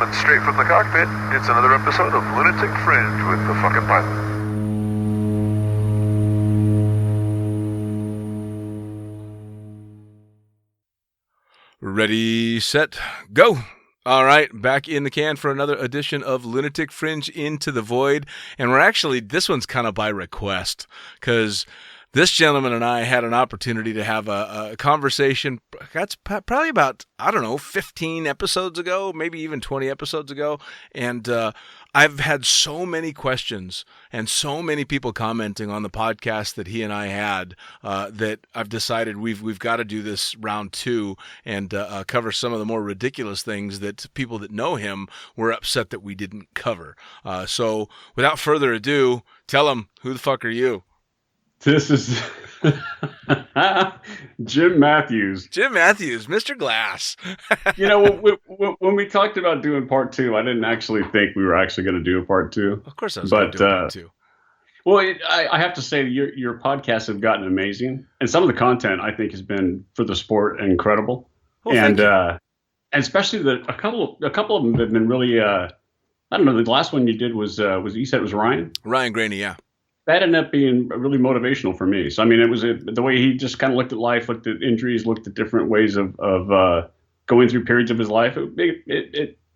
coming straight from the cockpit. It's another episode of Lunatic Fringe with the fucking pilot. Ready, set, go. All right, back in the can for another edition of Lunatic Fringe Into the Void. And this one's kind of by request, because this gentleman and I had an opportunity to have a conversation. That's probably about, 15 episodes ago, maybe even 20 episodes ago. And I've had so many questions and so many people commenting on the podcast that he and I had that I've decided we've got to do this round two and cover some of the more ridiculous things that people that know him were upset that we didn't cover. So without further ado, tell him, who the fuck are you? This is Jim Mathews. Jim Mathews, Mr. Glass. When we talked about doing part two, I didn't actually think we were actually going to do a part two. Of course I was going to do a part two. Well, I have to say your podcasts have gotten amazing. And some of the content, I think, has been, for the sport, incredible. Well, and especially a couple of them have been really, I don't know, the last one you did was you said it was Ryan? Ryan Graney, yeah. That ended up being really motivational for me. So, I mean, it was the way he just kind of looked at life, looked at injuries, looked at different ways of going through periods of his life.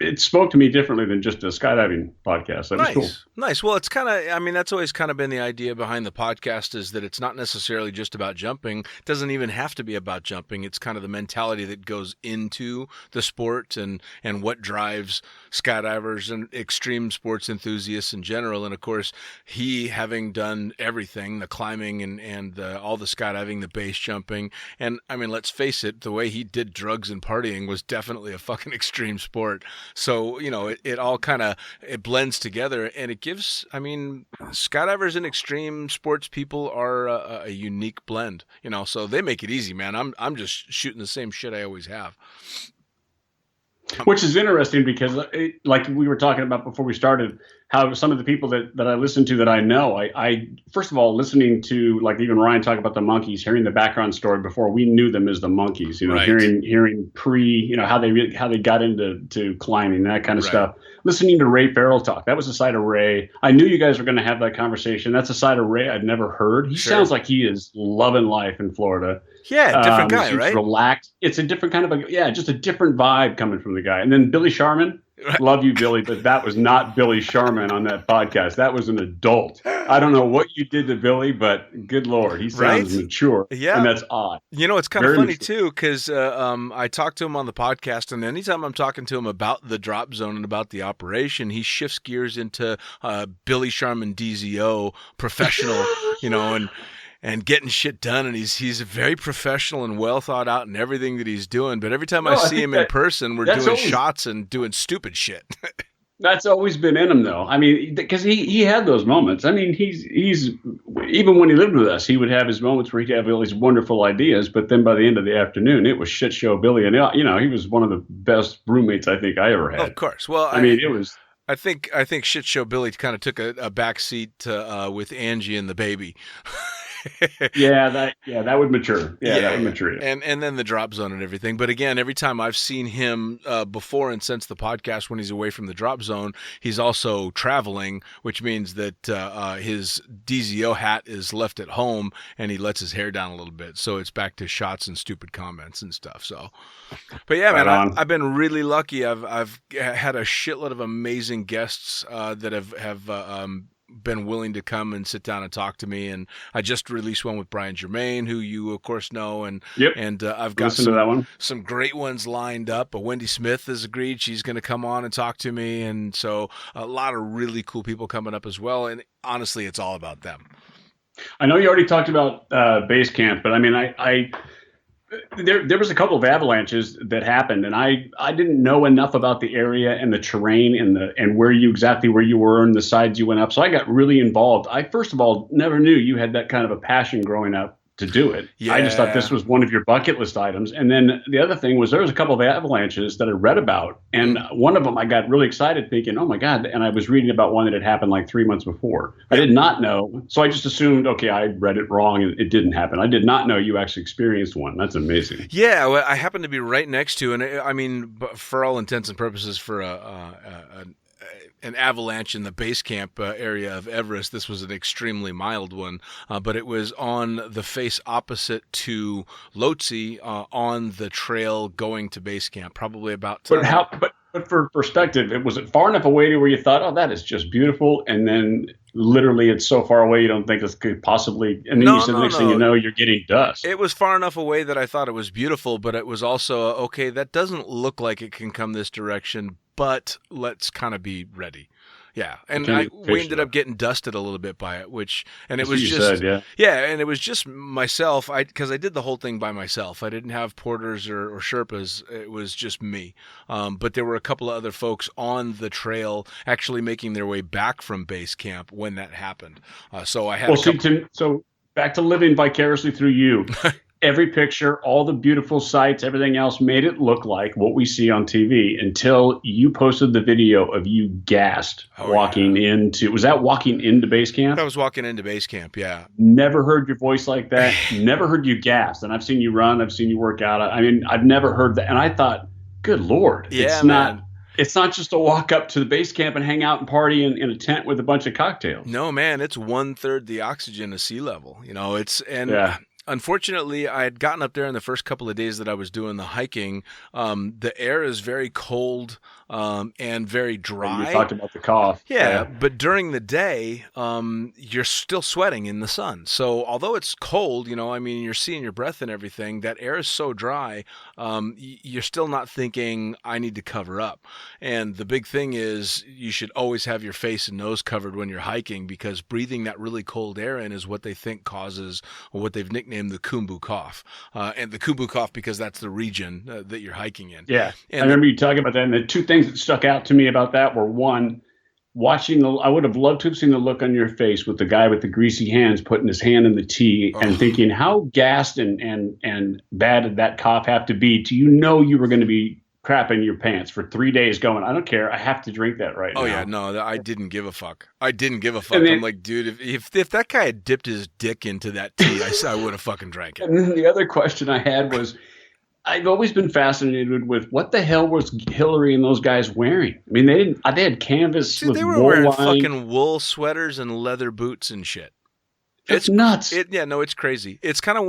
It spoke to me differently than just a skydiving podcast. That was cool. Nice. Well, it's kind of, that's always kind of been the idea behind the podcast, is that it's not necessarily just about jumping. It doesn't even have to be about jumping. It's kind of the mentality that goes into the sport and what drives skydivers and extreme sports enthusiasts in general. And of course, he having done everything, the climbing and all the skydiving, the base jumping. And let's face it, the way he did drugs and partying was definitely a fucking extreme sport. So, it all kind of, it blends together, and it gives, skydivers and extreme sports people are a unique blend, so they make it easy, man. I'm just shooting the same shit I always have. Which is interesting because, like we were talking about before we started, how some of the people that I listen to that I know, I first of all, listening to, like, even Ryan talk about the monkeys, hearing the background story before we knew them as the monkeys, right. hearing how they got into climbing, that kind of stuff. Listening to Ray Farrell talk, that was a side of Ray. I knew you guys were going to have that conversation. That's a side of Ray I'd never heard. He sounds like he is loving life in Florida. Yeah, different guy, right? Relaxed. It's a different kind of just a different vibe coming from the guy. And then Billy Sharman, love you, Billy, but that was not Billy Sharman on that podcast. That was an adult. I don't know what you did to Billy, but good Lord, he sounds mature. Yeah. And that's odd. It's kind of funny too, because I talked to him on the podcast, and anytime I'm talking to him about the drop zone and about the operation, he shifts gears into Billy Sharman DZO, professional, and getting shit done, and he's very professional and well thought out in everything that he's doing. But every time I see him in person, we're doing shots and doing stupid shit. That's always been in him, though. Because he had those moments. He's even when he lived with us, he would have his moments where he'd have all these wonderful ideas. But then by the end of the afternoon, it was shit show Billy, and he was one of the best roommates I think I ever had. Of course. Well, it was. I think Shit Show Billy kind of took a back seat with Angie and the baby. that would mature. That would mature. And then the drop zone and everything. But again, every time I've seen him before and since the podcast, when he's away from the drop zone, he's also traveling, which means that his DZO hat is left at home and he lets his hair down a little bit. So it's back to shots and stupid comments and stuff. So, but yeah, man, I've been really lucky. I've had a shitload of amazing guests that have been willing to come and sit down and talk to me, and I just released one with Brian Germain, who you of course know, and I've got some great ones lined up. Wendy Smith has agreed she's going to come on and talk to me, and so a lot of really cool people coming up as well. And honestly, it's all about them. I know you already talked about base camp, but there was a couple of avalanches that happened, and I didn't know enough about the area and the terrain and where you were and the sides you went up. So I got really involved. I first of all never knew you had that kind of a passion growing up to do it. Yeah. I just thought this was one of your bucket list items. And then the other thing was there was a couple of avalanches that I read about. And one of them I got really excited thinking, oh my God. And I was reading about one that had happened like 3 months before. I did not know. So I just assumed, okay, I read it wrong and it didn't happen. I did not know you actually experienced one. That's amazing. Yeah, well, I happen to be right next to, and I mean, for all intents and purposes, for an avalanche in the base camp area of Everest, this was an extremely mild one, but it was on the face opposite to Lhotse on the trail going to base camp, probably about. But for perspective, was it far enough away to where you thought, oh, that is just beautiful, and then literally it's so far away you don't think this could possibly, and then next thing you know, you're getting dust. It was far enough away that I thought it was beautiful, but it was also, okay, that doesn't look like it can come this direction, but let's kind of be ready. Yeah, and we ended up getting dusted a little bit by it, and it was just, and it was just myself, because I did the whole thing by myself. I didn't have porters or Sherpas. It was just me. But there were a couple of other folks on the trail actually making their way back from base camp when that happened. So I had so back to living vicariously through you. Every picture, all the beautiful sights, everything else made it look like what we see on TV until you posted the video of you gassed walking into. Was that walking into base camp? I was walking into base camp, yeah. Never heard your voice like that. Never heard you gassed. And I've seen you run. I've seen you work out. I mean, I've never heard that. And I thought, good Lord, it's not just a walk up to the base camp and hang out and party in a tent with a bunch of cocktails. No, man, it's 1/3 the oxygen of sea level. Unfortunately, I had gotten up there in the first couple of days that I was doing the hiking. The air is very cold and very dry. You talked about the cough. Yeah, but during the day, you're still sweating in the sun. So although it's cold, you're seeing your breath and everything, that air is so dry, you're still not thinking, I need to cover up. And the big thing is you should always have your face and nose covered when you're hiking, because breathing that really cold air in is what they think causes, or what they've nicknamed the Khumbu cough. And the Khumbu cough because that's the region that you're hiking in. Yeah, and I remember you talking about that. And the two things that stuck out to me about that were, one, I would have loved to have seen the look on your face with the guy with the greasy hands putting his hand in the tea and thinking, how gassed and bad did that cough have to be? Do you know you were going to be crapping your pants for 3 days going, I don't care, I have to drink that right now. Oh yeah, no, I didn't give a fuck. I'm like, dude, if that guy had dipped his dick into that tea, I would have fucking drank it. And then the other question I had was, I've always been fascinated with what the hell was Hillary and those guys wearing? I mean, they had canvas. Dude, with they were wool wearing line. fucking wool sweaters and leather boots and shit. It's nuts. It's crazy. It's kind of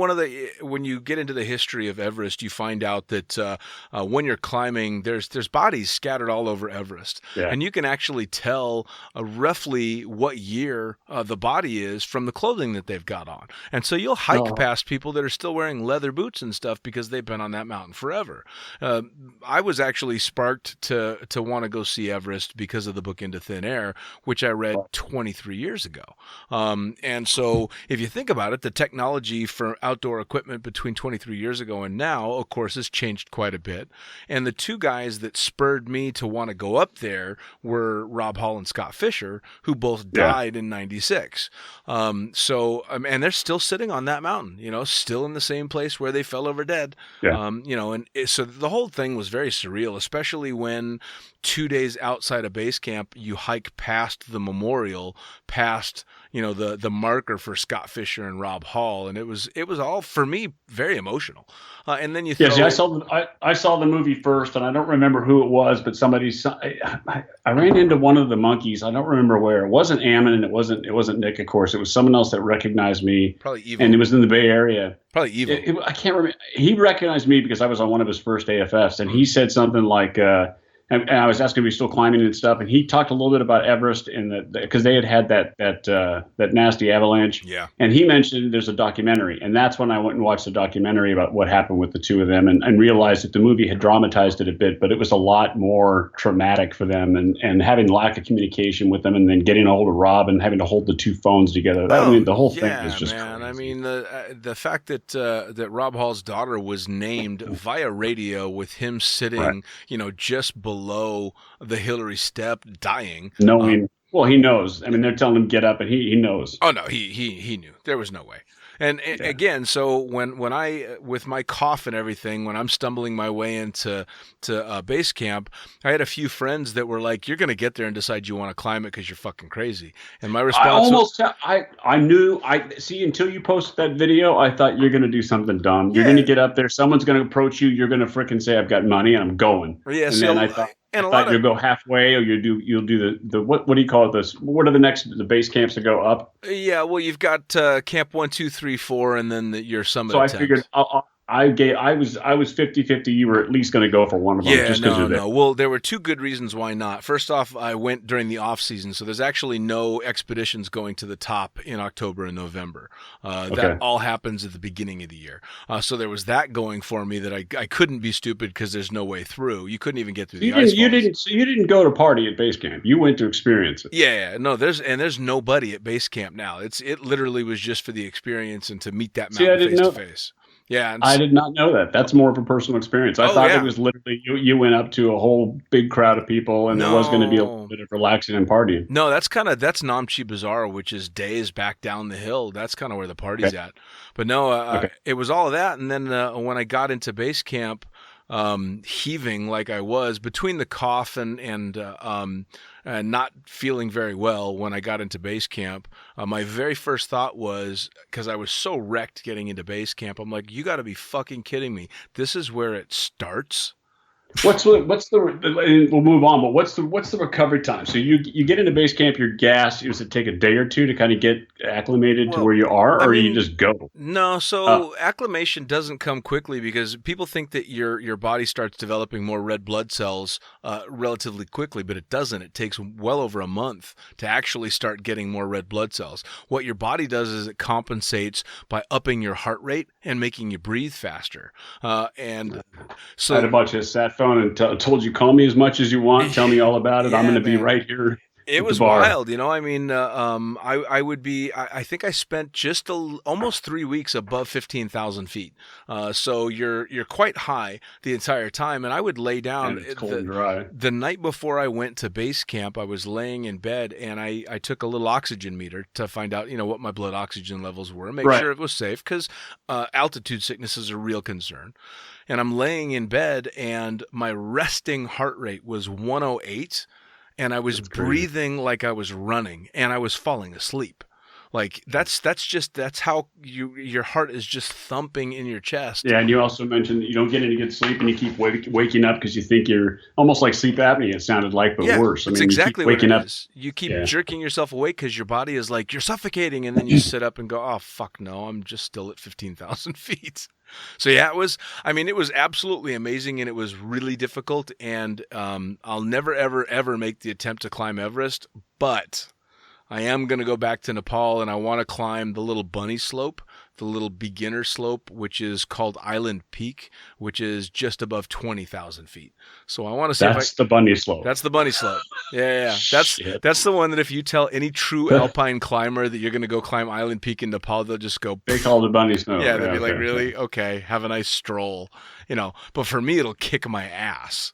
when you get into the history of Everest, you find out that when you're climbing, there's bodies scattered all over Everest. Yeah. And you can actually tell roughly what year the body is from the clothing that they've got on. And so you'll hike past people that are still wearing leather boots and stuff because they've been on that mountain forever. I was actually sparked to want to go see Everest because of the book Into Thin Air, which I read 23 years ago. And so if you think about it, the technology for outdoor equipment between 23 years ago and now, of course, has changed quite a bit. And the two guys that spurred me to want to go up there were Rob Hall and Scott Fisher, who both died in 96. And they're still sitting on that mountain, still in the same place where they fell over dead. Yeah. So the whole thing was very surreal, especially when 2 days outside of base camp, you hike past the memorial, past the marker for Scott Fisher and Rob Hall, and it was all, for me, very emotional. And then I saw the movie first, and I don't remember who it was, but I ran into one of the monkeys. I don't remember where. It wasn't Ammon, and it wasn't Nick, of course. It was someone else that recognized me. Probably Evil. And it was in the Bay Area. Probably Evil. I can't remember. He recognized me because I was on one of his first AFFs, and he said something like. And I was asking if he's still climbing and stuff, and he talked a little bit about Everest and because they had that nasty avalanche. Yeah. And he mentioned there's a documentary, and that's when I went and watched the documentary about what happened with the two of them, and realized that the movie had dramatized it a bit, but it was a lot more traumatic for them, and having lack of communication with them, and then getting a hold of Rob and having to hold the two phones together. The whole thing was just man. crazy. I mean, the fact that Rob Hall's daughter was named via radio with him sitting, just below the Hillary step, dying. Knowing, he knows. I mean, they're telling him get up, and he knows. Oh no, he knew. There was no way. And again, so when I, with my cough and everything, when I'm stumbling my way into base camp, I had a few friends that were like, "You're going to get there and decide you want to climb it because you're fucking crazy." And my response, I knew, until you posted that video, I thought you're going to do something dumb. You're Yeah. going to get up there, someone's going to approach you, you're going to frickin' say, "I've got money and I'm going." Yeah, And see, then a- I thought and a I lot thought of- you'll go halfway, or you'll do the what do you call it? This, what are the base camps that go up? yeah, well, you've got camp 1, 2, 3, 4, and then your summit So I attempt. figured I was 50-50. You were at least going to go for one of them, Yeah, just because no, you're there. no. Well, there were two good reasons why not. First off, I went during the off season, so there's actually no expeditions going to the top in October and November. That all happens at the beginning of the year. So there was that going for me, that I couldn't be stupid because there's no way through. You couldn't even get through the ice falls. You didn't go to party at base camp. You went to experience it. Yeah, no, there's nobody at base camp now. It literally was just for the experience and to meet that See, I mountain didn't face know- to face. Yeah, and I did not know that. That's more of a personal experience. I thought yeah. it was literally you went up to a whole big crowd of people, and there was going to be a No. little bit of relaxing and partying. No, that's Namche Bazaar, which is days back down the hill. That's kind of where the party's at. But no, it was all of that. And then when I got into base camp, heaving like I was between the cough and not feeling very well when I got into base camp, my very first thought was, because I was so wrecked getting into base camp, I'm like, you got to be fucking kidding me. This is where it starts. What's the we'll move on, but what's the recovery time? So you get into base camp, you're gassed. Does it take a day or two to kind of get acclimated to where you are, or you just go? No, so acclimation doesn't come quickly, because people think that your body starts developing more red blood cells relatively quickly, but it doesn't. It takes well over a month to actually start getting more red blood cells. What your body does is it compensates by upping your heart rate and making you breathe faster. And so I had a bunch of sat phone and told you, call me as much as you want, tell me all about it. I'm Yeah, going to be man. right here. It was wild, you know. I mean, I would be. I think I spent just almost 3 weeks above 15,000 feet. So you're quite high the entire time, and I would lay down. And it's cold and dry. The night before I went to base camp, I was laying in bed, and I took a little oxygen meter to find out, what my blood oxygen levels were, and make sure it was safe, because altitude sickness is a real concern. And I'm laying in bed, and my resting heart rate was 108. And I was breathing like I was running, and I was falling asleep. Like that's how your heart is just thumping in your chest. Yeah, and you also mentioned you don't get any good sleep, and you keep waking up because you think you're almost like sleep apnea. It sounded like, but worse. That's exactly you keep waking what it up. is. You keep jerking yourself awake because your body is like, you're suffocating, and then you sit up and go, oh fuck no, I'm just still at 15,000 feet. So yeah, it was absolutely amazing, and it was really difficult, and I'll never, ever, ever make the attempt to climb Everest, but I am going to go back to Nepal, and I want to climb the little bunny slope, the little beginner slope, which is called Island Peak, which is just above 20,000 feet. So I want to see That's the bunny slope. That's the bunny slope. Yeah. That's the one that if you tell any true alpine climber that you're going to go climb Island Peak in Nepal, they'll just go, They call it bunny slope. yeah, they'll be like, really? Okay, have a nice stroll. But for me, it'll kick my ass.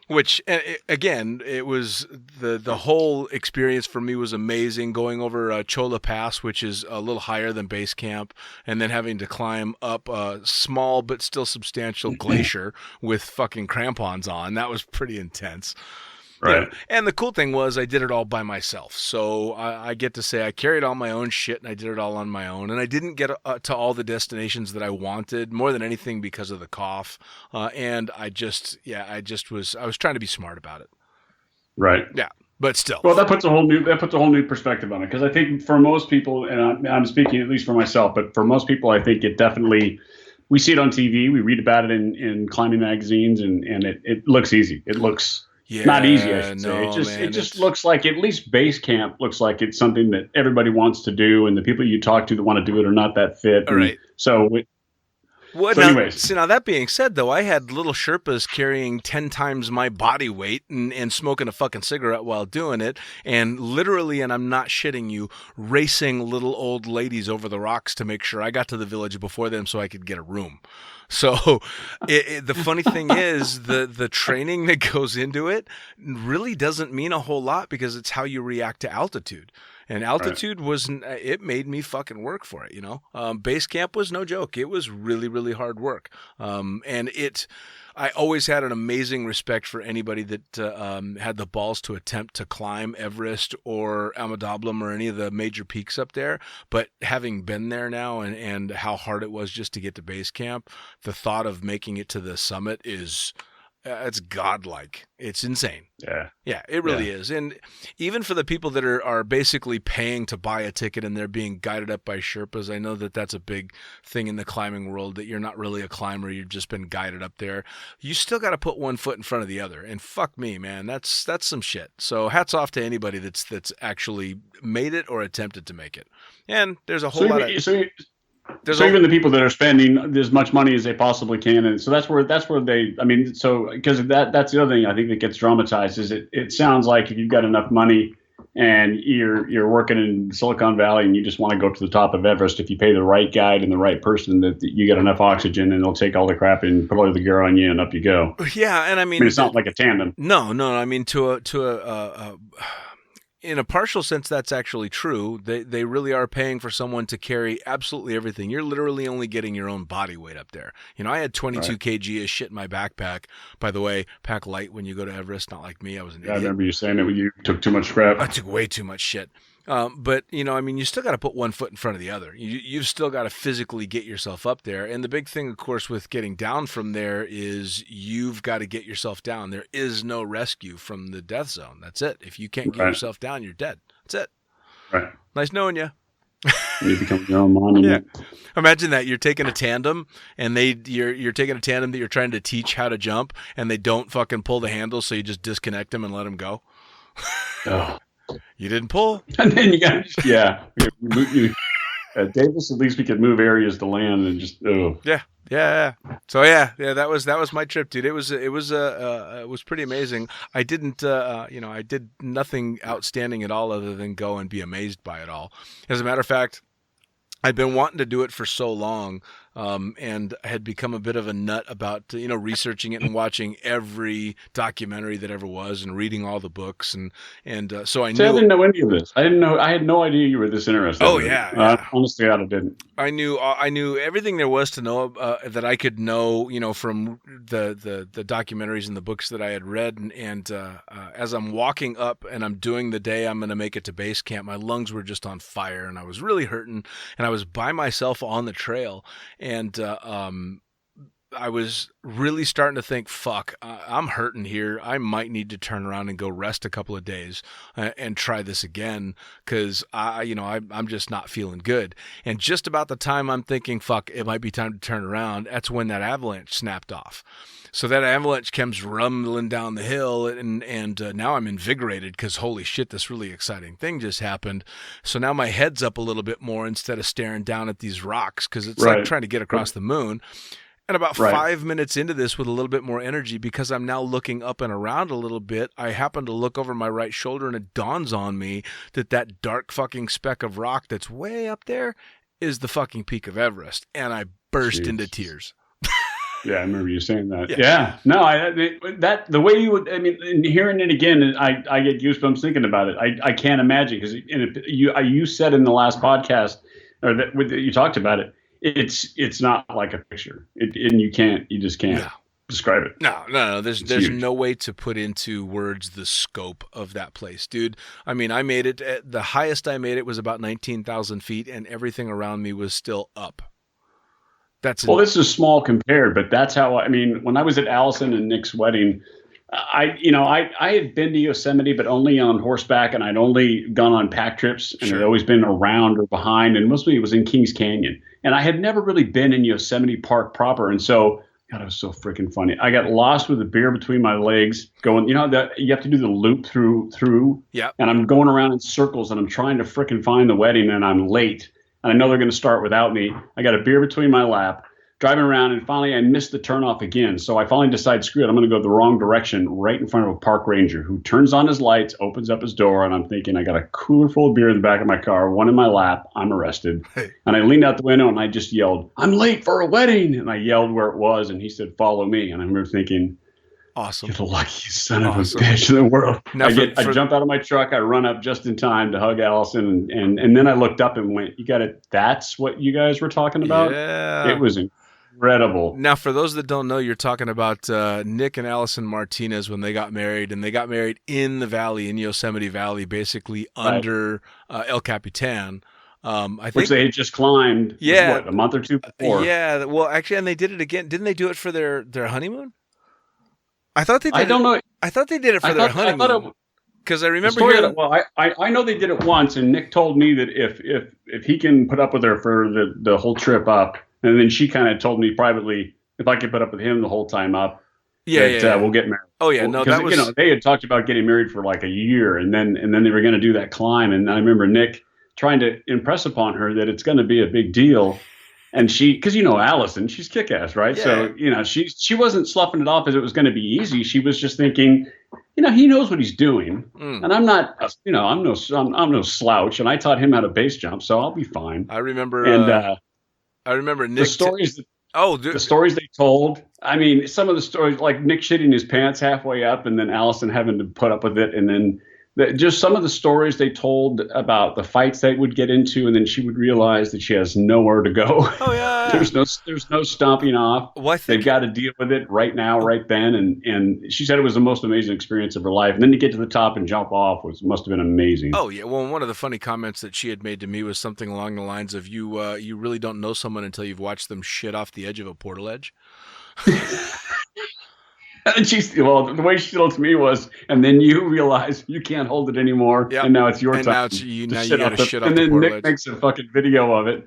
Which, again, it was the whole experience for me was amazing. Going over Chola Pass, which is a little higher than base camp, and then having to climb up a small but still substantial glacier with fucking crampons on. That was pretty intense. Right. And the cool thing was I did it all by myself. So I get to say I carried all my own shit, and I did it all on my own. And I didn't get to all the destinations that I wanted, more than anything because of the cough. And I was trying to be smart about it. Right. Yeah. But still. Well, that puts a whole new perspective on it, because I think for most people, and I'm speaking at least for myself, but for most people, I think it definitely, we see it on TV, we read about it in climbing magazines, and it looks easy. It looks not easy, I should say. It just looks like, at least base camp looks like it's something that everybody wants to do, and the people you talk to that want to do it are not that fit. All right. Anyways. Now that being said, though, I had little Sherpas carrying 10 times my body weight and smoking a fucking cigarette while doing it, and literally, and I'm not shitting you, racing little old ladies over the rocks to make sure I got to the village before them so I could get a room. So the funny thing is the training that goes into it really doesn't mean a whole lot, because it's how you react to altitude. And altitude it made me fucking work for it, you know. Base camp was no joke. It was really, really hard work. I always had an amazing respect for anybody that had the balls to attempt to climb Everest or Amadablam or any of the major peaks up there. But having been there now and how hard it was just to get to base camp, the thought of making it to the summit is... it's godlike. It's insane. Yeah, it really is. And even for the people that are basically paying to buy a ticket and they're being guided up by Sherpas, I know that that's a big thing in the climbing world, that you're not really a climber, you've just been guided up there. You still got to put one foot in front of the other. And fuck me, man, that's some shit. So hats off to anybody that's actually made it or attempted to make it. And there's a whole lot of... So even the people that are spending as much money as they possibly can, and so that's where they. I mean, so because that's the other thing I think that gets dramatized is it sounds like if you've got enough money and you're working in Silicon Valley and you just want to go to the top of Everest, if you pay the right guide and the right person, that you get enough oxygen and they'll take all the crap and put all the gear on you and up you go. Yeah, and I mean it's not like a tandem. No. I mean in a partial sense, that's actually true. They really are paying for someone to carry absolutely everything. You're literally only getting your own body weight up there. You know, I had 22 kg of shit in my backpack. By the way, pack light when you go to Everest, not like me. I was an idiot. I remember you saying that you took too much crap. I took way too much shit. But, you know, I mean, you still got to put one foot in front of the other. You've still got to physically get yourself up there. And the big thing, of course, with getting down from there is you've got to get yourself down. There is no rescue from the death zone. That's it. If you can't get yourself down, you're dead. That's it. Right. Nice knowing you. You become your own monument. Yeah. Imagine that you're taking a tandem and you're taking a tandem that you're trying to teach how to jump and they don't fucking pull the handle, so you just disconnect them and let them go. Oh. You didn't pull. And then you got Davis, at least we could move areas to land and just Yeah. So that was my trip, dude. It was pretty amazing. I didn't I did nothing outstanding at all other than go and be amazed by it all. As a matter of fact, I'd been wanting to do it for so long, and had become a bit of a nut about, researching it and watching every documentary that ever was and reading all the books. And so I knew. I didn't know any of this. I had no idea you were this interested. Oh, yeah. Honestly, I didn't. I knew everything there was to know, that I could know, from the documentaries and the books that I had read. And as I'm walking up and I'm doing the day I'm going to make it to base camp, my lungs were just on fire and I was really hurting, and I was by myself on the trail. And I was really starting to think, fuck, I'm hurting here. I might need to turn around and go rest a couple of days and try this again, because I'm just not feeling good. And just about the time I'm thinking, fuck, it might be time to turn around, that's when that avalanche snapped off. So that avalanche comes rumbling down the hill, and now I'm invigorated because holy shit, this really exciting thing just happened. So now my head's up a little bit more instead of staring down at these rocks, because it's like trying to get across the moon. And about 5 minutes into this, with a little bit more energy, because I'm now looking up and around a little bit, I happen to look over my right shoulder and it dawns on me that dark fucking speck of rock that's way up there is the fucking peak of Everest. And I burst into tears. Yeah, I remember you saying that. Yeah. No, the way you would, I mean, hearing it again, I get goosebumps thinking about it. I can't imagine, because you said in the last podcast, or that you talked about it, it's not like a picture, and you just can't describe it. No. There's no way to put into words the scope of that place, dude. I mean, I made it. The highest I made it was about 19,000 feet, and everything around me was still up. This is small compared, but that's how when I was at Allison and Nick's wedding, I had been to Yosemite, but only on horseback, and I'd only gone on pack trips, and I'd always been around or behind, and mostly it was in Kings Canyon. And I had never really been in Yosemite Park proper. And so, God, it was so freaking funny. I got lost with a beer between my legs going, you have to do the loop through. Yeah. And I'm going around in circles, and I'm trying to freaking find the wedding, and I'm late. And I know they're going to start without me. I got a beer between my lap, driving around, and finally I missed the turnoff again. So I finally decide, screw it, I'm going to go the wrong direction, right in front of a park ranger who turns on his lights, opens up his door, and I'm thinking, I got a cooler full of beer in the back of my car, one in my lap, I'm arrested. And I leaned out the window and I just yelled, I'm late for a wedding. And I yelled where it was, and he said, follow me. And I remember thinking, Awesome. You're the luckiest son of a Awesome. bitch in the world. Now I jump out of my truck. I run up just in time to hug Allison. And then I looked up and went, you got it. That's what you guys were talking about? Yeah. It was incredible. Now, for those that don't know, you're talking about Nick and Allison Martinez when they got married, and they got married in the valley, in Yosemite Valley, basically under El Capitan. I think, which they had just climbed a month or two before. Yeah, well, actually, and they did it again. Didn't they do it for their honeymoon? I thought they did. I don't know. I thought they did it for their honeymoon. Because I remember hearing. Well, I know they did it once, and Nick told me that if he can put up with her for the whole trip up, and then she kind of told me privately if I could put up with him the whole time up, we'll get married. Oh yeah, no, that was they had talked about getting married for like a year, and then they were going to do that climb, and I remember Nick trying to impress upon her that it's going to be a big deal. And because Allison, she's kick-ass, right? Yeah. So she wasn't sloughing it off as it was going to be easy. She was just thinking, he knows what he's doing, and I'm not, I'm no slouch, and I taught him how to base jump, so I'll be fine. I remember, Nick. The stories. The stories they told. I mean, some of the stories, like Nick shitting his pants halfway up, and then Allison having to put up with it, and then. Just some of the stories they told about the fights they would get into, and then she would realize that she has nowhere to go. Oh yeah, there's no stomping off. Well, they've got to deal with it right now, right then, and she said it was the most amazing experience of her life. And then to get to the top and jump off must have been amazing. Oh yeah, well, one of the funny comments that she had made to me was something along the lines of you really don't know someone until you've watched them shit off the edge of a portal edge. And the way she told it to me was, and then you realize you can't hold it anymore, and now it's your time. Now you got to shit off and the then portal Nick edge. makes a fucking video of it.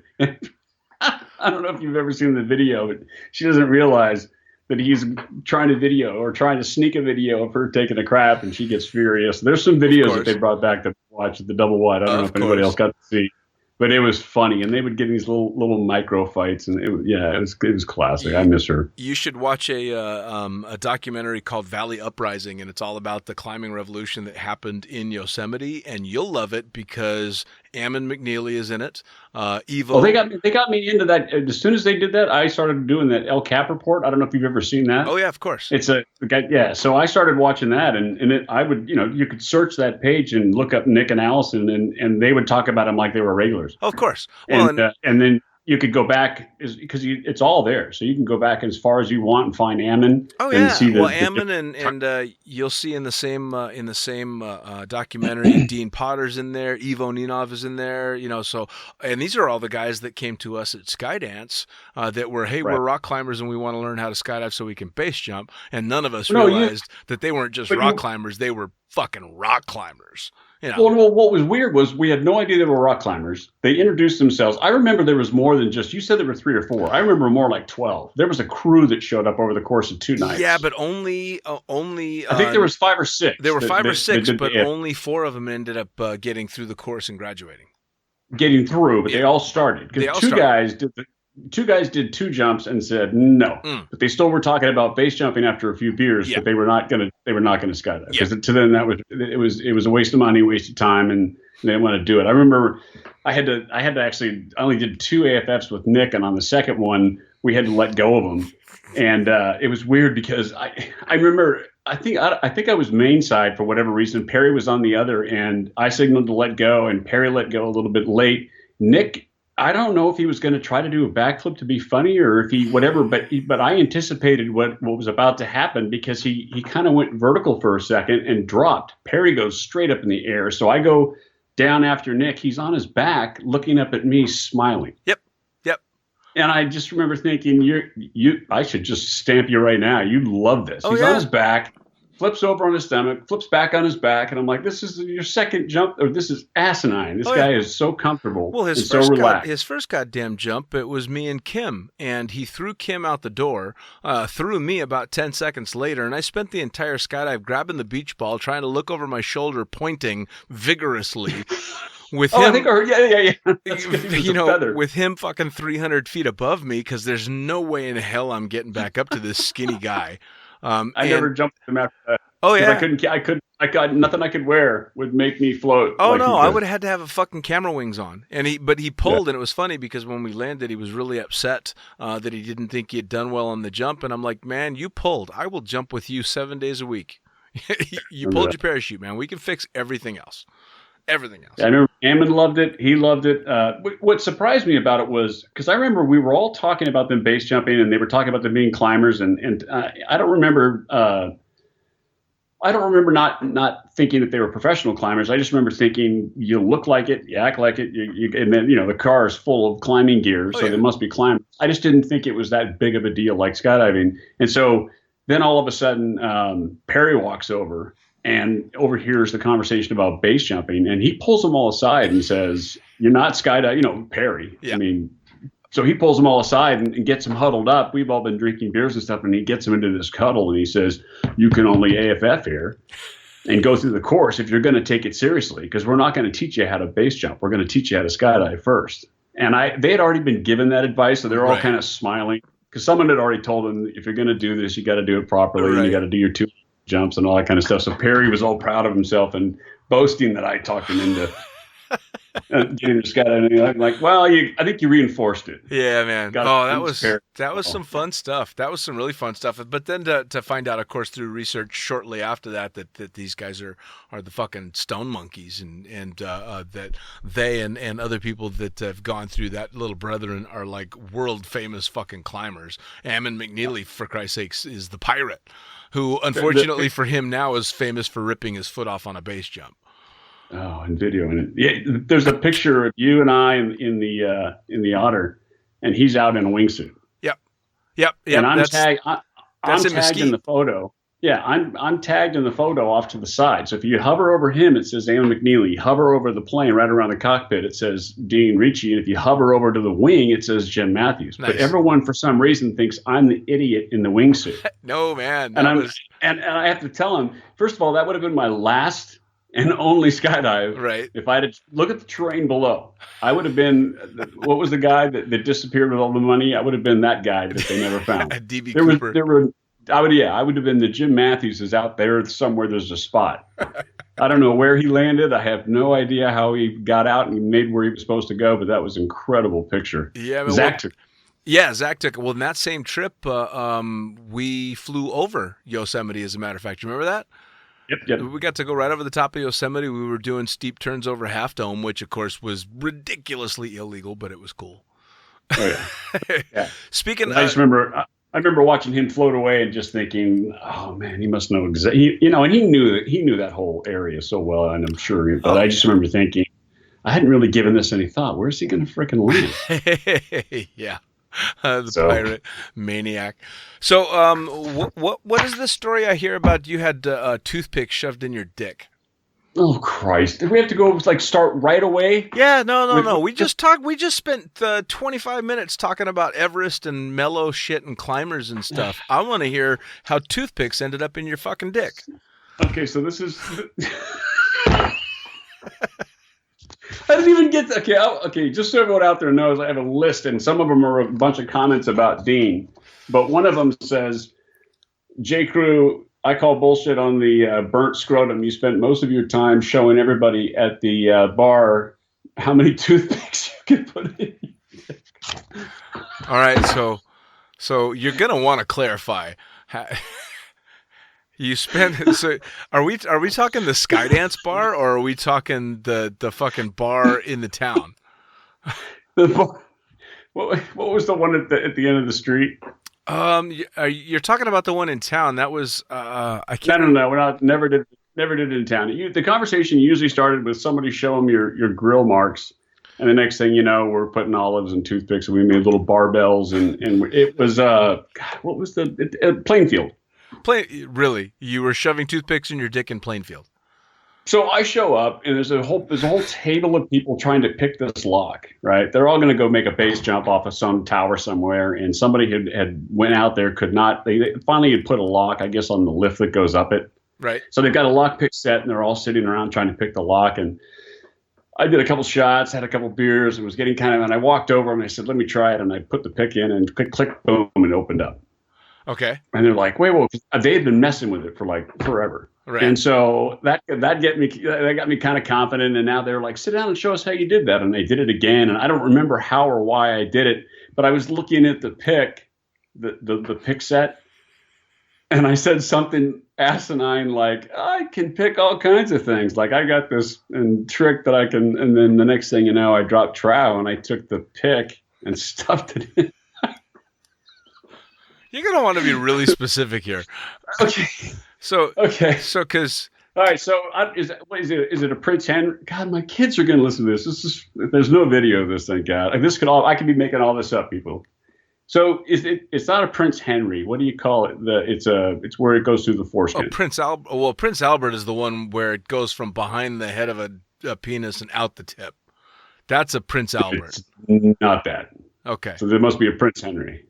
I don't know if you've ever seen the video, but she doesn't realize that he's trying to sneak a video of her taking a crap, and she gets furious. There's some videos that they brought back to watch at the double wide. I don't know if anybody else got to see. But it was funny, and they would get these little micro fights, and it was classic. I miss her. You should watch a documentary called Valley Uprising, and it's all about the climbing revolution that happened in Yosemite, and you'll love it because Ammon McNeely is in it. Evo. Well, they got me into that. As soon as they did that, I started doing that El Cap report. I don't know if you've ever seen that. Oh yeah, of course. It's So I started watching that, and I would, you could search that page and look up Nick and Allison, and they would talk about them like they were regulars. Oh, of course. Well, and then you could go back because it's all there, so you can go back as far as you want and find Ammon. Oh yeah, and see Ammon and you'll see in the same documentary, Dean Potter's in there, Ivo Ninov is in there, So, and these are all the guys that came to us at Skydance that were, hey, we're rock climbers and we want to learn how to skydive so we can base jump, and none of us realized that they weren't just rock climbers; they were fucking rock climbers. Well, what was weird was we had no idea they were rock climbers. They introduced themselves. I remember there was more than just, you said there were 3 or 4. I remember more like 12. There was a crew that showed up over the course of 2 nights. Yeah, but only. I think there was 5 or 6. There were 5 or 6, but only 4 of them ended up getting through the course and graduating. Getting through, but they all started because 2 guys did 2 jumps and said no, but they still were talking about base jumping after a few beers, but they were not going to skydive because to them it was a waste of money, waste of time, and they didn't want to do it. I remember I had to actually, I only did 2 AFFs with Nick, and on the second one we had to let go of them, and it was weird because I remember I think I was main side for whatever reason. Perry was on the other, and I signaled to let go, and Perry let go a little bit late. Nick, I don't know if he was going to try to do a backflip to be funny or if he whatever, but I anticipated what was about to happen because he kind of went vertical for a second and dropped. Perry goes straight up in the air, so I go down after Nick. He's on his back, looking up at me, smiling. Yep. And I just remember thinking, I should just stamp you right now. You love this. He's on his back. Flips over on his stomach, flips back on his back, and I'm like, this is your second jump, or this is asinine. This guy is so comfortable and so relaxed. His first goddamn jump, it was me and Kim, and he threw Kim out the door, threw me about 10 seconds later, and I spent the entire skydive grabbing the beach ball, trying to look over my shoulder, pointing vigorously. With him, with him fucking 300 feet above me, because there's no way in hell I'm getting back up to this skinny guy. I never jumped them after that. Oh yeah, I got nothing I could wear would make me float. Oh like no, he I could. would have had to have a fucking camera wings on, but he pulled, and it was funny because when we landed, he was really upset that he didn't think he had done well on the jump, and I'm like, man, you pulled. I will jump with you 7 days a week. You pulled your parachute, man. We can fix everything else. Everything else. Yeah, I remember Ammon loved it. He loved it. What surprised me about it was because I remember we were all talking about them base jumping, and they were talking about them being climbers, and I don't remember. I don't remember not thinking that they were professional climbers. I just remember thinking you look like it, you act like it, and then the car is full of climbing gear, so they must be climbers. I just didn't think it was that big of a deal like skydiving. And so then all of a sudden, Perry walks over and overhears the conversation about base jumping, and he pulls them all aside and says, "You're not skydiving." Perry. Yeah. I mean. So he pulls them all aside and gets them huddled up. We've all been drinking beers and stuff, and he gets them into this cuddle, and he says, "You can only AFF here and go through the course if you're going to take it seriously, because we're not going to teach you how to base jump. We're going to teach you how to skydive first." And they had already been given that advice, so they're all kind of smiling because someone had already told them, if you're going to do this, you got to do it properly, and you got to do your 2 jumps and all that kind of stuff. So Perry was all proud of himself and boasting that I talked him into getting the skydiving. I'm like, well, I think you reinforced it. Yeah, man. That was some fun stuff. That was some really fun stuff. But then to find out, of course, through research shortly after that these guys are the fucking stone monkeys, and that they and other people that have gone through that little brethren are like world famous fucking climbers. Ammon McNeely, for Christ's sakes, is the pirate who, unfortunately for him now, is famous for ripping his foot off on a base jump. Oh, and video in it. Yeah, there's a picture of you and I in the Otter, and he's out in a wingsuit. Yep. And I'm tagged Mesquite. in the photo. Yeah, I'm tagged in the photo off to the side. So if you hover over him, it says Ammon McNeely. Hover over the plane right around the cockpit, it says Dean Ricci. And if you hover over to the wing, it says Jim Mathews. Nice. But everyone, for some reason, thinks I'm the idiot in the wingsuit. No, man. And I have to tell him, first of all, that would have been my last and only skydive. Right. If I had to look at the terrain below, I would have been, what was the guy that disappeared with all the money? I would have been that guy that they never found. DB Cooper. I would have been the Jim Mathews is out there somewhere. There's a spot. I don't know where he landed. I have no idea how he got out and made where he was supposed to go, but that was an incredible picture. Yeah. Zach took. Yeah, Zach took it. Well, in that same trip, we flew over Yosemite, as a matter of fact. You remember that? Yep. We got to go right over the top of Yosemite. We were doing steep turns over Half Dome, which, of course, was ridiculously illegal, but it was cool. Oh, yeah. Yeah. Speaking I remember watching him float away and just thinking, oh, man, he must know exactly. And he knew that whole area so well, and I'm sure. But I just remember thinking, I hadn't really given this any thought. Where's he going to frickin' land? Yeah. Pirate maniac. So, what is the story I hear about? You had a toothpick shoved in your dick. Oh Christ! Did we have to go start right away? Yeah, no. We just talked. We just spent 25 minutes talking about Everest and mellow shit and climbers and stuff. I want to hear how toothpicks ended up in your fucking dick. Okay, so this is. I didn't even get to, okay. Just so everyone out there knows, I have a list, and some of them are a bunch of comments about Dean. But one of them says, "J. Crew, I call bullshit on the burnt scrotum. You spent most of your time showing everybody at the bar how many toothpicks you could put in." All right, so you're gonna want to clarify. You spend. So are we talking the Skydance bar, or are we talking the fucking bar in the town? The bar, what was the one at the end of the street? You're talking about the one in town. That was I can't. No. We're never did it in town. The conversation usually started with somebody show them your grill marks, and the next thing you know, we're putting olives and toothpicks, and we made little barbells, and it was what was Plainfield. Really? You were shoving toothpicks in your dick in Plainfield? So I show up, and there's a whole table of people trying to pick this lock. Right? They're all going to go make a base jump off of some tower somewhere, and somebody had went out there, could not. They finally had put a lock, I guess, on the lift that goes up it. Right. So they've got a lock pick set, and they're all sitting around trying to pick the lock. And I did a couple shots, had a couple beers, and was getting and I walked over and I said, "Let me try it," and I put the pick in, and click, boom, and it opened up. Okay. And they're like, wait, well, they had been messing with it for like forever. Right. And so that got me kind of confident. And now they're like, sit down and show us how you did that. And they did it again. And I don't remember how or why I did it, but I was looking at the pick, the pick set, and I said something asinine like, I can pick all kinds of things. Like I got this trick that I can. And then the next thing you know, I dropped trow and I took the pick and stuffed it in. You're going to want to be really specific here. Okay. So, because. All right. So is it a Prince Henry? God, my kids are going to listen to this. There's no video of this, thank God. I could be making all this up, people. So it's not a Prince Henry. What do you call it? It's where it goes through the foreskin. Prince Albert is the one where it goes from behind the head of a penis and out the tip. That's a Prince Albert. It's not that. Okay. So there must be a Prince Henry.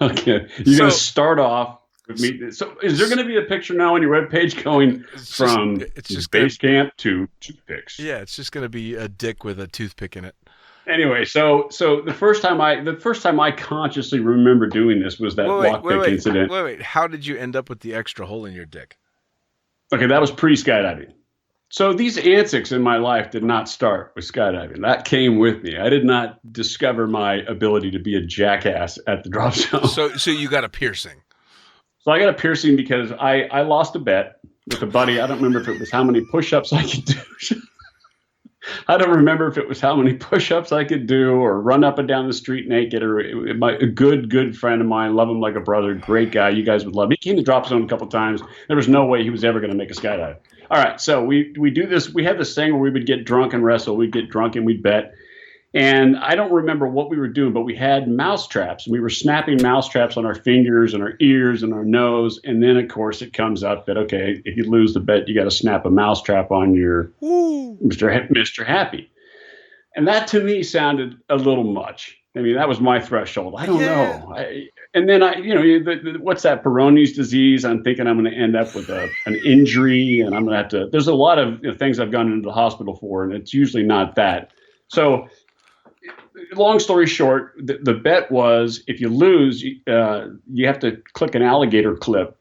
Okay. You're going to start off with me. So is there going to be a picture now on your webpage going from base camp to toothpicks? Yeah, it's just going to be a dick with a toothpick in it. Anyway, so the first time I consciously remember doing this was that lockpick incident. Wait. How did you end up with the extra hole in your dick? Okay, that was pre-skydiving. So these antics in my life did not start with skydiving. That came with me. I did not discover my ability to be a jackass at the drop zone. So you got a piercing. So I got a piercing because I lost a bet with a buddy. I don't remember if it was how many push-ups I could do. I don't remember if it was how many push-ups I could do or run up and down the street naked. Or a good friend of mine, love him like a brother, great guy. You guys would love him. He came to drop zone a couple times. There was no way he was ever going to make a skydive. All right, so we do this. We had this thing where we would get drunk and wrestle. We'd get drunk and we'd bet. And I don't remember what we were doing, but we had mouse traps. We were snapping mouse traps on our fingers and our ears and our nose. And then, of course, it comes up that, okay, if you lose the bet, you got to snap a mouse trap on your Mr. Happy. And that to me sounded a little much. I mean, that was my threshold. I don't know. And then what's that Peyronie's disease? I'm thinking I'm going to end up with an injury, and I'm going to have to. There's a lot of things I've gone into the hospital for, and it's usually not that. So, long story short, the bet was if you lose, you have to click an alligator clip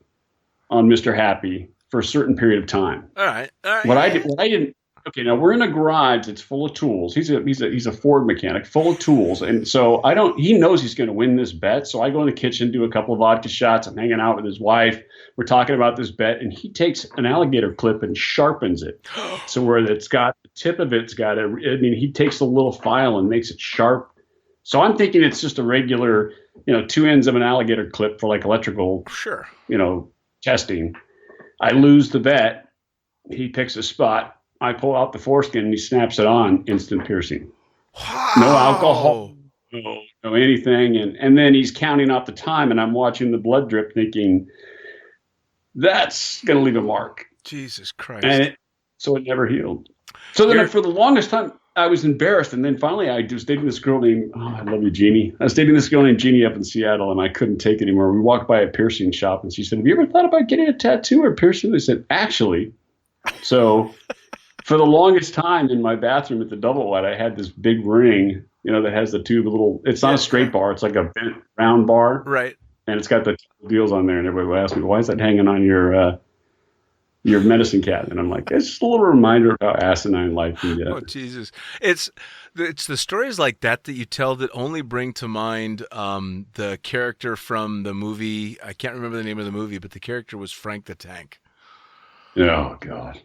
on Mr. Happy for a certain period of time. All right. What I didn't. Okay, now we're in a garage that's full of tools. He's a Ford mechanic, full of tools, and so he knows he's going to win this bet. So I go in the kitchen, do a couple of vodka shots. I'm hanging out with his wife. We're talking about this bet, and he takes an alligator clip and sharpens it, so where it's got the tip of it's got he takes a little file and makes it sharp. So I'm thinking it's just a regular, two ends of an alligator clip for like electrical, testing. I lose the bet. He picks a spot. I pull out the foreskin and he snaps it on, instant piercing. Wow. No alcohol, no anything. And then he's counting out the time and I'm watching the blood drip thinking, that's going to leave a mark. Jesus Christ. So it never healed. So then for the longest time, I was embarrassed. And then finally I was dating this girl named, I love you, Jeannie. I was dating this girl named Jeannie up in Seattle and I couldn't take it anymore. We walked by a piercing shop and she said, have you ever thought about getting a tattoo or piercing? I said, actually. So... For the longest time in my bathroom at the Double Wide, I had this big ring, that has the two little. It's not a straight bar; it's like a bent round bar, right? And it's got the deals on there. And everybody would ask me, "Why is that hanging on your medicine cabinet?" And I'm like, "It's just a little reminder of how asinine life can get." Oh Jesus! It's the stories like that you tell that only bring to mind the character from the movie. I can't remember the name of the movie, but the character was Frank the Tank. Oh God.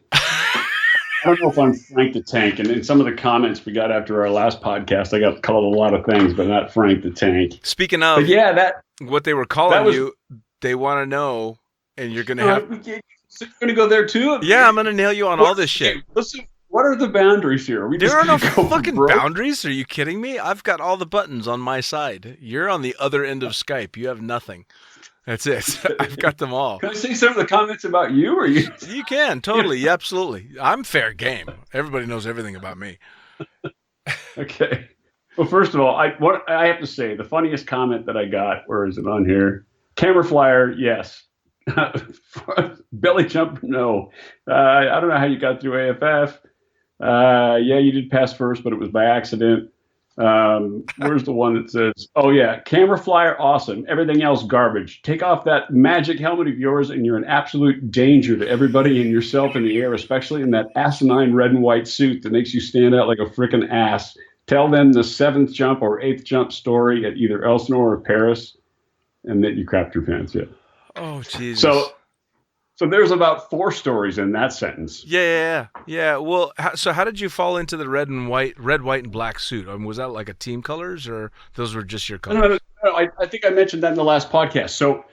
I don't know if I'm Frank the Tank, and in some of the comments we got after our last podcast, I got called a lot of things, but not Frank the Tank. Speaking of, what they were calling you, they want to know, and you're going to have... So you're going to go there too? Yeah, I'm going to nail you on all this shit. Listen, what are the boundaries here? There are no fucking boundaries. Are you kidding me? I've got all the buttons on my side. You're on the other end of Skype. You have nothing. That's it. I've got them all. Can I say some of the comments about you? Or you? You can, totally. Yeah, absolutely. I'm fair game. Everybody knows everything about me. Okay. Well, first of all, what I have to say, the funniest comment that I got, where is it on here? Camera flyer, yes. Belly jumper, no. I don't know how you got through AFF. Yeah, you did pass first, but it was by accident. Where's the one that says, oh yeah, camera flyer, awesome. Everything else, garbage. Take off that magic helmet of yours and you're in absolute danger to everybody and yourself in the air, especially in that asinine red and white suit that makes you stand out like a freaking ass. Tell them the 7th jump or 8th jump story at either Elsinore or Paris, and then you crapped your pants. Yeah. Oh, Jesus. So there's about 4 stories in that sentence. Yeah. Well, so how did you fall into the red, white, and black suit? I mean, was that like a team colors, or those were just your colors? No, I think I mentioned that in the last podcast. So.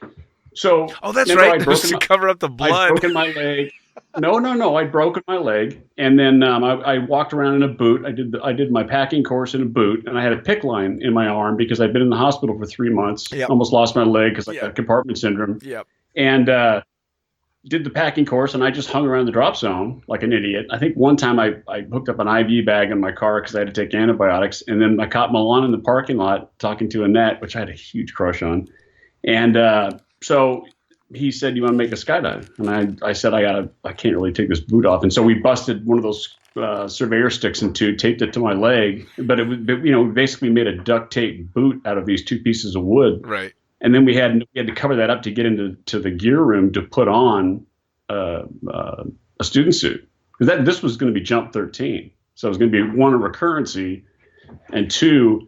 Oh, that's right. Just to cover up the blood. I'd broken my leg. No. I'd broken my leg, and then I walked around in a boot. I did my packing course in a boot, and I had a PICC line in my arm because I'd been in the hospital for 3 months. Yep. Almost lost my leg because I got compartment syndrome. Yep. And did the packing course, and I just hung around the drop zone like an idiot. I think one time I hooked up an IV bag in my car because I had to take antibiotics, and then I caught Milan in the parking lot talking to Annette, which I had a huge crush on. And so he said, "You want to make a skydive?" And I said, I can't really take this boot off. And so we busted one of those surveyor sticks in 2, taped it to my leg. But we basically made a duct tape boot out of these 2 pieces of wood. Right. And then we had to cover that up to get into the gear room to put on a student suit, because this was going to be jump 13. So it was going to be 1, a recurrency, and 2,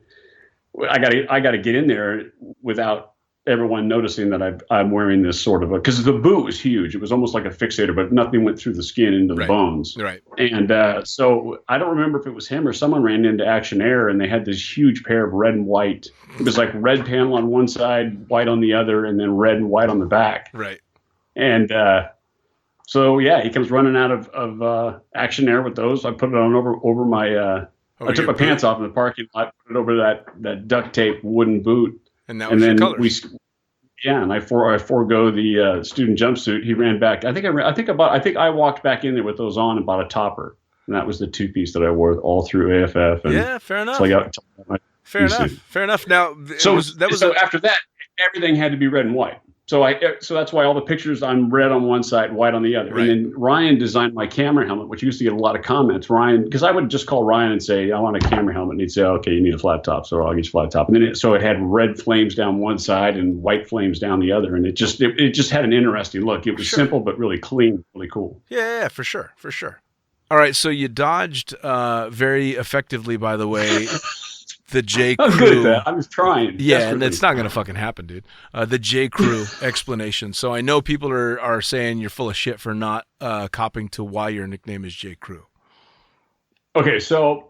I got to get in there without everyone noticing that I'm wearing this sort of because the boot was huge. It was almost like a fixator, but nothing went through the skin into the bones. Right. And so I don't remember if it was him or someone ran into Action Air, and they had this huge pair of red and white. It was like red panel on one side, white on the other, and then red and white on the back. Right. And so yeah, he comes running out of Action Air with those. I put it on over my. I took my pants off in the parking lot, put it over that duct tape wooden boot. And that was your colors. And I forego the student jumpsuit. He ran back. I think I walked back in there with those on and bought a topper, and that was the 2-piece that I wore all through AFF. And yeah, fair enough. So I got fair enough. Now, so after that, everything had to be red and white. So that's why all the pictures, I'm red on one side, white on the other. Right. And then Ryan designed my camera helmet, which used to get a lot of comments. Ryan, because I would just call Ryan and say, I want a camera helmet. And he'd say, okay, you need a flat top. So I'll get you a flat top. And then it had red flames down one side and white flames down the other. And it just had an interesting look. It was simple, but really clean, really cool. Yeah, for sure. All right. So you dodged very effectively, by the way, the J. Crew. I'm good at that. I was trying. Yeah, and it's not going to fucking happen, dude. The J. Crew explanation. So I know people are saying you're full of shit for not copping to why your nickname is J. Crew. Okay, so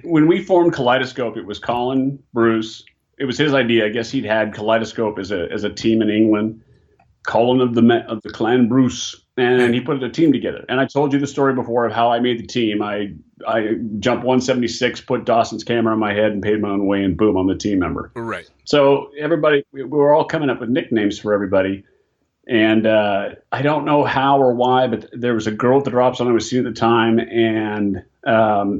when we formed Kaleidoscope, it was Colin, Bruce. It was his idea. I guess he'd had Kaleidoscope as a team in England. Colin of the clan Bruce, and he put a team together. And I told you the story before of how I made the team. I jumped 176, put Dawson's camera on my head, and paid my own way, and boom, I'm the team member. Right. So everybody, we were all coming up with nicknames for everybody. And I don't know how or why, but there was a girl at the drop zone I was seeing at the time, and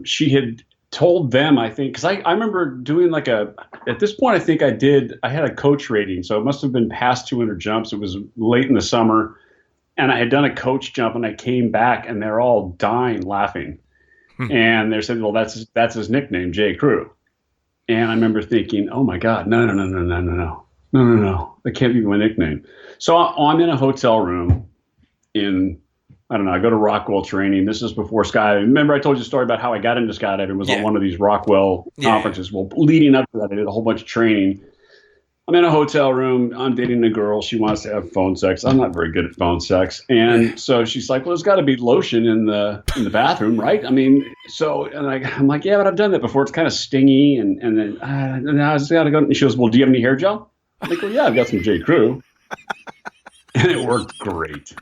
she had told them, I think, because I remember doing at this point, I think I had a coach rating, so it must have been past 200 jumps. It was late in the summer, and I had done a coach jump, and I came back, and they're all dying laughing. And they said, well, that's his nickname, J. Crew. And I remember thinking, oh my God, no. That can't be my nickname. So I'm in a hotel room I don't know, I go to Rockwell training. This is before skydiving. Remember I told you a story about how I got into skydiving was on one of these Rockwell conferences. Well, leading up to that, I did a whole bunch of training. I'm in a hotel room. I'm dating a girl. She wants to have phone sex. I'm not very good at phone sex. And so she's like, well, there's got to be lotion in the bathroom, right? I mean, I'm like, yeah, but I've done that before. It's kind of stingy. And then I just got to go. And she goes, well, do you have any hair gel? I'm like, well, yeah, I've got some J. Crew. And it worked great.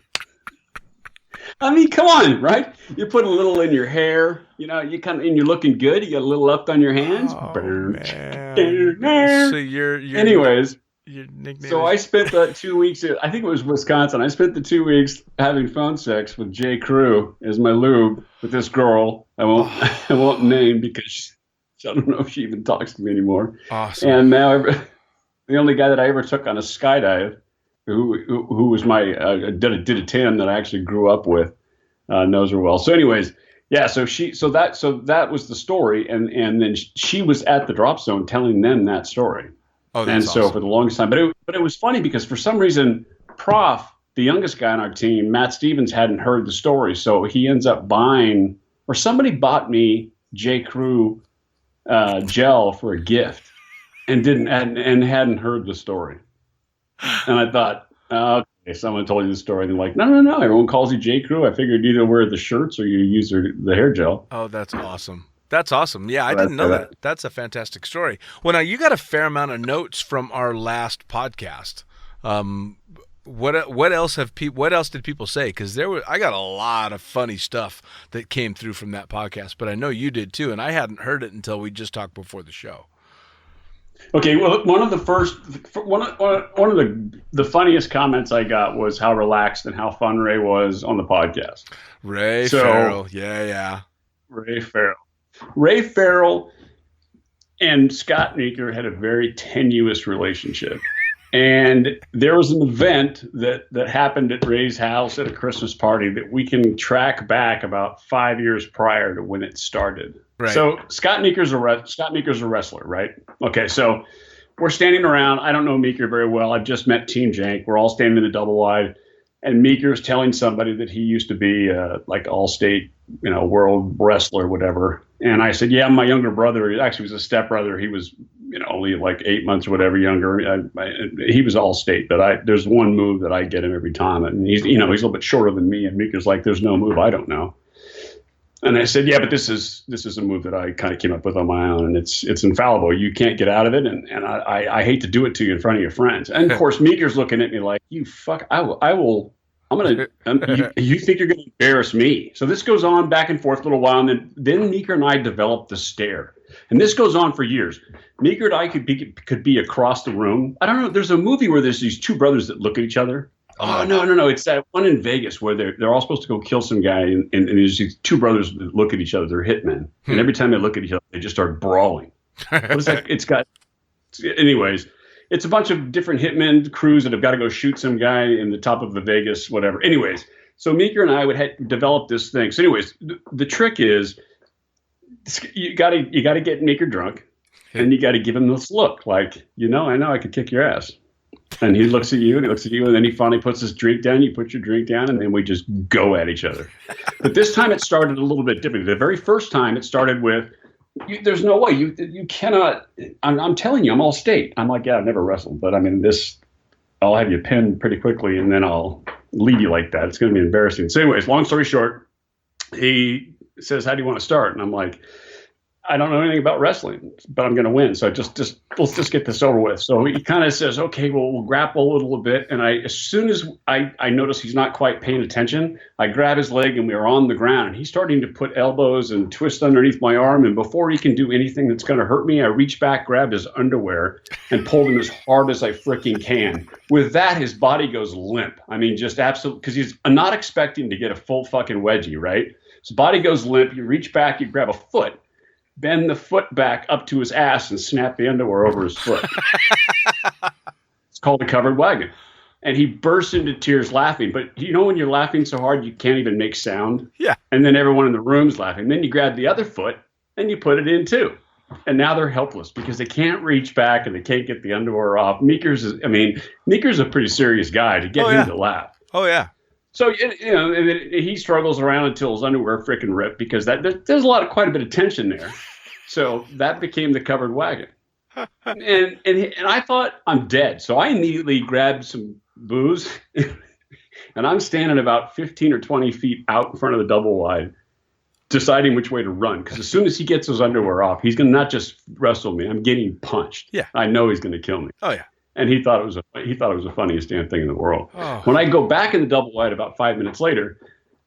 I mean, come on, right? You put a little in your hair, and you're looking good. You got a little left on your hands. Oh, man. So anyways, your nickname. So I spent the 2 weeks. I think it was Wisconsin. I spent the 2 weeks having phone sex with J. Crew as my lube with this girl. I won't name because I don't know if she even talks to me anymore. Awesome. And now the only guy that I ever took on a skydive, who was did a 10 that I actually grew up with, knows her well. So anyways, Yeah, so that was the story, and then she was at the drop zone telling them that story. Oh, And that's so awesome. for the longest time, but it was funny because for some reason, Prof, the youngest guy on our team, Matt Stevens, hadn't heard the story, so he ends up buying, or somebody bought me J. Crew gel for a gift, and hadn't heard the story. And I thought, okay, someone told you the story, and they're like, no, everyone calls you J. Crew. I figured you either wear the shirts or you use the hair gel. Oh, that's awesome. That's awesome. Yeah, I So didn't know that. that. That's a fantastic story. Well, now you got a fair amount of notes from our last podcast. What else did people say? Because I got a lot of funny stuff that came through from that podcast, but I know you did too, and I hadn't heard it until we just talked before the show. Okay, well, one of the funniest comments I got was how relaxed and how fun Ray was on the podcast. Ray Farrell, yeah. Ray Farrell and Scott Meeker had a very tenuous relationship. And there was an event that happened at Ray's house at a Christmas party that we can track back about 5 years prior to when it started. Right. So Scott Meeker's a wrestler, right? Okay, so we're standing around. I don't know Meeker very well. I've just met Team Jank. We're all standing in a double wide, and Meeker's telling somebody that he used to be like all-state, world wrestler, whatever. And I said, yeah, my younger brother. He actually was a stepbrother. He was, only like 8 months or whatever younger. He was all-state, but there's one move that I get him every time, and he's a little bit shorter than me. And Meeker's like, there's no move I don't know. And I said, yeah, but this is a move that I kind of came up with on my own, and it's infallible. You can't get out of it, and I hate to do it to you in front of your friends. And of course, Meeker's looking at me like, you fuck, I will. I'm gonna. You think you're gonna embarrass me? So this goes on back and forth a little while, and then Meeker and I developed the stare, and this goes on for years. Meeker and I could be across the room. I don't know. There's a movie where there's these two brothers that look at each other. Oh, no. It's that one in Vegas where they're all supposed to go kill some guy, and there's these two brothers that look at each other. They're hitmen. And every time they look at each other, they just start brawling. What is that? Anyways, it's a bunch of different hitmen crews that have got to go shoot some guy in the top of the Vegas, whatever. Anyways, so Meeker and I would develop this thing. So anyways, the trick is you got to get Meeker drunk, and you got to give him this look like, I know I could kick your ass. And he looks at you, and then he finally puts his drink down. You put your drink down, and then we just go at each other. But this time it started a little bit differently. The very first time it started with, there's no way. You cannot. I'm telling you, I'm all state. I'm like, yeah, I've never wrestled. But I mean, I'll have you pinned pretty quickly, and then I'll leave you like that. It's going to be embarrassing. So anyways, long story short, he says, how do you want to start? And I'm like, I don't know anything about wrestling, but I'm going to win. So let's just get this over with. So he kind of says, okay, well, we'll grapple a little bit. And as soon as I notice he's not quite paying attention, I grab his leg and we are on the ground. And he's starting to put elbows and twist underneath my arm. And before he can do anything that's going to hurt me, I reach back, grab his underwear, and pulled him as hard as I freaking can. With that, his body goes limp. I mean, just absolutely, because he's not expecting to get a full fucking wedgie, right? His body goes limp. You reach back, you grab a foot, bend the foot back up to his ass, and snap the underwear over his foot. It's called a covered wagon. And he bursts into tears laughing. But when you're laughing so hard you can't even make sound? Yeah. And then everyone in the room's laughing. Then you grab the other foot and you put it in too. And now they're helpless because they can't reach back and they can't get the underwear off. Meeker's a pretty serious guy to get him to laugh. Oh, yeah. So, and then he struggles around until his underwear frickin' ripped because there's quite a bit of tension there. So that became the covered wagon. And I thought, I'm dead. So I immediately grabbed some booze and I'm standing about 15 or 20 feet out in front of the double wide, deciding which way to run. Because as soon as he gets his underwear off, he's going to not just wrestle me. I'm getting punched. Yeah. I know he's going to kill me. Oh, yeah. And he thought it was the funniest damn thing in the world. Oh. When I go back in the double wide about 5 minutes later,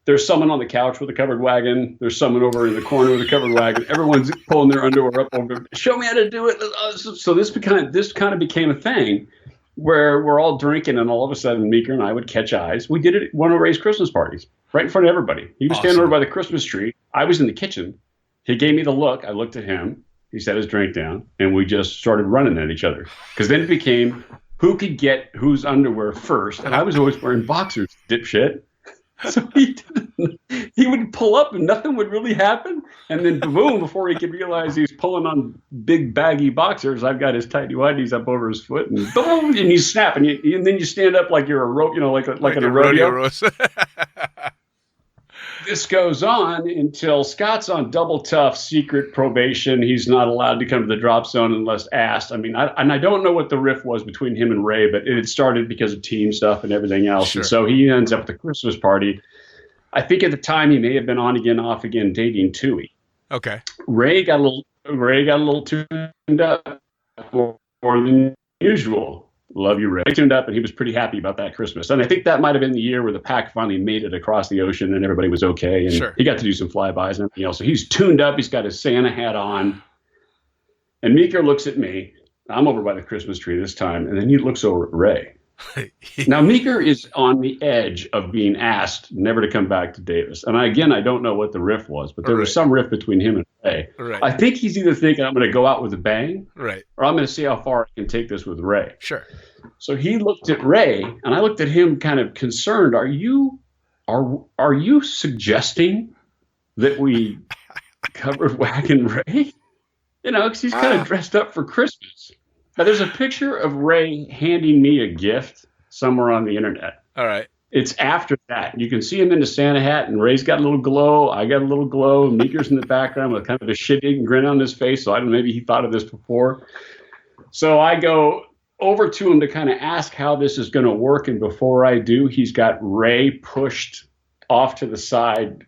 there's someone on the couch with a covered wagon. There's someone over in the corner with a covered wagon. Everyone's pulling their underwear up over. Show me how to do it. So this kind of became a thing where we're all drinking, and all of a sudden Meeker and I would catch eyes. We did it at one of Ray's Christmas parties, right in front of everybody. He was standing over by the Christmas tree. I was in the kitchen. He gave me the look. I looked at him. He set his drink down, and we just started running at each other. Because then it became who could get whose underwear first. And I was always wearing boxers, dipshit. So he would pull up and nothing would really happen. And then boom, before he could realize he's pulling on big baggy boxers, I've got his tighty whities up over his foot and boom, and you snap and then you stand up like you're a rope, like in a rodeo. This goes on until Scott's on double tough secret probation. He's not allowed to come to the drop zone unless asked. I mean, I don't know what the riff was between him and Ray, but it had started because of team stuff and everything else. Sure. And so he ends up at the Christmas party. I think at the time he may have been on again, off again, dating Tui. Okay. Ray got a little tuned up more than usual. Love you, Ray. He tuned up, and he was pretty happy about that Christmas. And I think that might have been the year where the pack finally made it across the ocean and everybody was okay. And He got to do some flybys and everything else. So he's tuned up. He's got his Santa hat on. And Meeker looks at me. I'm over by the Christmas tree this time. And then he looks over at Ray. Now, Meeker is on the edge of being asked never to come back to Davis. And I don't know what the riff was, but there was some riff between him and Ray. Right. I think he's either thinking I'm going to go out with a bang, right, or I'm going to see how far I can take this with Ray. Sure. So he looked at Ray, and I looked at him kind of concerned. Are you suggesting that we covered Wagon Ray? Because he's kind of dressed up for Christmas. Now, there's a picture of Ray handing me a gift somewhere on the internet. All right. It's after that. You can see him in the Santa hat, and Ray's got a little glow. I got a little glow. Meeker's in the background with kind of a shit-eating grin on his face. So I don't know, maybe he thought of this before. So I go over to him to kind of ask how this is going to work. And before I do, he's got Ray pushed off to the side,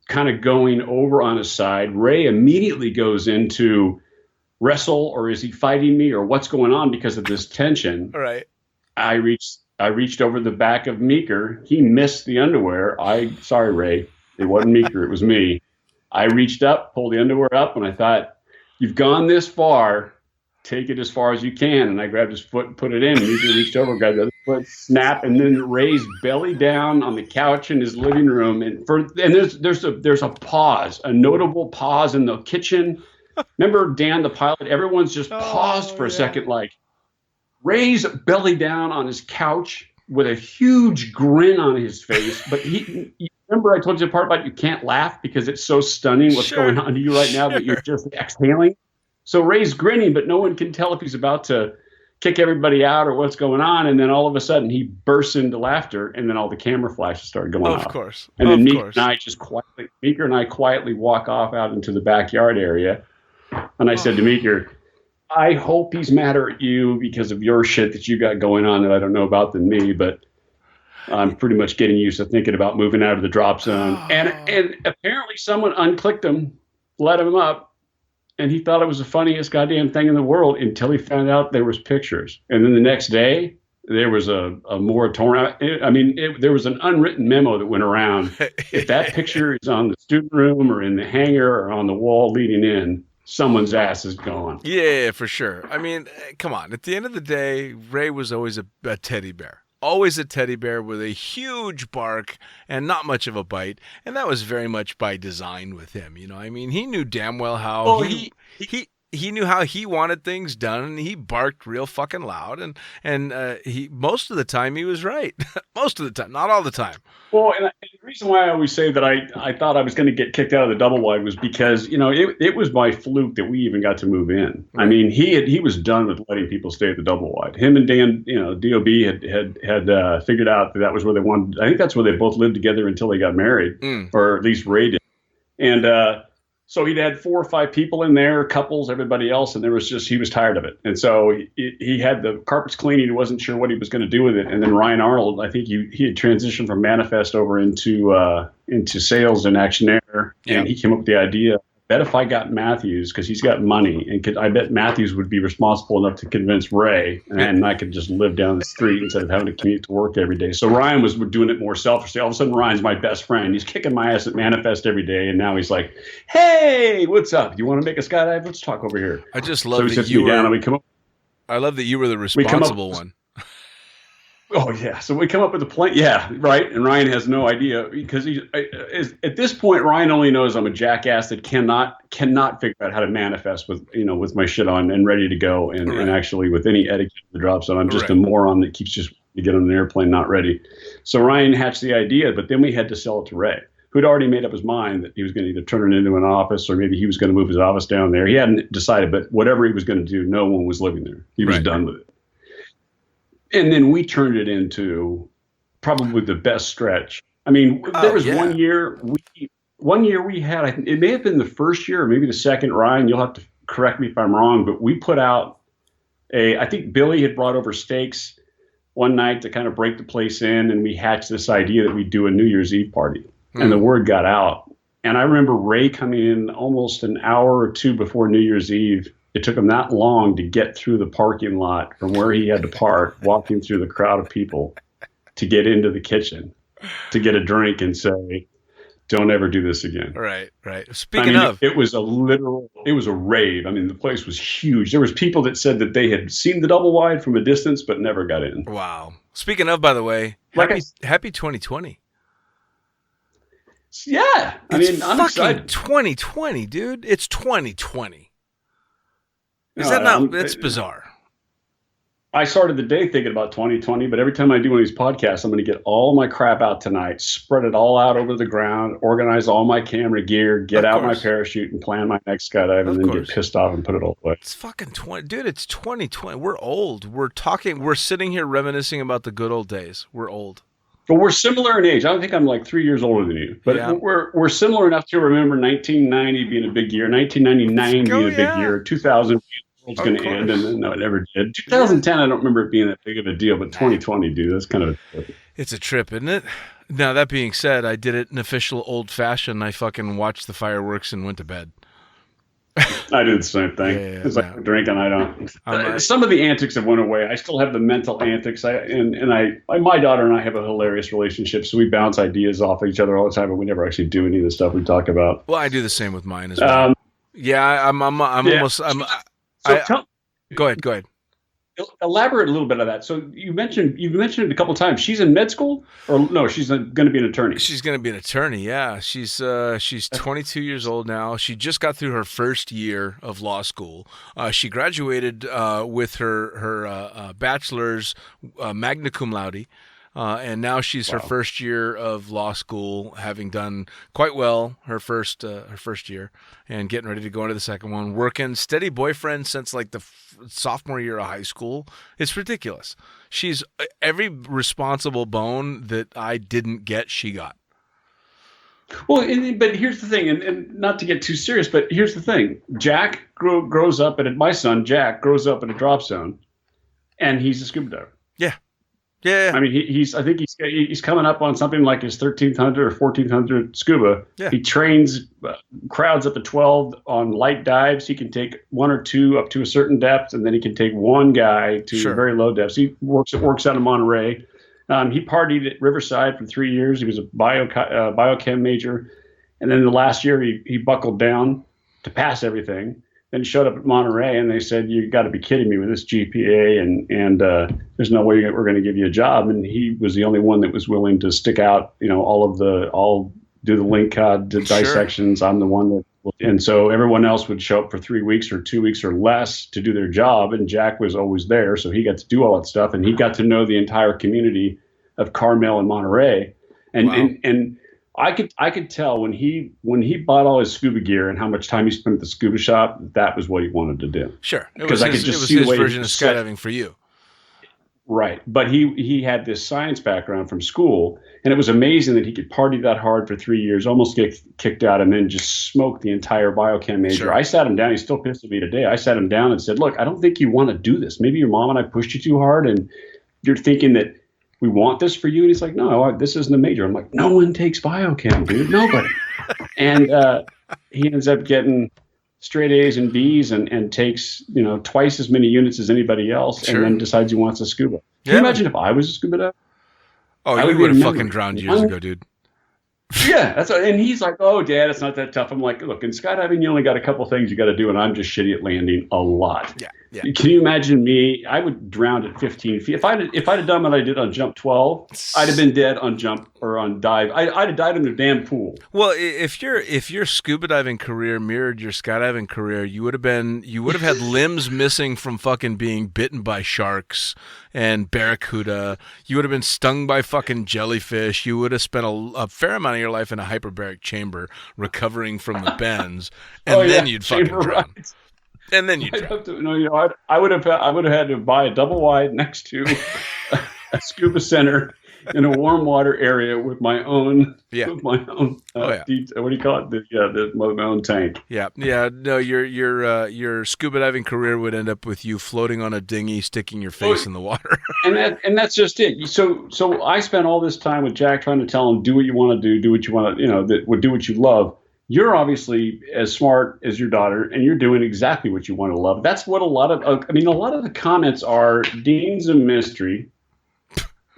kind of going over on his side. Ray immediately goes into wrestle, or is he fighting me, or what's going on because of this tension? All right. I reached over the back of Meeker. He missed the underwear. Sorry, Ray. It wasn't Meeker. It was me. I reached up, pulled the underwear up, and I thought, you've gone this far. Take it as far as you can. And I grabbed his foot and put it in. Meeker reached over, grabbed the other foot, snap, and then Ray's belly down on the couch in his living room. And there's a pause, a notable pause in the kitchen. Remember Dan, the pilot? Everyone's just paused for a second, like Ray's belly down on his couch with a huge grin on his face. But remember I told you the part about you can't laugh because it's so stunning what's going on to you right now that you're just exhaling. So Ray's grinning, but no one can tell if he's about to kick everybody out or what's going on. And then all of a sudden he bursts into laughter, and then all the camera flashes started going off. Of course. And then Meeker and I quietly walk off out into the backyard area. And I said to Meeker, I hope he's madder at you because of your shit that you got going on that I don't know about than me, but I'm pretty much getting used to thinking about moving out of the drop zone. And apparently someone unclicked him, let him up, and he thought it was the funniest goddamn thing in the world until he found out there was pictures. And then the next day, there was a moratorium. I mean, there was an unwritten memo that went around. If that picture is on the student room or in the hangar or on the wall leading in, someone's ass is gone. Yeah, for sure. I mean, come on. At the end of the day, Ray was always a teddy bear. Always a teddy bear with a huge bark and not much of a bite. And that was very much by design with him. I mean, he knew damn well how he knew how he wanted things done, and he barked real fucking loud. And he most of the time he was right. Most of the time, not all the time. Well, and the reason why I always say that I thought I was going to get kicked out of the double wide was because it was by fluke that we even got to move in. Right. I mean, he was done with letting people stay at the double wide. Him and Dan, DOB had figured out that was where they wanted. I think that's where they both lived together until they got married, or at least Ray did. And so he'd had 4 or 5 people in there, couples, everybody else, and he was tired of it. And so he had the carpets cleaning. He wasn't sure what he was going to do with it. And then Ryan Arnold, I think he had transitioned from Manifest over into sales and Actionaire. Yeah. And he came up with the idea, I bet if I got Mathews, because he's got money, and I bet Mathews would be responsible enough to convince Ray, and I could just live down the street instead of having to commute to work every day. So Ryan was doing it more selfishly. All of a sudden, Ryan's my best friend. He's kicking my ass at Manifest every day, and now he's like, hey, what's up? You want to make a skydive? Let's talk over here. I just love that you were... I love that you were the responsible one. Oh, yeah. So we come up with a plan. Yeah, right. And Ryan has no idea because at this point, Ryan only knows I'm a jackass that cannot figure out how to manifest with my shit on and ready to go. And actually with any etiquette in the drop zone, I'm just a moron that keeps just to get on an airplane not ready. So Ryan hatched the idea, but then we had to sell it to Ray, who'd already made up his mind that he was going to either turn it into an office or maybe he was going to move his office down there. He hadn't decided, but whatever he was going to do, no one was living there. He was done with it. And then we turned it into probably the best stretch. I mean, there was 1 year we had, it may have been the first year or maybe the second, Ryan, you'll have to correct me if I'm wrong, but we put out I think Billy had brought over steaks one night to kind of break the place in, and we hatched this idea that we'd do a New Year's Eve party. And the word got out. And I remember Ray coming in almost an hour or two before New Year's Eve. It took him that long to get through the parking lot from where he had to park, walking through the crowd of people to get into the kitchen, to get a drink and say, don't ever do this again. Right. Speaking of, it was a rave. I mean, the place was huge. There was people that said that they had seen the double wide from a distance, but never got in. Wow. Speaking of, by the way, happy 2020. Yeah. I'm fucking excited. 2020, dude. It's 2020. It's bizarre. I started the day thinking about 2020, but every time I do one of these podcasts, I'm going to get all my crap out tonight, spread it all out over the ground, organize all my camera gear, get out my parachute and plan my next skydive, and then get pissed off and put it all away. It's fucking 20. Dude, it's 2020. We're old. We're sitting here reminiscing about the good old days. We're old. But we're similar in age. I don't think I'm like 3 years older than you. But we're similar enough to remember 1990 being a big year, 1999 being a big year, 2000 was going to end, and then no, it never did. 2010, I don't remember it being that big of a deal, but 2020, dude, that's kind of a trip. It's a trip, isn't it? Now, that being said, I did it in official old-fashioned. I fucking watched the fireworks and went to bed. I did the same thing. It's like drinking. I don't. Some of the antics have went away. I still have the mental antics. My daughter and I have a hilarious relationship, so we bounce ideas off each other all the time, but we never actually do any of the stuff we talk about. Well, I do the same with mine as well. I'm almost. Go ahead. Elaborate a little bit on that. So you've mentioned it a couple of times. She's in med school, or no? She's going to be an attorney. She's going to be an attorney. Yeah, she's 22 years old now. She just got through her first year of law school. She graduated with her bachelor's magna cum laude. And now she's her first year of law school, having done quite well her first year, and getting ready to go into the second one. Working, steady boyfriend since like the sophomore year of high school. It's ridiculous. She's every responsible bone that I didn't get, she got. Well, but here's the thing, and not to get too serious, but here's the thing. Jack grows up my son Jack grows up in a drop zone, and he's a scuba diver. Yeah. I mean, I think he's coming up on something like his 1,300 or 1,400 scuba. Yeah. He trains crowds up to 12 on light dives. He can take one or two up to a certain depth, and then he can take one guy to very low depths. He works out of Monterey. He partied at Riverside for 3 years. He was a biochem major, and then the last year he buckled down to pass everything. Then showed up at Monterey, and they said, "You got to be kidding me with this GPA, and there's no way we're going to give you a job." And he was the only one that was willing to stick out, all do the link cod dissections. I'm the one that, and so everyone else would show up for 3 weeks or 2 weeks or less to do their job, and Jack was always there, so he got to do all that stuff, and he got to know the entire community of Carmel and Monterey, and I could tell when he bought all his scuba gear and how much time he spent at the scuba shop, that was what he wanted to do. Sure. Because I could just see his version of skydiving for you. Right. But he had this science background from school, and it was amazing that he could party that hard for 3 years, almost get kicked out, and then just smoke the entire biochem major. Sure. I sat him down. He's still pissed at me today. I sat him down and said, "Look, I don't think you want to do this. Maybe your mom and I pushed you too hard, and you're thinking that we want this for you." And he's like, "No, this isn't a major." I'm like, "No one takes biochem, dude. Nobody." And he ends up getting straight A's and B's and takes, twice as many units as anybody else, and then decides he wants a scuba. Can you imagine if I was a scuba diver? Oh, you would have fucking drowned years ago, dude. Yeah, that's what, and he's like, "Oh, Dad, it's not that tough." I'm like, "Look, in skydiving, you only got a couple things you got to do, and I'm just shitty at landing a lot." Yeah. Yeah. Can you imagine me? I would drown at 15 feet. If I'd have done what I did on jump 12, I'd have been dead on jump or on dive. I'd have died in the damn pool. Well, if your scuba diving career mirrored your skydiving career, you would have had limbs missing from fucking being bitten by sharks and barracuda. You would have been stung by fucking jellyfish. You would have spent a fair amount of your life in a hyperbaric chamber recovering from the bends, and then you'd fucking drown. Right. And then you have to, I would have had to buy a double wide next to a scuba center in a warm water area with my own what do you call it? My own tank. Yeah. No, your scuba diving career would end up with you floating on a dinghy, sticking your face in the water. and that's just it. So I spent all this time with Jack trying to tell him, do what you want to do what you want to, do what you love. You're obviously as smart as your daughter, and you're doing exactly what you want to love. That's what a lot of the comments are. Dean's a mystery.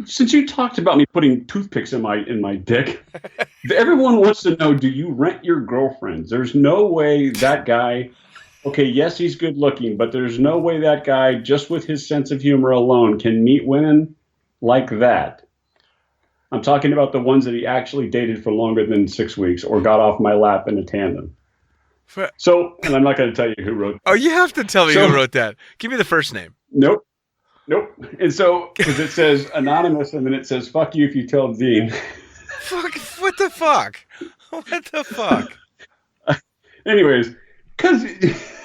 Since you talked about me putting toothpicks in my dick, everyone wants to know: do you rent your girlfriends? There's no way that guy. Okay, yes, he's good looking, but there's no way that guy, just with his sense of humor alone, can meet women like that. I'm talking about the ones that he actually dated for longer than 6 weeks or got off my lap in a tandem. So, and I'm not going to tell you who wrote that. Oh, you have to tell me who wrote that. Give me the first name. Nope. And so, because it says anonymous, and then it says, fuck you if you tell Dean. Fuck, what the fuck? What the fuck? Anyways, because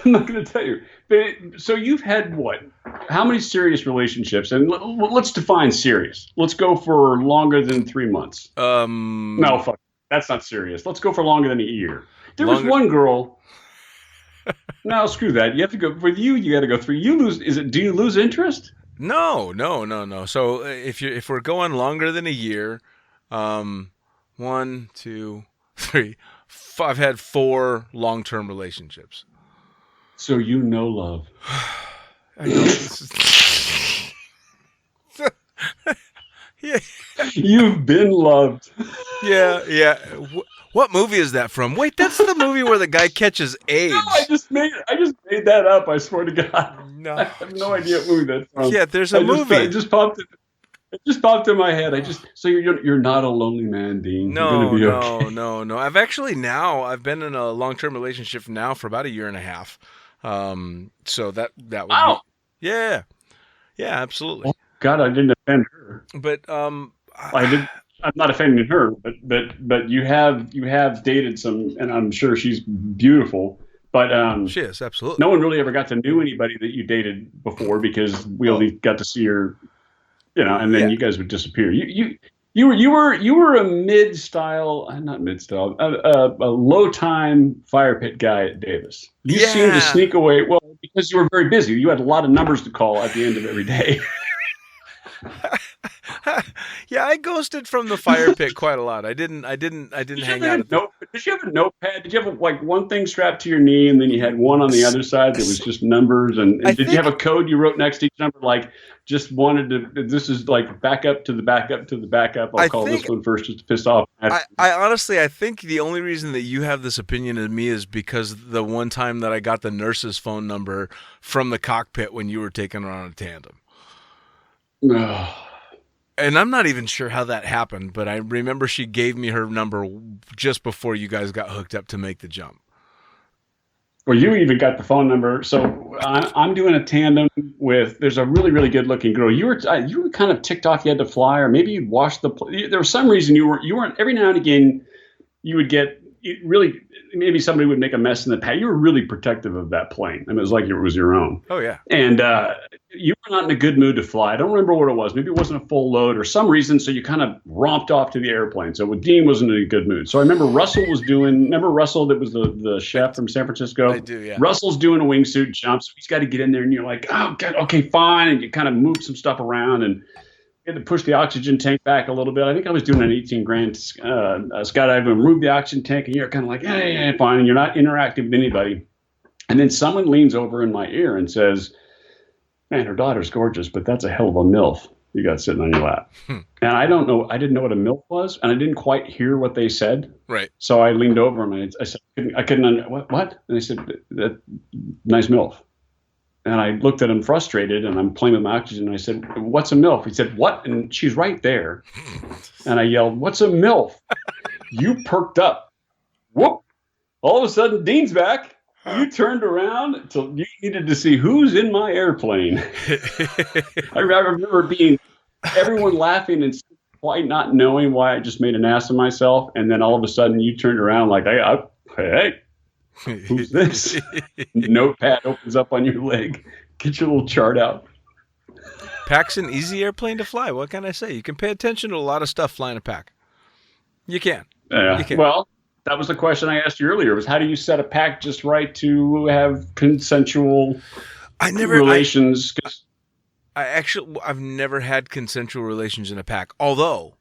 I'm not going to tell you. But, so you've had what? How many serious relationships? And let's define serious. Let's go for longer than 3 months. No, fuck. That's not serious. Let's go for longer than a year. There was one girl. No, screw that. You have to go with you. You got to go through. You lose. Do you lose interest? No. So if we're going longer than a year, 1, 2, 3, I've had 4 long-term relationships. So you know love. I know this is... Yeah. You've been loved. Yeah. What movie is that from? Wait, that's the movie where the guy catches AIDS. No, I just made that up. I swear to God. No, I have no idea what movie that's from. Yeah, there's a movie. It just popped in my head. So you're not a lonely man, Dean. No, you're gonna be okay. No. I've been in a long-term relationship now for about a year and a half. So that would wow. Be, yeah, absolutely. Oh, God, I didn't offend her. But I did. I'm not offending her, but you have dated some, and I'm sure she's beautiful. But she is, absolutely. No one really ever got to know anybody that you dated before because we only got to see her, and then you guys would disappear. You were a not mid-style, a low-time fire pit guy at Davis. You seemed to sneak away, well, because you were very busy. You had a lot of numbers to call at the end of every day. Yeah, I ghosted from the fire pit quite a lot. I didn't hang out. Did you have a notepad? Did you have one thing strapped to your knee, and then you had one on the other side that was just numbers? And did you have a code you wrote next to each number, like just wanted to? This is like backup to the backup to the backup. I'll call this one first just to piss off. I honestly, I think the only reason that you have this opinion of me is because the one time that I got the nurse's phone number from the cockpit when you were taking her on a tandem. And I'm not even sure how that happened, but I remember she gave me her number just before you guys got hooked up to make the jump. Well, you even got the phone number. So I'm doing a tandem with. There's a really, really good looking girl. You were kind of ticked off. You had to fly, or maybe you'd washed the. There was some reason you weren't. Every now and again, you would get really. Maybe somebody would make a mess in the pad. You were really protective of that plane. I mean, it was like it was your own. Oh yeah. And you were not in a good mood to fly. I don't remember what it was. Maybe it wasn't a full load or some reason. So you kind of romped off to the airplane. So Dean wasn't in a good mood. So I remember Russell was doing. Remember Russell, that was the chef from San Francisco. I do, yeah. Russell's doing a wingsuit jump. So he's got to get in there, and you're like, oh God, okay, fine. And you kind of move some stuff around and. Had to push the oxygen tank back a little bit. I think I was doing an 18 grand skydive and move the oxygen tank, and you're kind of like, hey, fine, and you're not interactive with anybody. And then someone leans over in my ear and says, man, her daughter's gorgeous, but that's a hell of a MILF you got sitting on your lap. And I didn't know what a MILF was, and I didn't quite hear what they said. Right. So I leaned over and I said, I couldn't what? And they said, that nice MILF. And I looked at him frustrated, and I'm playing with my oxygen. And I said, "What's a MILF?" He said, "What?" And she's right there. And I yelled, "What's a MILF?" You perked up. Whoop! All of a sudden, Dean's back. You turned around till you needed to see who's in my airplane. I remember everyone laughing and quite not knowing why I just made an ass of myself. And then all of a sudden, you turned around like, hey. Who's this? Notepad opens up on your leg. Get your little chart out. Pack's an easy airplane to fly. What can I say? You can pay attention to a lot of stuff flying a Pack. You can. You can. Well, that was the question I asked you earlier. Was how do you set a Pack just right to have consensual relations? I've never had consensual relations in a Pack. Although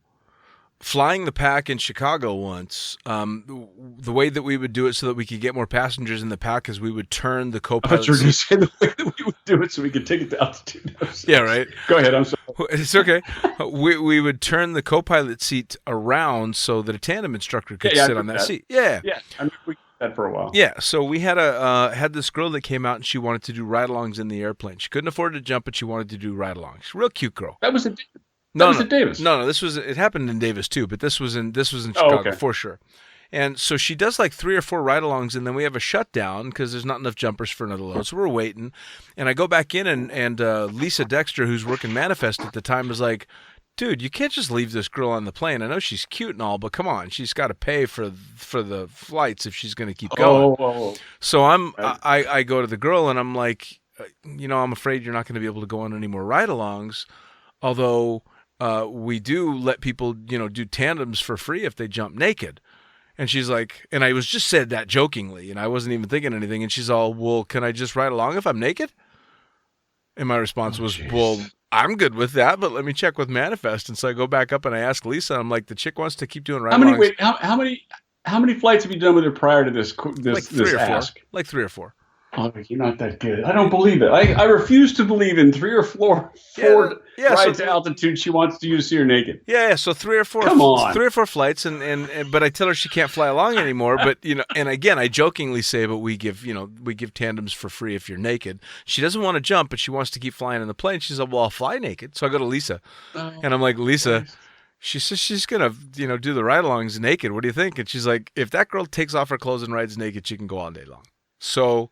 flying the Pack in Chicago once, the way that we would do it so that we could get more passengers in the Pack is we would turn the co-pilot. I thought you were going to say the way that we would do it so we could take it to altitude. Yeah, right. Go ahead. I'm sorry. It's okay. We would turn the co-pilot seat around so that a tandem instructor could sit on that seat. Yeah. Yeah. I mean, we did that for a while. Yeah. So we had this girl that came out and she wanted to do ride-alongs in the airplane. She couldn't afford to jump, but she wanted to do ride-alongs. Real cute girl. That was at Davis. No. It happened in Davis too, but this was in Chicago for sure. And so she does like 3 or 4 ride-alongs, and then we have a shutdown because there's not enough jumpers for another load. So we're waiting, and I go back in, and Lisa Dexter, who's working Manifest at the time, is like, "Dude, you can't just leave this girl on the plane. I know she's cute and all, but come on, she's got to pay for the flights if she's going to keep going." So I go to the girl, and I'm like, I'm afraid you're not going to be able to go on any more ride-alongs, although we do let people, do tandems for free if they jump naked. And she's like, and I was just said that jokingly, and I wasn't even thinking anything. And she's all, "Well, can I just ride along if I'm naked?" And my response was, "Well, I'm good with that, but let me check with Manifest." And so I go back up and I ask Lisa, I'm like, "The chick wants to keep doing ride-alongs." How many flights have you done with her prior to this like 3 or 4. ask? Like 3 or 4. Oh, you're not that good. I don't believe it. I refuse to believe in 3 or 4 rides to altitude she wants to use here naked. Yeah. So 3 or 4. Come on. 3 or 4 flights, and but I tell her she can't fly along anymore. But and again, I jokingly say, "But we give tandems for free if you're naked." She doesn't want to jump, but she wants to keep flying in the plane. She's like, "Well, I'll fly naked." So I go to Lisa, and I'm like, "Lisa." Nice. She says she's gonna, do the ride-alongs naked. What do you think? And she's like, "If that girl takes off her clothes and rides naked, she can go all day long." So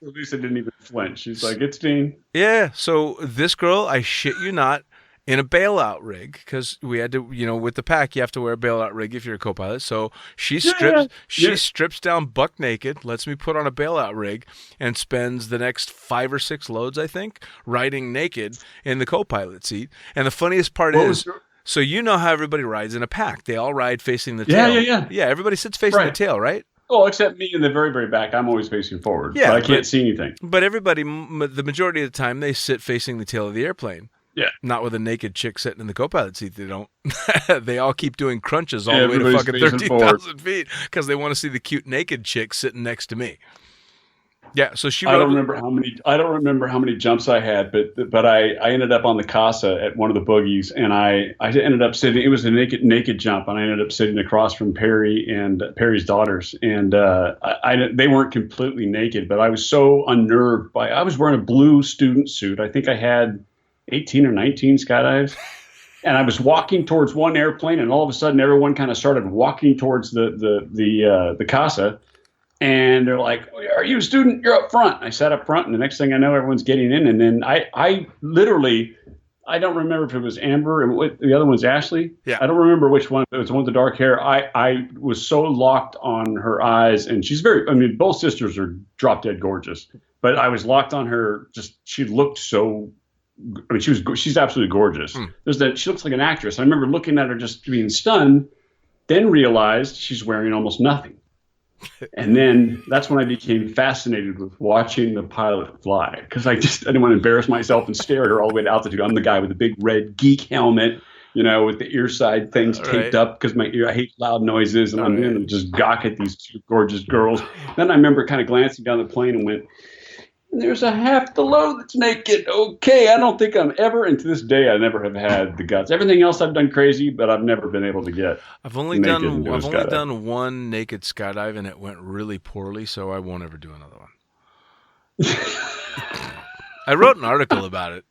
Lisa didn't even flinch. She's like, "It's Dean." Yeah. So this girl, I shit you not, in a bailout rig, because we had to, with the Pack, you have to wear a bailout rig if you're a co-pilot. So she strips down buck naked, lets me put on a bailout rig, and spends the next 5 or 6 loads, I think, riding naked in the co-pilot seat. And the funniest part so you know how everybody rides in a Pack. They all ride facing the tail. Yeah. Yeah, everybody sits facing the tail, right? Oh, except me in the very, very back. I'm always facing forward. Yeah, but I can't see anything. But everybody, the majority of the time, they sit facing the tail of the airplane. Yeah. Not with a naked chick sitting in the co-pilot seat. They don't. They all keep doing crunches all the way to fucking 13,000 feet because they want to see the cute naked chick sitting next to me. Yeah, so I don't remember how many jumps I had, but I ended up on the Casa at one of the boogies, and I ended up sitting. It was a naked jump, and I ended up sitting across from Perry and Perry's daughters, and they weren't completely naked, but I was so unnerved by. I was wearing a blue student suit. I think I had 18 or 19 skydives, and I was walking towards one airplane, and all of a sudden, everyone kind of started walking towards the Casa. And they're like, "Are you a student? You're up front." I sat up front, and the next thing I know, everyone's getting in. And then I literally, I don't remember if it was Amber and the other one's Ashley. Yeah. I don't remember which one. It was the one with the dark hair. I was so locked on her eyes, and she's both sisters are drop dead gorgeous. But I was locked on her. She looked so. She's absolutely gorgeous. She looks like an actress. I remember looking at her just being stunned, then realized she's wearing almost nothing. And then that's when I became fascinated with watching the pilot fly, because I didn't want to embarrass myself and stare at her all the way to altitude. I'm the guy with the big red geek helmet, with the ear side things taped up because I hate loud noises, and I'm going to just gawk at these 2 gorgeous girls. Then I remember kind of glancing down the plane and went, "There's a half the load that's naked." Okay, I don't think I'm ever, and to this day, I never have had the guts. Everything else I've done crazy, but I've never been able to get. I've only done one naked skydive, and it went really poorly, so I won't ever do another one. I wrote an article about it.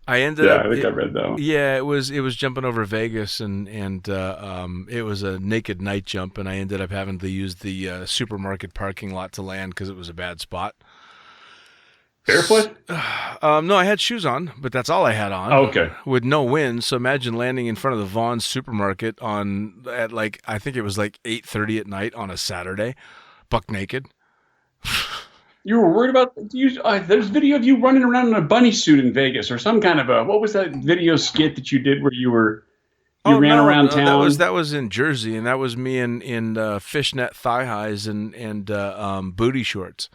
I ended up. I think I read that one. Yeah, it was jumping over Vegas, and it was a naked night jump, and I ended up having to use the supermarket parking lot to land because it was a bad spot. Barefoot? No, I had shoes on, but that's all I had on. Oh, okay. With no wind, so imagine landing in front of the Vaughn's supermarket at I think it was like 8:30 at night on a Saturday, buck naked. You were worried about there's video of you running around in a bunny suit in Vegas or some kind of what was that video skit that you did where you ran around town? That was in Jersey, and that was me in fishnet thigh highs and booty shorts.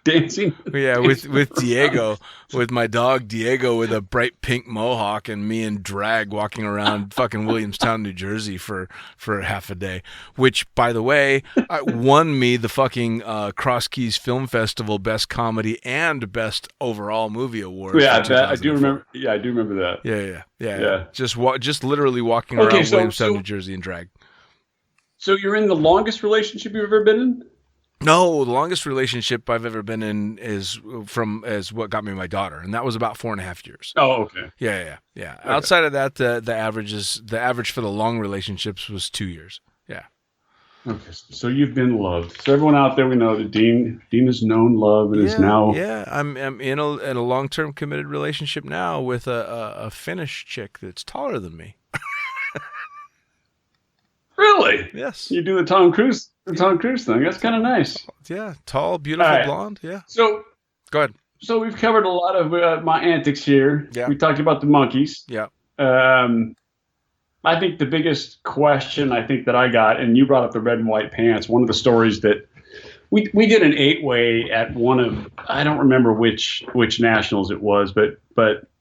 Dancing. Yeah, with Diego, with my dog Diego with a bright pink mohawk, and me in drag walking around fucking Williamstown, New Jersey for half a day. Which, by the way, won me the fucking Cross Keys Film Festival Best Comedy and Best Overall Movie Award. Yeah, I do remember. Yeah, I do remember that. Yeah. Just literally walking around Williamstown, New Jersey in drag. So you're in the longest relationship you've ever been in? No, the longest relationship I've ever been in is what got me my daughter, and that was about 4.5 years. Oh, okay. Yeah. Okay. Outside of that, the average for the long relationships was 2 years. Yeah. Okay, so you've been loved. So everyone out there, we know that Dean has known love and is now. Yeah, I'm in a long-term committed relationship now with a Finnish chick that's taller than me. Really? Yes. You do the Tom Cruise thing. That's kind of nice. Yeah, tall, beautiful, blonde. Yeah. So go ahead. So we've covered a lot of my antics here. Yeah. We talked about the monkeys. Yeah. I think the biggest question that I got, and you brought up the red and white pants. One of the stories that we did an 8-way at one of, I don't remember which nationals it was, but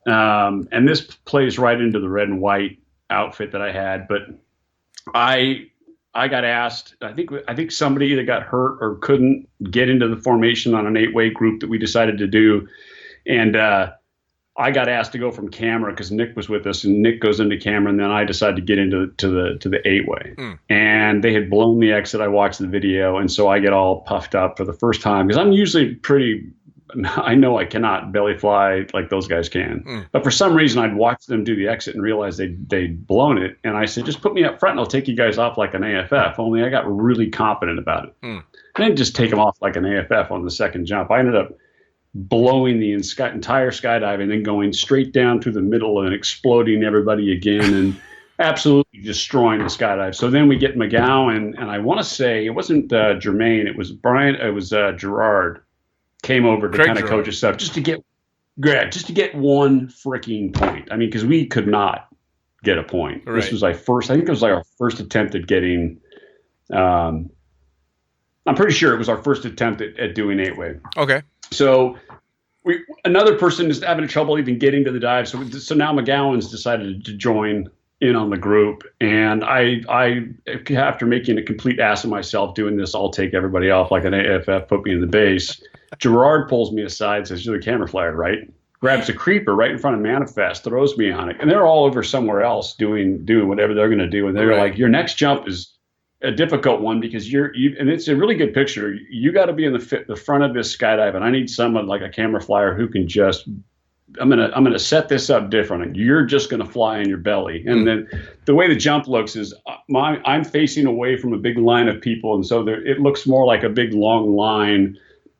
and this plays right into the red and white outfit that I had, but I got asked, I think somebody either got hurt or couldn't get into the formation on an 8-way group that we decided to do. And I got asked to go from camera because Nick was with us, and Nick goes into camera, and then I decided to get into the 8-way. And they had blown the exit. I watched the video, and so I get all puffed up for the first time because I'm usually I know I cannot belly fly like those guys can. But for some reason, I'd watch them do the exit and realize they'd blown it. And I said, just put me up front and I'll take you guys off like an AFF. Only I got really confident about it. I didn't just take them off like an AFF on the second jump. I ended up blowing the entire skydive and then going straight down through the middle and exploding everybody again and absolutely destroying the skydive. So then we get McGowan, and I want to say it wasn't Jermaine, it was Brian, it was Gerard. Came over to kind of coach us up just to get one freaking point. I mean, because we could not get a point. Right. This was I think it was like our first attempt at getting. I'm pretty sure it was our first attempt at doing 8-way. Okay. So another person is having trouble even getting to the dive. So now McGowan's decided to join in on the group, and I after making a complete ass of myself doing this, I'll take everybody off like an AFF, put me in the base. Gerard pulls me aside, says, "You're the camera flyer, right?" Grabs a creeper right in front of Manifest, throws me on it, and they're all over somewhere else doing whatever they're going to do. And they're like, "Your next jump is a difficult one because and it's a really good picture. You got to be in the front of this skydive, and I need someone like a camera flyer who can just." I'm gonna set this up different. You're just gonna fly on your belly, and then the way the jump looks is I'm facing away from a big line of people, and so it looks more like a big long line,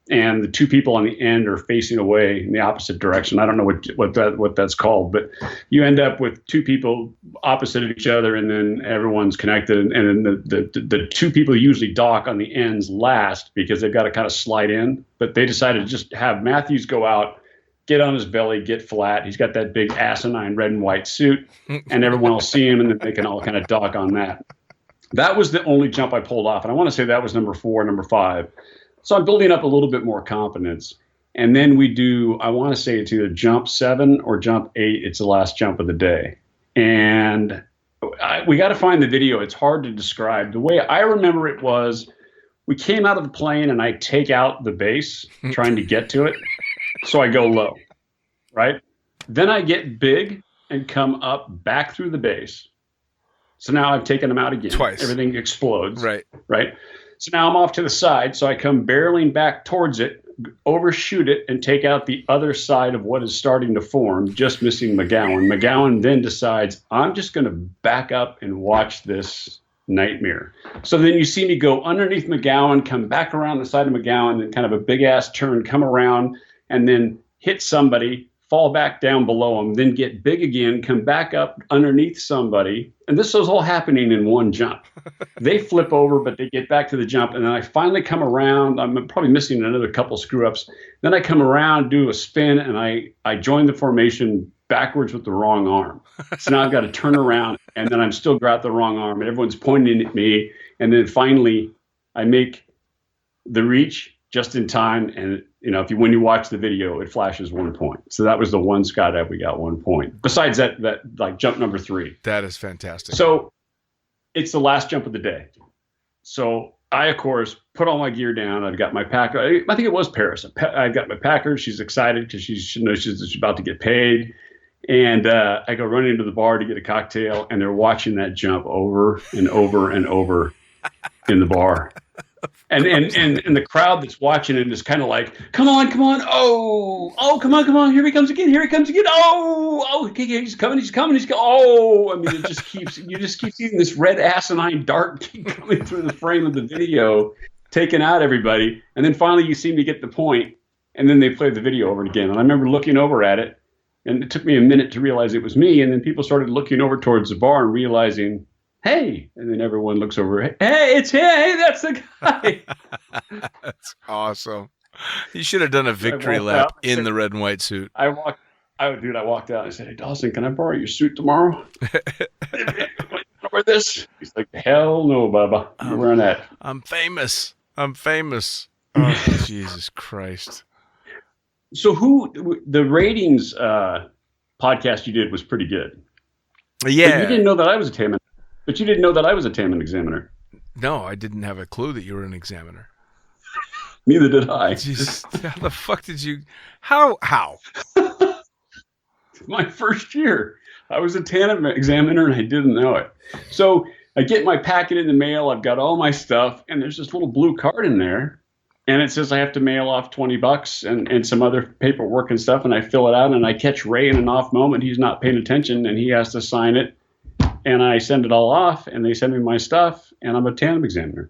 and the two people on the end are facing away in the opposite direction. I don't know what that's called, but you end up with two people opposite of each other, and then everyone's connected, and then the two people usually dock on the ends last because they've got to kind of slide in, but they decided to just have Mathews go out, get on his belly, get flat. He's got that big asinine red and white suit, and everyone will see him, and then they can all kind of dock on that. That was the only jump I pulled off, and I want to say that was number 4, number 5. So I'm building up a little bit more confidence. And then we do, I want to say it's either jump 7 or jump 8. It's the last jump of the day. And we got to find the video. It's hard to describe. The way I remember it was we came out of the plane, and I take out the base trying to get to it. So I go low, right? Then I get big and come up back through the base. So now I've taken them out again. Twice. Everything explodes. Right. So now I'm off to the side. So I come barreling back towards it, overshoot it and take out the other side of what is starting to form, just missing McGowan. McGowan then decides, I'm just going to back up and watch this nightmare. So then you see me go underneath McGowan, come back around the side of McGowan, and kind of a big ass turn, come around, and then hit somebody, fall back down below them, then get big again, come back up underneath somebody. And this was all happening in one jump. They flip over, but they get back to the jump. And then I finally come around. I'm probably missing another couple screw ups. Then I come around, do a spin, and I join the formation backwards with the wrong arm. So now I've got to turn around, and then I'm still got the wrong arm, and everyone's pointing at me. And then finally I make the reach just in time. And when you watch the video, it flashes 1 point. So that was the one skydive we got 1 point. Besides that like jump number 3. That is fantastic. So it's the last jump of the day. So I, of course, put all my gear down. I've got my packer. I think it was Paris. I've got my packer. She's excited because she knows she's about to get paid. And I go running into the bar to get a cocktail, and they're watching that jump over and over and over in the bar. And the crowd that's watching it is kind of like, come on. Oh, come on. Here he comes again. Oh, okay, he's coming. Oh, I mean, you just keep seeing this red asinine dart keep coming through the frame of the video, taking out everybody. And then finally you see me get the point, and then they play the video over again. And I remember looking over at it, and it took me a minute to realize it was me. And then people started looking over towards the bar and realizing, hey, and then everyone looks over. Hey, it's him. Hey, that's the guy. That's awesome. You should have done a victory lap in the red and white suit. I walked out and I said, hey, Dawson, can I borrow your suit tomorrow? Wear this? He's like, hell no, Bubba. You're wearing that. I'm famous. Oh, Jesus Christ. So the ratings podcast you did was pretty good. Yeah. But you didn't know that I was a Tammany examiner. No, I didn't have a clue that you were an examiner. Neither did I. Jesus, how the fuck did you? How? My first year, I was a Tandem examiner and I didn't know it. So I get my packet in the mail. I've got all my stuff, and there's this little blue card in there, and it says I have to mail off $20 and some other paperwork and stuff. And I fill it out, and I catch Ray in an off moment. He's not paying attention, and he has to sign it. And I send it all off, and they send me my stuff, and I'm a Tandem examiner.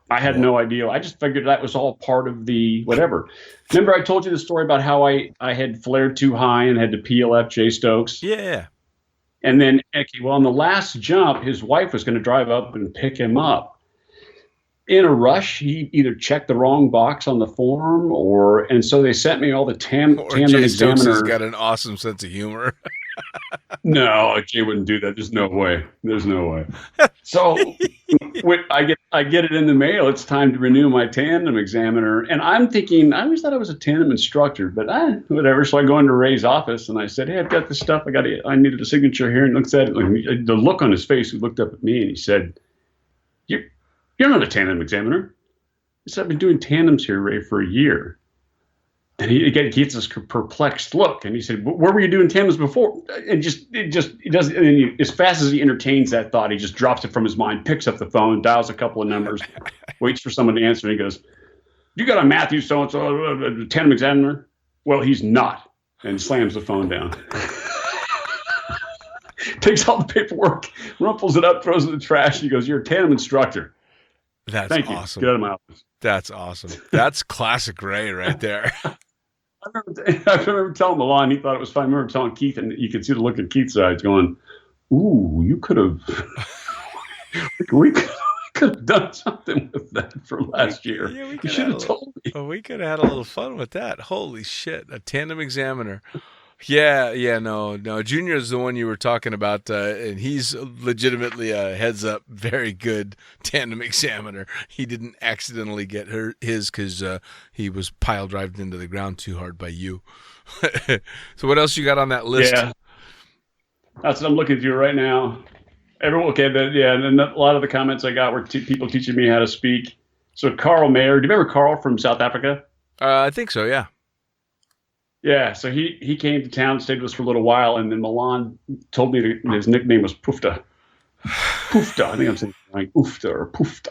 I had no idea. I just figured that was all part of the whatever. Remember I told you the story about how I had flared too high and had to PLF Jay Stokes? Yeah. And then, on the last jump, his wife was going to drive up and pick him up. In a rush, he either checked the wrong box on the form, and so they sent me all the Tandem Jay Stokes examiner. has got an awesome sense of humor. No, Jay wouldn't do that. There's no way. So I get it in the mail. It's time to renew my Tandem examiner. And I'm thinking, I always thought I was a Tandem instructor, but whatever. So I go into Ray's office and I said, hey, I've got this stuff. I needed a signature here. And looks at it. The look on his face, he looked up at me and he said, you're not a Tandem examiner. He said, I've been doing tandems here, Ray, for a year. And he gets this perplexed look, and he said, "Where were you doing tandems before?" And he does. And as fast as he entertains that thought, he just drops it from his mind, picks up the phone, dials a couple of numbers, waits for someone to answer, and he goes, "You got a Mathews so and so, tandem examiner?" Well, he's not, and slams the phone down. Takes all the paperwork, rumples it up, throws it in the trash. He goes, "You're a tandem instructor." That's Thank awesome. You. Get out of my office. That's awesome. That's classic Ray right there. I remember telling Milan, he thought it was fine. I remember telling Keith, and you could see the look in Keith's eyes going, ooh, you could have, we could have done something with that for last year. Yeah, you should have told me. Oh, we could have had a little fun with that. Holy shit, a Tandem examiner. Yeah, no. Junior is the one you were talking about, and he's legitimately a heads-up, very good Tandem examiner. He didn't accidentally get his because he was pile-drived into the ground too hard by you. So what else you got on that list? Yeah, that's what I'm looking through right now. And a lot of the comments I got were people teaching me how to speak. So Carl Mayer, do you remember Carl from South Africa? I think so, yeah. Yeah, so he came to town, stayed with us for a little while, and then Milan told me his nickname was Poofta. Poofta, I think I'm saying like Oofta or Poofta.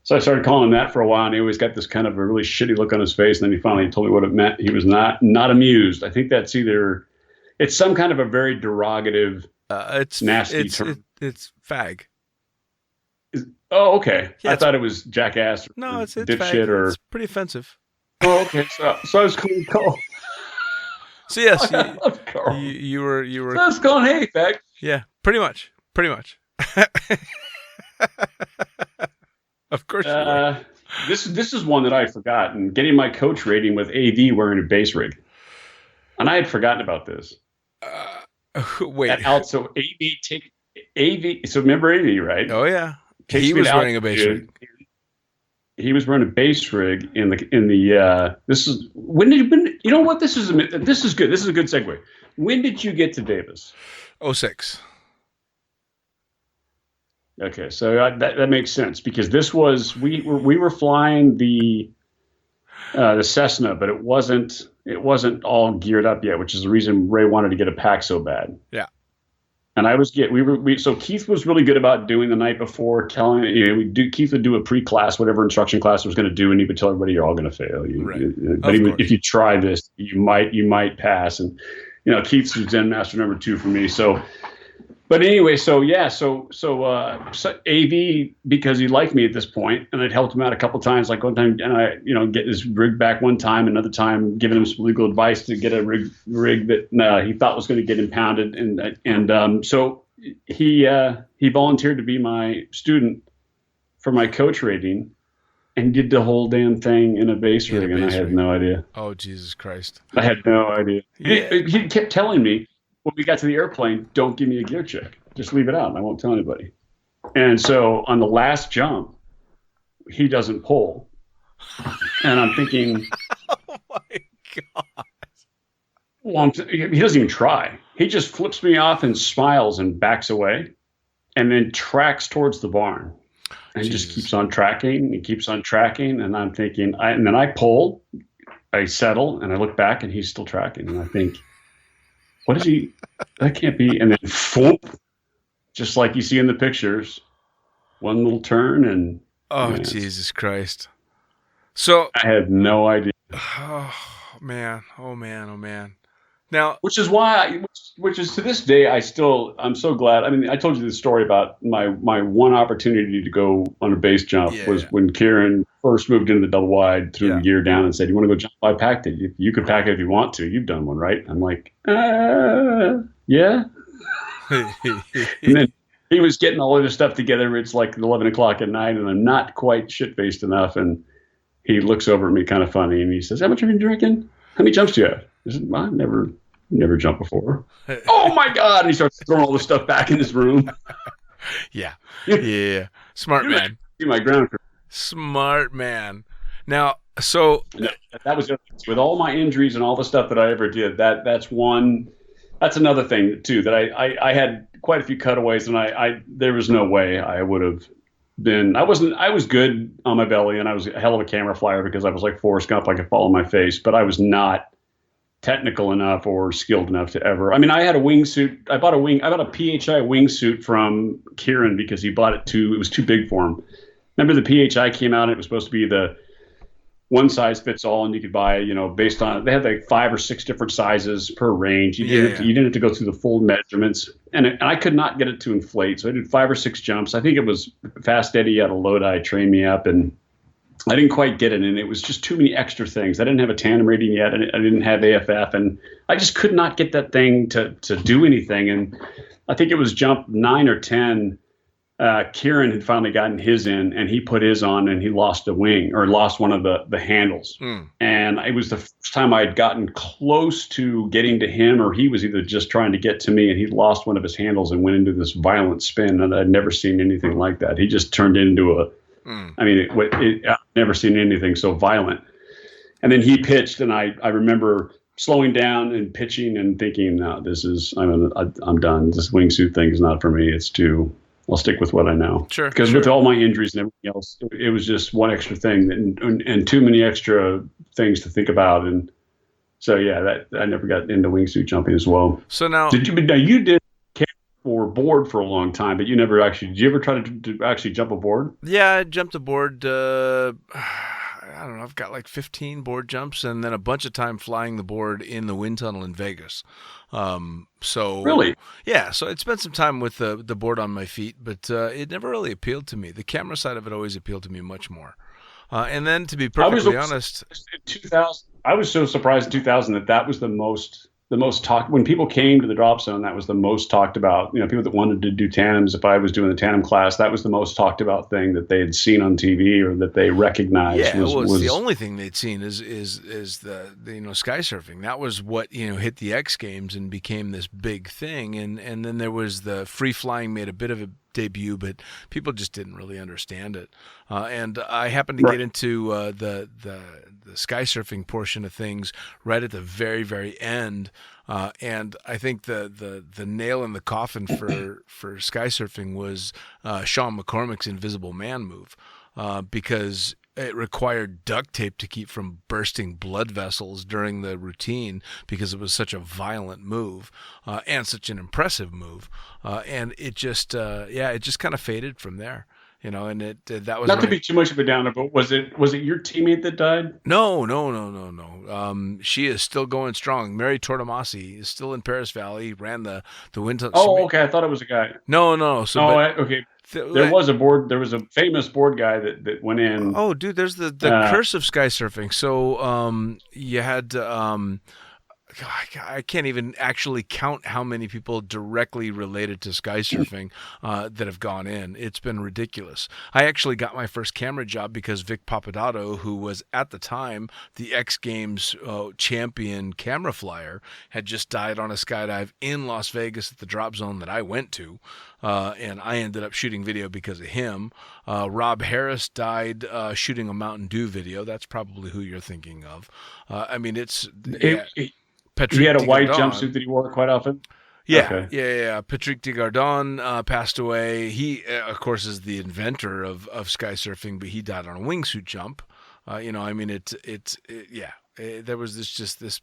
So I started calling him that for a while, and he always got this kind of a really shitty look on his face. And then he finally told me what it meant. He was not amused. I think that's it's some kind of a very derogative, nasty term. It's fag. Oh, okay. Yeah, I thought it was jackass. No, it's dipshit, fag. It's pretty offensive. Oh, okay. So I was calling Carl. So yes, Carl. you were. So I was calling, hey, fag. Yeah, pretty much. Of course. This is one that I had forgotten. Getting my coach rating with AV wearing a bass rig, and I had forgotten about this. Wait. So AV. So remember AV, right? Oh yeah. He was wearing a bass rig. He was wearing a bass rig in the. This is when you know what, this is good. This is a good segue. When did you get to Davis? 2006. Okay, so that makes sense because this was we were flying the Cessna, but it wasn't all geared up yet, which is the reason Ray wanted to get a pack so bad. Yeah. And so Keith was really good about doing the night before, telling Keith would do a pre-class, whatever instruction class was going to do, and he would tell everybody you're all going to fail. But if you try this, you might pass. And Keith's Zen Master number 2 for me. So. But anyway, so AV, because he liked me at this point, and I'd helped him out a couple times, like one time, and I, get his rig back one time, another time giving him some legal advice to get a rig that he thought was going to get impounded, and so he volunteered to be my student for my coach rating, and did the whole damn thing in a bass rig, and I had no idea. Oh, Jesus Christ! I had no idea. Yeah. He kept telling me. When we got to the airplane, don't give me a gear check. Just leave it out. I won't tell anybody. And so on the last jump, he doesn't pull. And I'm thinking, oh my God. Well, he doesn't even try. He just flips me off and smiles and backs away and then tracks towards the barn. And he just keeps on tracking. He keeps on tracking. And I'm thinking, and then I pull, I settle, and I look back and he's still tracking. And I think, what is he? That can't be. And then, whoop, just like you see in the pictures, one little turn and. Oh, Jesus Christ! So I had no idea. Oh man! Oh man! Oh man! Now, which is why, which is to this day, I'm so glad. I mean, I told you the story about my one opportunity to go on a base jump was when Kieran first moved into the double wide, threw the gear down and said, "You want to go jump?" I packed it. You could pack it if you want to. You've done one, right? I'm like, yeah. And then he was getting all of his stuff together. It's like 11 o'clock at night, and I'm not quite shit-faced enough. And he looks over at me kind of funny, and he says, "How much have you been drinking? How many jumps do you have?" I said, "I've never jumped before." Oh my God! And he starts throwing all the stuff back in his room. Yeah. Smart man. My ground crew. Smart man. Now, so that was with all my injuries and all the stuff that I ever did. That's another thing too, that I had quite a few cutaways, and there was no way I would have been. I was good on my belly, and I was a hell of a camera flyer because I was like Forrest Gump. I could fall on my face, but I was not technical enough or skilled enough to ever. I mean, I had a wingsuit. I bought a PHI wingsuit from Kieran because he bought it it was too big for him. Remember the PHI came out, and it was supposed to be the one size fits all, and you could buy, based on, they had like 5 or 6 different sizes per range. You didn't have to go through the full measurements, and I could not get it to inflate. So I did 5 or 6 jumps. I think it was Fast Eddie out of Lodi trained me up, and I didn't quite get it, and it was just too many extra things. I didn't have a tandem rating yet, and I didn't have AFF, and I just could not get that thing to do anything. And I think it was jump 9 or 10. Kieran had finally gotten his in, and he put his on, and he lost a wing, or lost one of the handles. And it was the first time I had gotten close to getting to him, or he was either just trying to get to me, and he lost one of his handles and went into this violent spin. And I'd never seen anything like that. He just turned into I've never seen anything so violent. And then he pitched, and I remember slowing down and pitching and thinking, no, I'm done. This wingsuit thing is not for me. I'll stick with what I know. Sure. Because with all my injuries and everything else, it was just one extra thing and too many extra things to think about. And so, I never got into wingsuit jumping as well. So now, you did board for a long time, but you never actually. Did you ever try to actually jump a board? Yeah, I jumped a board. I don't know. I've got like 15 board jumps, and then a bunch of time flying the board in the wind tunnel in Vegas. So Really? yeah. So I'd spent some time with the board on my feet, but it never really appealed to me. The camera side of it always appealed to me much more. And then, to be perfectly honest, in 2000, I was so surprised in 2000 that was the most talked when people came to the drop zone. That was the most talked about. You know, people that wanted to do tandems. If I was doing the tandem class, that was the most talked about thing that they had seen on TV or that they recognized. Yeah, was the only thing they'd seen is the sky surfing. That was what hit the X Games and became this big thing. And then there was the free flying made a bit of a debut, but people just didn't really understand it. And I happened to get into the sky surfing portion of things right at the very, very end. And I think the nail in the coffin for sky surfing was Sean McCormick's Invisible Man move, because it required duct tape to keep from bursting blood vessels during the routine because it was such a violent move and such an impressive move. And it just kind of faded from there. And that was not to be too much of a downer, but was it your teammate that died? No. She is still going strong. Mary Tortomasi is still in Paris Valley. Ran the wind tunnel. Oh, okay. I thought it was a guy. No. Okay. There was a famous board guy that went in. Oh, dude, there's the curse of sky surfing. So you had. I can't even actually count how many people directly related to sky surfing that have gone in. It's been ridiculous. I actually got my first camera job because Vic Papadoto, who was at the time the X Games champion camera flyer, had just died on a skydive in Las Vegas at the drop zone that I went to. And I ended up shooting video because of him. Rob Harris died shooting a Mountain Dew video. That's probably who you're thinking of. I mean, he had a white jumpsuit that he wore quite often. Yeah, okay. Yeah. Patrick Digardon passed away. He, of course, is the inventor of sky surfing, but he died on a wingsuit jump. There was this.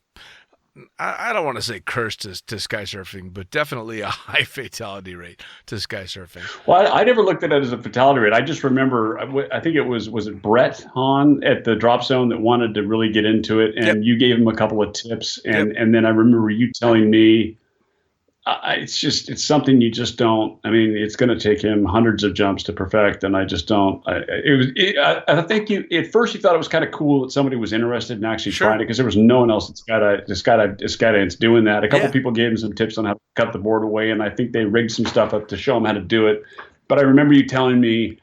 I don't want to say curse to sky surfing, but definitely a high fatality rate to sky surfing. Well, I never looked at it as a fatality rate. I just remember, I think it was it Brett Hahn at the drop zone that wanted to really get into it, and you gave him a couple of tips, and then I remember you telling me, it's something you just don't. I mean, it's going to take him hundreds of jumps to perfect, and I just don't. I think at first you thought it was kind of cool that somebody was interested in actually trying it, because there was no one else that's skydiving's doing that. A couple people gave him some tips on how to cut the board away, and I think they rigged some stuff up to show him how to do it. But I remember you telling me,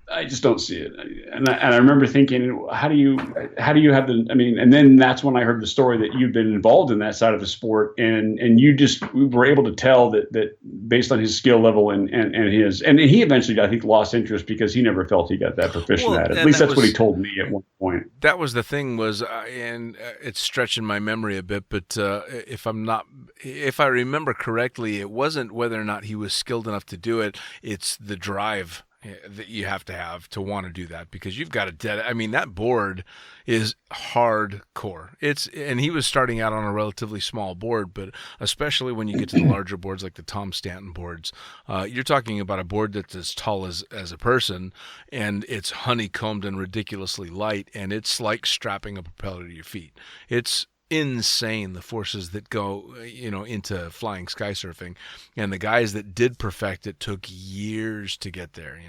I just don't see it, and I remember thinking, how do you have the? I mean, and then that's when I heard the story that you've been involved in that side of the sport, and we were able to tell that based on his skill level and he eventually, I think, lost interest because he never felt he got that proficient at it. At least that's what he told me at one point. That was the thing and it's stretching my memory a bit, but if I remember correctly, it wasn't whether or not he was skilled enough to do it. It's the drive that you have to want to do that, because you've got that board is hardcore. And he was starting out on a relatively small board, but especially when you get to the larger boards like the Tom Stanton boards, you're talking about a board that's as tall as a person, and it's honeycombed and ridiculously light, and it's like strapping a propeller to your feet. It's insane, the forces that go into flying sky surfing, and the guys that did perfect it took years to get there.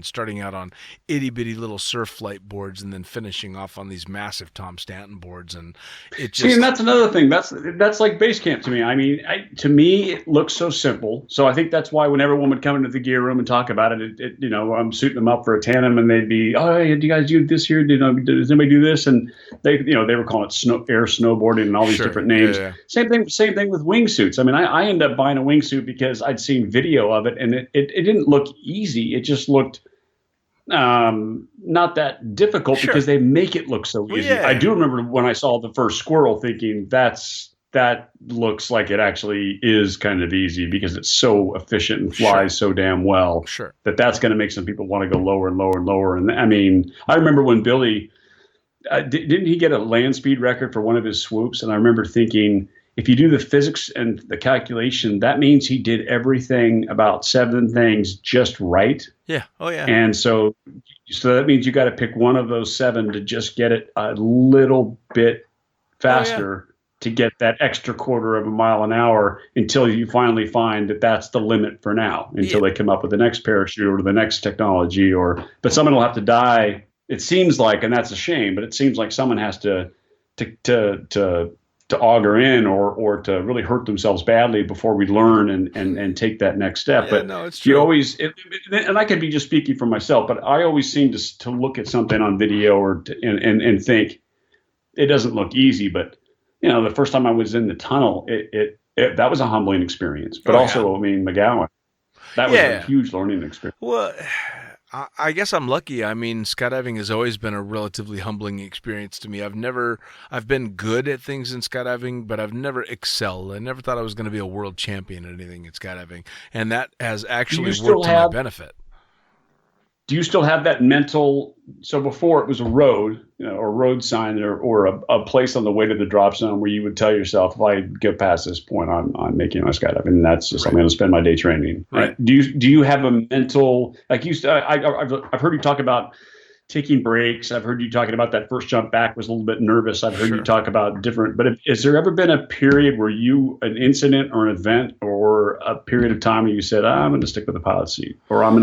Starting out on itty bitty little surf flight boards and then finishing off on these massive Tom Stanton boards, and it just and that's another thing. That's like base camp to me. I mean, to me it looks so simple. So I think that's why when everyone would come into the gear room and talk about it, I'm suiting them up for a tandem, and they'd be, oh, hey, do you guys do this here? Does anybody do this? And they were calling it air snowboarding and all these different names. Yeah. Same thing with wingsuits. I mean, I ended up buying a wingsuit because I'd seen video of it, and it didn't look easy. It just looked not that difficult because they make it look so easy. Yeah. I do remember when I saw the first squirrel thinking that looks like it actually is kind of easy because it's so efficient and flies so damn well that's going to make some people want to go lower and lower and lower. And I mean, I remember when Billy, didn't he get a land speed record for one of his swoops? And I remember thinking, if you do the physics and the calculation, that means he did everything about 7 things just right. Yeah. Oh yeah. And so that means you got to pick one of those 7 to just get it a little bit faster to get that extra quarter of a mile an hour until you finally find that that's the limit for now, until they come up with the next parachute or the next technology, but someone will have to die. It seems like, and that's a shame, but it seems like someone has to auger in or to really hurt themselves badly before we learn and take that next step. Yeah, but no, it's true. You always, and I could be just speaking for myself, but I always seem to look at something on video and think it doesn't look easy. But the first time I was in the tunnel, that was a humbling experience. But also, I mean, McGowan, that was a huge learning experience. Well, I guess I'm lucky. I mean, skydiving has always been a relatively humbling experience to me. I've been good at things in skydiving, but I've never excelled. I never thought I was going to be a world champion at anything in skydiving. And that has actually worked to my benefit. Do you still have that mental? So before it was a road, or road sign or a place on the way to the drop zone where you would tell yourself, if I get past this point, I'm making my skydiving. And that's just, I'm going to spend my day training. Right. Do you have a mental, like I've heard you talk about taking breaks. I've heard you talking about that first jump back was a little bit nervous. I've heard you talk about different, but has there ever been a period where an incident or an event or a period of time where you said, I'm going to stick with the pilot seat, or I'm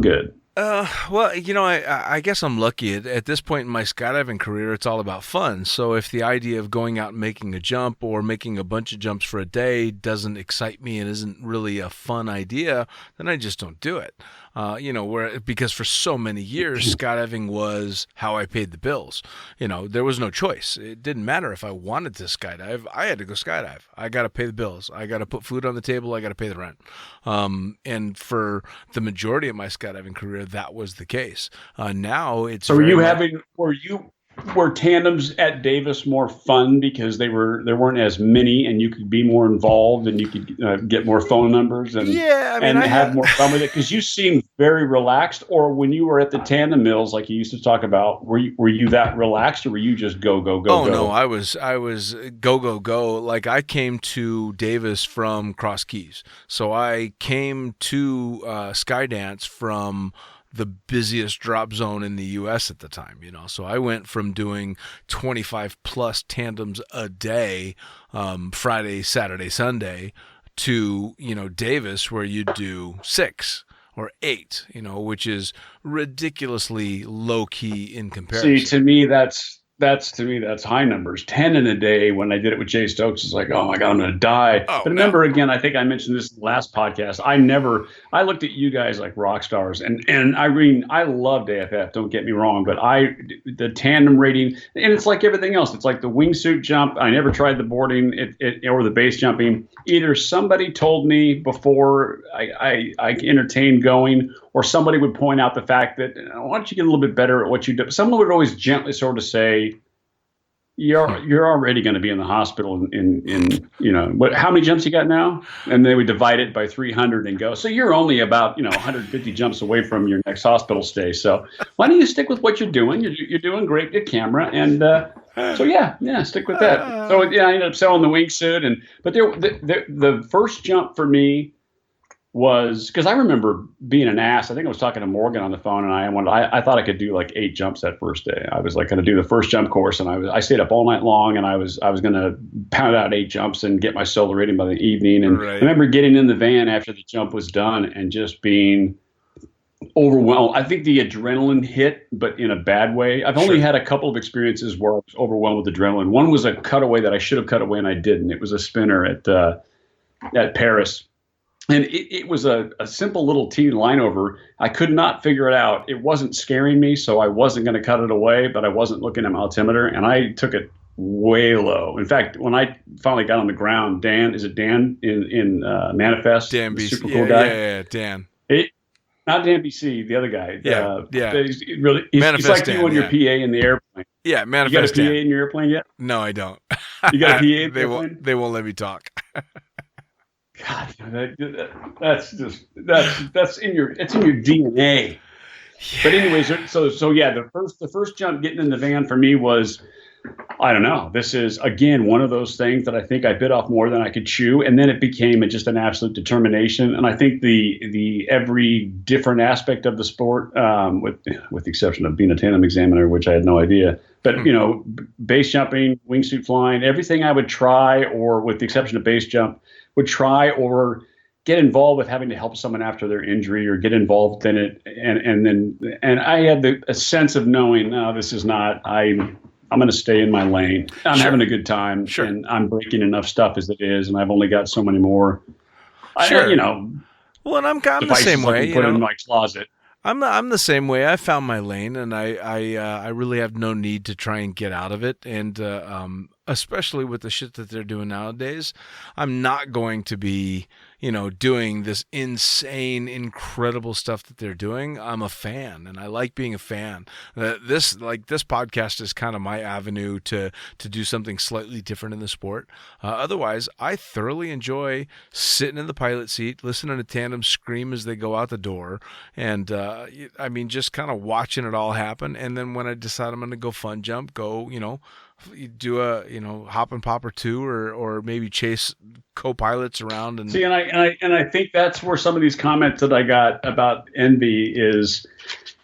good? Well, I guess I'm lucky. At this point in my skydiving career, it's all about fun. So if the idea of going out and making a jump or making a bunch of jumps for a day doesn't excite me and isn't really a fun idea, then I just don't do it. Because for so many years, skydiving was how I paid the bills. There was no choice. It didn't matter if I wanted to skydive. I had to go skydive. I got to pay the bills. I got to put food on the table. I got to pay the rent. And for the majority of my skydiving career, that was the case. Now it's. So were tandems at Davis more fun because there weren't as many and you could be more involved and you could get more phone numbers and have more fun with it? Because you seemed very relaxed. Or when you were at the tandem mills, like you used to talk about, were you that relaxed, or were you just go? Oh no, I was go. Like I came to Davis from Cross Keys, so I came to Skydance from the busiest drop zone in the U.S. at the time, So I went from doing 25 plus tandems a day, Friday, Saturday, Sunday, to, Davis, where you do 6 or 8, which is ridiculously low key in comparison. See, to me, that's high numbers. 10 in a day when I did it with Jay Stokes is like, oh my God, I'm going to die. But remember, again, I think I mentioned this in the last podcast. I looked at you guys like rock stars, and Irene, I loved AFF, don't get me wrong, but the tandem rating, and it's like everything else. It's like the wingsuit jump. I never tried the boarding or the base jumping. Either somebody told me before I entertained going, or somebody would point out the fact that, why don't you get a little bit better at what you do? Someone would always gently sort of say, you're already going to be in the hospital in how many jumps you got now? And they would divide it by 300 and go, so you're only about 150 jumps away from your next hospital stay. So why don't you stick with what you're doing? You're doing great to camera, and stick with that. So I ended up selling the wingsuit, but the first jump for me was, because I remember being an ass. I think I was talking to Morgan on the phone, and I thought I could do like 8 jumps that first day. I was like going to do the first jump course, and I stayed up all night long, and I was going to pound out 8 jumps and get my solo rating by the evening. And I remember getting in the van after the jump was done and just being overwhelmed. I think the adrenaline hit, but in a bad way. I've only had a couple of experiences where I was overwhelmed with adrenaline. One was a cutaway that I should have cut away and I didn't. It was a spinner at Paris. And it was a simple little T line over. I could not figure it out. It wasn't scaring me, so I wasn't going to cut it away, but I wasn't looking at my altimeter, and I took it way low. In fact, when I finally got on the ground, Dan in Manifest? Dan BC. Super cool guy. Yeah, Dan. Not Dan BC, the other guy. He's like Dan, you on your PA in the airplane. Yeah, Manifest. You got a PA in your airplane yet? No, I don't. You got a PA in your airplane? They won't let me talk. God, that's in your DNA. Yeah. But anyways, so the first jump getting in the van for me was I don't know. This is, again, one of those things that I think I bit off more than I could chew. And then it became just an absolute determination. And I think the every different aspect of the sport, with the exception of being a tandem examiner, which I had no idea, but, base jumping, wingsuit flying, everything I would try, or with the exception of base jump, would try or get involved with having to help someone after their injury or get involved in it. And I had a sense of knowing, no, this is not, I'm going to stay in my lane. I'm having a good time, and I'm breaking enough stuff as it is, and I've only got so many more. Well, and I'm the same way. Put in my closet. I'm the same way. I found my lane, and I really have no need to try and get out of it. And especially with the shit that they're doing nowadays, I'm not going to be, doing this insane, incredible stuff that they're doing. I'm a fan, and I like being a fan. This podcast is kind of my avenue to do something slightly different in the sport. Otherwise, I thoroughly enjoy sitting in the pilot seat, listening to tandems scream as they go out the door, and just kind of watching it all happen. And then when I decide I'm going to go fun jump, do a hop and pop or two, or maybe chase co-pilots around and see. And I think that's where some of these comments that I got about envy is,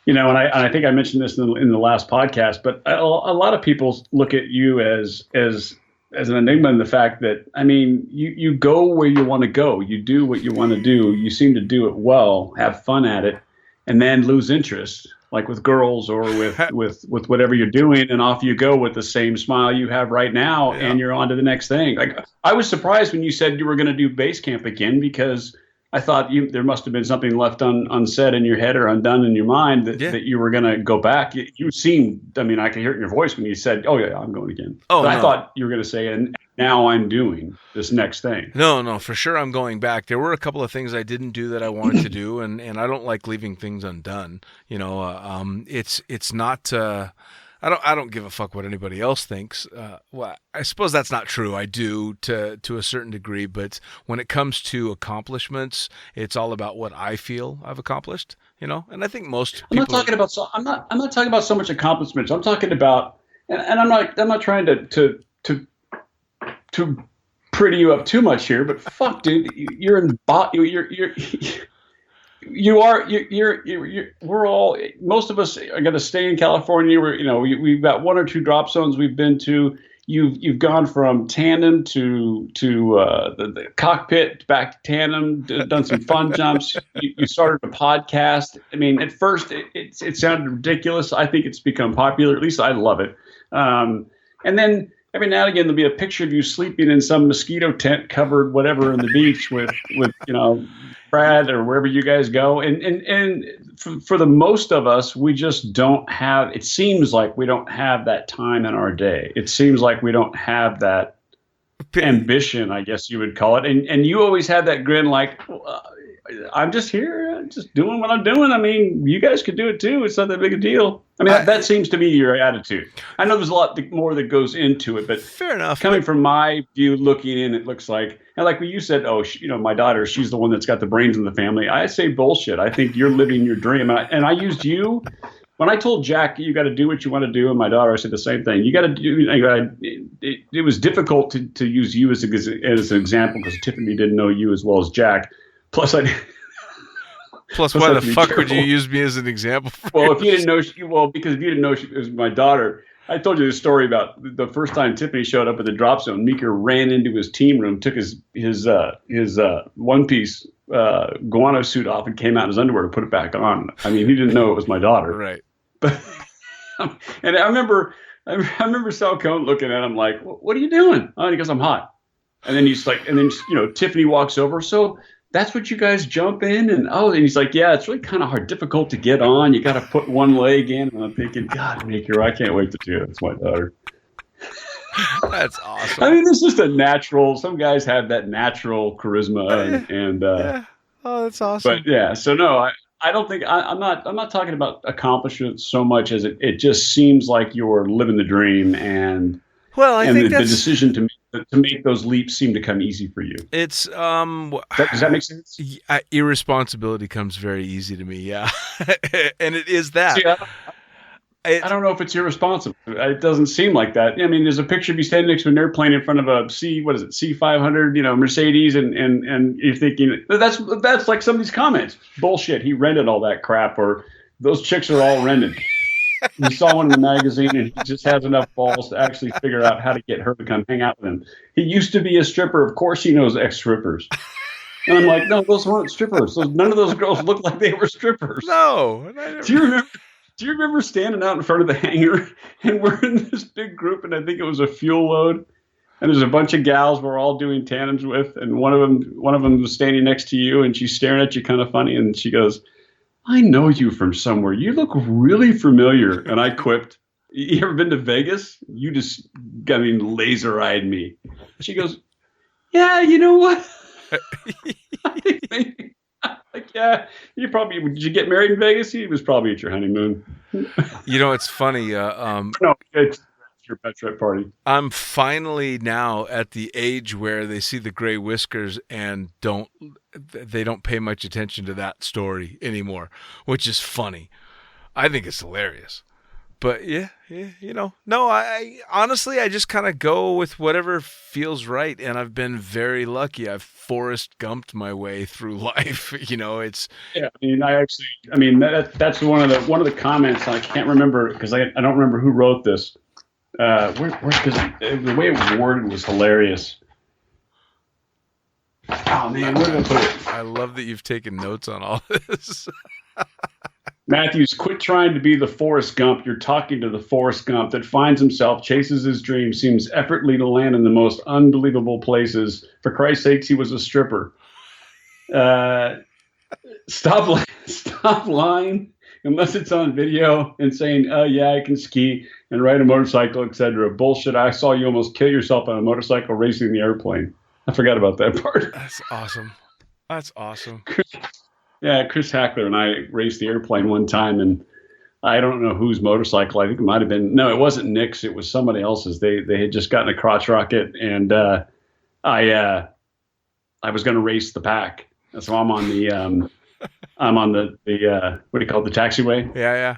and I think I mentioned this in the last podcast, but a lot of people look at you as an enigma in the fact that, you go where you want to go, you do what you want to do, you seem to do it well, have fun at it, and then lose interest, like with girls or with whatever you're doing, and off you go with the same smile you have right now, and you're on to the next thing. Like, I was surprised when you said you were going to do base camp again, because I thought there must have been something left unsaid in your head or undone in your mind that you were going to go back. You seemed, I could hear it in your voice when you said, "Oh yeah, I'm going again." But I thought you were going to say, "And now I'm doing this next thing." No, for sure I'm going back. There were a couple of things I didn't do that I wanted to do, and I don't like leaving things undone. It's not. I don't give a fuck what anybody else thinks. Well, I suppose that's not true. I do to a certain degree, but when it comes to accomplishments, it's all about what I feel I've accomplished. And I think most people. I'm not talking about so much accomplishments. I'm talking about, and I'm not trying to pretty you up too much here, but fuck, dude, we're all, most of us are going to stay in California. We've got one or two drop zones we've been to. You've gone from tandem to the cockpit, back to tandem, done some fun jumps. You started a podcast. At first it sounded ridiculous. I think it's become popular. At least I love it. And then every now and again there'll be a picture of you sleeping in some mosquito tent covered whatever in the beach with Brad or wherever you guys go. And for the most of us, we just don't have, it seems like we don't have that time in our day. It seems like we don't have that ambition, I guess you would call it. And you always have that grin like, I'm just here, I'm just doing what I'm doing. You guys could do it too. It's not that big a deal. That seems to be your attitude. I know there's a lot more that goes into it, but fair enough. Coming from my view, looking in, it looks like, and like when you said, my daughter, she's the one that's got the brains in the family. I say bullshit. I think you're living your dream. And I used you. When I told Jack, you got to do what you want to do, and my daughter, I said the same thing. You got to do. It was difficult to use you as an example because Tiffany didn't know you as well as Jack. Plus, why the fuck would you use me as an example? Well, if you didn't know, because if you didn't know she was my daughter, I told you the story about the first time Tiffany showed up at the drop zone. Meeker ran into his team room, took his one piece guano suit off, and came out in his underwear to put it back on. He didn't know it was my daughter, right? But and I remember Sal Cohn looking at him like, "What are you doing?" Oh, and he goes, "I'm hot." And then he's like, Tiffany walks over, so. That's what you guys jump in? And he's like, yeah, it's really kind of difficult to get on. You got to put one leg in. And I'm thinking, God, Maker, I can't wait to do it. It's my daughter. That's awesome. It's just a natural, some guys have that natural charisma and yeah. Oh, that's awesome. But yeah, so no, I don't think I'm not talking about accomplishments so much as it just seems like you're living the dream and the decision to make those leaps seem to come easy for you. It's does that make sense? Irresponsibility comes very easy to me, yeah. And it is that. See, I don't know if it's irresponsible. It doesn't seem like that. I mean, there's a picture of you standing next to an airplane in front of a C500, Mercedes, and you're thinking that's like some of these comments. Bullshit. He rented all that crap, or those chicks are all rented. He saw one in the magazine, and he just has enough balls to actually figure out how to get her to come hang out with him. He used to be a stripper. Of course, he knows ex-strippers. And I'm like, no, those weren't strippers. None of those girls looked like they were strippers. No. Do you remember standing out in front of the hangar, and we're in this big group, and I think it was a fuel load, and there's a bunch of gals we're all doing tandems with, and one of them was standing next to you, and she's staring at you kind of funny, and she goes, I know you from somewhere. You look really familiar. And I quipped, you ever been to Vegas? You just, laser-eyed me. She goes, yeah, you know what? Like, yeah, did you get married in Vegas? He was probably at your honeymoon. It's funny. No, it's your bachelorette party. I'm finally now at the age where they see the gray whiskers and they don't pay much attention to that story anymore, which is funny. I think it's hilarious. But yeah, no, I honestly, I just kind of go with whatever feels right. And I've been very lucky. I've Forrest Gumped my way through life. It's. Yeah, that's one of the comments. I can't remember because I don't remember who wrote this. Because the way it was worded was hilarious. Oh man, where did I put it? I love that you've taken notes on all this. Mathews, quit trying to be the Forrest Gump. You're talking to the Forrest Gump that finds himself, chases his dreams, seems effortlessly to land in the most unbelievable places. For Christ's sakes, he was a stripper. Stop lying unless it's on video and saying, yeah, I can ski and ride a motorcycle, etc. Bullshit. I saw you almost kill yourself on a motorcycle racing the airplane. I forgot about that part. That's awesome. Yeah, Chris Hackler and I raced the airplane one time, and I don't know whose motorcycle. I think it might have been. No, it wasn't Nick's. It was somebody else's. They had just gotten a crotch rocket, and I was going to race the pack. So I'm on the what do you call it, the taxiway? Yeah.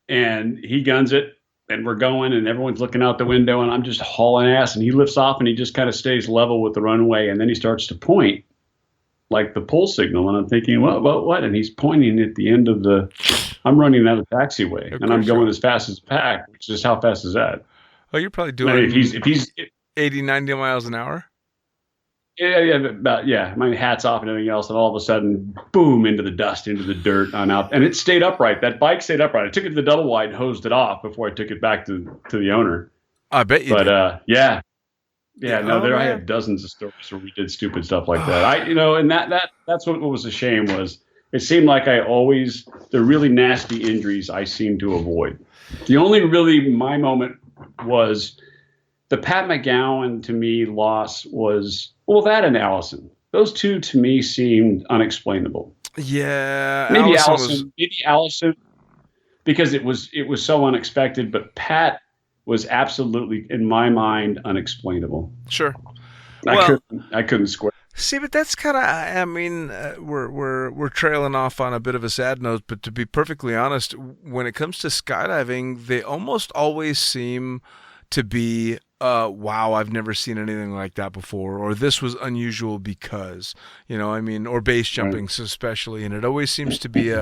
And he guns it, and we're going, and everyone's looking out the window, and I'm just hauling ass, and he lifts off, and he just kind of stays level with the runway, and then he starts to point like the pull signal, and I'm thinking, what? And he's pointing at the end of I'm running down the taxiway, and I'm going as fast as pack, which is how fast is that? Oh, you're probably doing if he's 80, 90 miles an hour? Yeah, my hat's off and everything else, and all of a sudden, boom, into the dust, into the dirt, on out. And it stayed upright. That bike stayed upright. I took it to the double wide, hosed it off before I took it back to the owner. I bet you did. Yeah. I have dozens of stories where we did stupid stuff like that. And that's what was a shame was it seemed like the really nasty injuries I seemed to avoid. The only really my moment was the Pat McGowan to me loss was, that and Allison. Those two to me seemed unexplainable. Yeah. Maybe Allison because it was so unexpected, but Pat was absolutely, in my mind, unexplainable. Sure. I couldn't square. See, but that's kind of, we're trailing off on a bit of a sad note, but to be perfectly honest, when it comes to skydiving, they almost always seem to be, wow, I've never seen anything like that before, or this was unusual because, or base jumping especially, and it always seems to be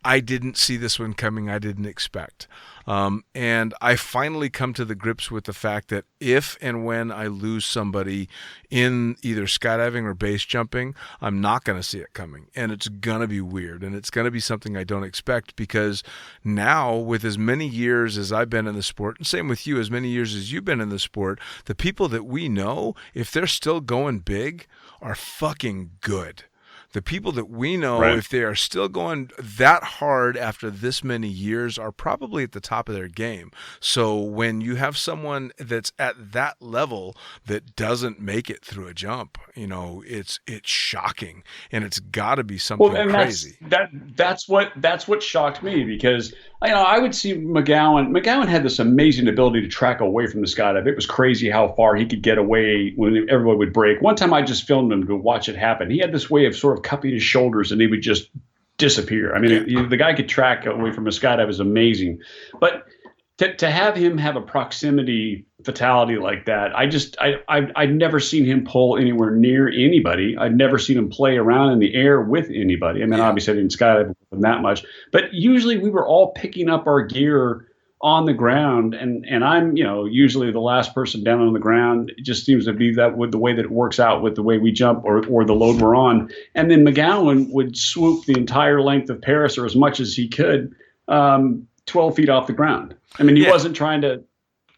I didn't see this one coming, I didn't expect. And I finally come to the grips with the fact that if and when I lose somebody in either skydiving or base jumping, I'm not going to see it coming. And it's going to be weird. And it's going to be something I don't expect because now with as many years as I've been in the sport, and same with you, as many years as you've been in the sport, the people that we know, if they're still going big, are fucking good. The people that we know, if they are still going that hard after this many years, are probably at the top of their game. So when you have someone that's at that level that doesn't make it through a jump, it's shocking, and it's got to be something crazy. That's what shocked me because I would see McGowan. McGowan had this amazing ability to track away from the skydive. It was crazy how far he could get away when everybody would break. One time I just filmed him to watch it happen. He had this way of sort of cupping his shoulders, and he would just disappear. I mean, the guy could track away from a skydive is amazing, but to have him have a proximity fatality like that, I'd never seen him pull anywhere near anybody. I'd never seen him play around in the air with anybody. I mean, obviously I didn't skydive with him that much, but usually we were all picking up our gear on the ground, and I'm, usually the last person down on the ground. It just seems to be that with the way that it works out with the way we jump or the load we're on. And then McGowan would swoop the entire length of Paris, or as much as he could, 12 feet off the ground. I mean, he wasn't trying to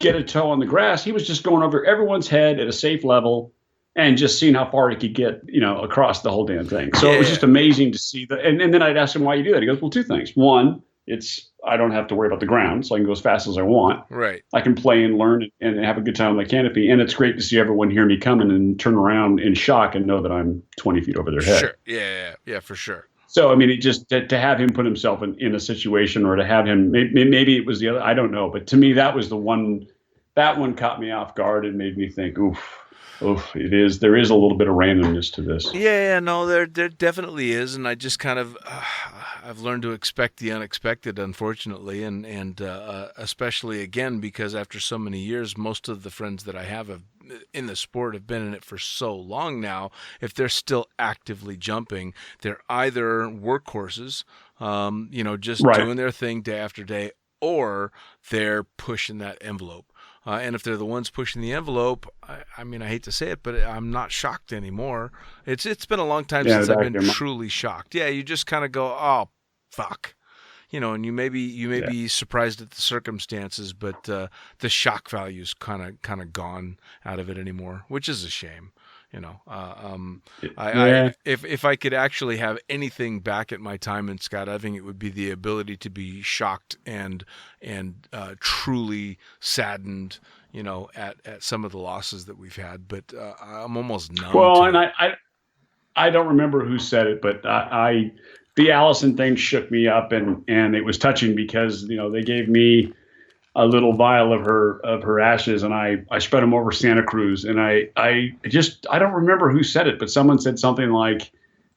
get a toe on the grass. He was just going over everyone's head at a safe level and just seeing how far he could get, across the whole damn thing. So it was just amazing to see that. And then I'd ask him why you do that. He goes, well, two things. One, I don't have to worry about the ground, so I can go as fast as I want. Right. I can play and learn and have a good time on the canopy. And it's great to see everyone hear me coming and turn around in shock and know that I'm 20 feet over their head. Sure. Yeah, for sure. So, I mean, it just to have him put himself in a situation, or to have him, maybe it was the other, I don't know. But to me, that was the one, that one caught me off guard and made me think, oof, there is a little bit of randomness to this. Yeah, no, there definitely is. And I just kind of, I've learned to expect the unexpected, unfortunately. And especially, again, because after so many years, most of the friends that I have in the sport have been in it for so long now. If they're still actively jumping, they're either workhorses, just doing their thing day after day, or they're pushing that envelope. And if they're the ones pushing the envelope, I mean, I hate to say it, but I'm not shocked anymore. It's been a long time since I've been truly shocked. Yeah, you just kind of go, oh, fuck. And you may be surprised at the circumstances, but the shock value's kind of gone out of it anymore, which is a shame. If I could actually have anything back at my time in skydiving, it would be the ability to be shocked and truly saddened, at some of the losses that we've had. But I'm almost numb. Well, and I don't remember who said it, but the Allison thing shook me up, and it was touching because, they gave me a little vial of her ashes, and I spread them over Santa Cruz, and I don't remember who said it, but someone said something like,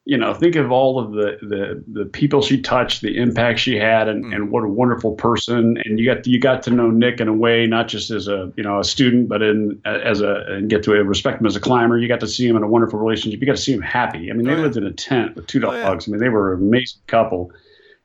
think of all of the people she touched, the impact she had, and what a wonderful person. And you got to know Nick in a way, not just as a student, but and get to respect him as a climber. You got to see him in a wonderful relationship. You got to see him happy. I mean, they lived in a tent with two dogs. I mean, they were an amazing couple.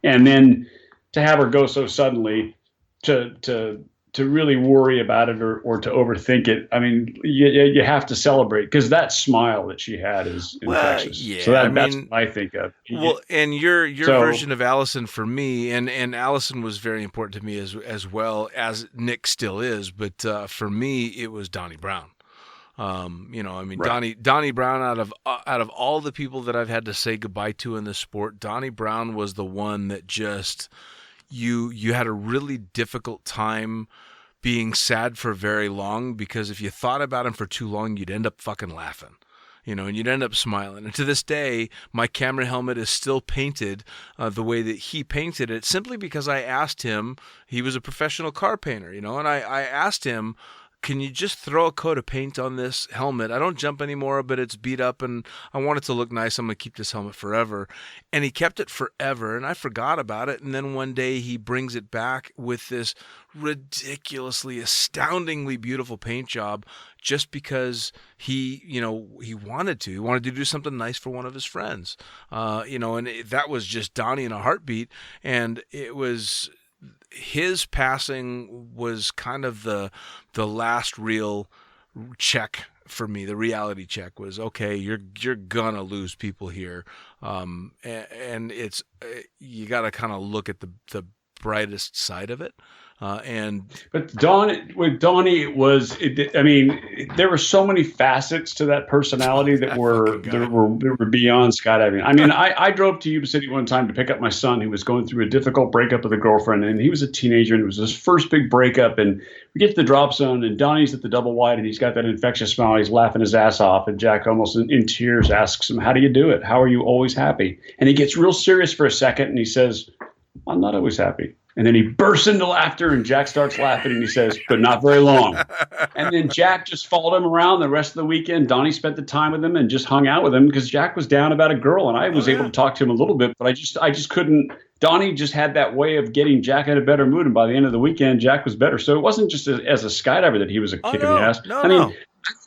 And then to have her go so suddenly, to really worry about it or to overthink it. I mean, you have to celebrate, because that smile that she had is infectious. Yeah, so that's what I think of. Well, and your version of Allison for me, and Allison was very important to me as well as Nick still is, but for me it was Donnie Brown. Right. Donnie Brown, out of all the people that I've had to say goodbye to in this sport, Donnie Brown was the one that just you had a really difficult time being sad for very long, because if you thought about him for too long, you'd end up fucking laughing, and you'd end up smiling. And to this day, my camera helmet is still painted the way that he painted it, simply because I asked him. He was a professional car painter, and I asked him, can you just throw a coat of paint on this helmet? I don't jump anymore, but it's beat up and I want it to look nice. I'm going to keep this helmet forever. And he kept it forever, and I forgot about it. And then one day he brings it back with this ridiculously, astoundingly beautiful paint job, just because he wanted to. He wanted to do something nice for one of his friends. That was just Donnie in a heartbeat. And it was... his passing was kind of the last real check for me. The reality check was, okay, you're gonna lose people here, and it's you got to kind of look at the brightest side of it. But with Donnie, there were so many facets to that personality that were beyond skydiving. I mean, I drove to Yuba City one time to pick up my son, who was going through a difficult breakup with a girlfriend, and he was a teenager, and it was his first big breakup. And we get to the drop zone, and Donnie's at the double wide, and he's got that infectious smile. He's laughing his ass off, and Jack, almost in tears, asks him, "How do you do it? How are you always happy?" And he gets real serious for a second, and he says, "I'm not always happy." And then he bursts into laughter, and Jack starts laughing, and he says, but not very long. And then Jack just followed him around the rest of the weekend. Donnie spent the time with him and just hung out with him because Jack was down about a girl, and I was able to talk to him a little bit, but I just couldn't. Donnie just had that way of getting Jack in a better mood, and by the end of the weekend, Jack was better. So it wasn't just as a skydiver that he was a kick in the ass. I mean,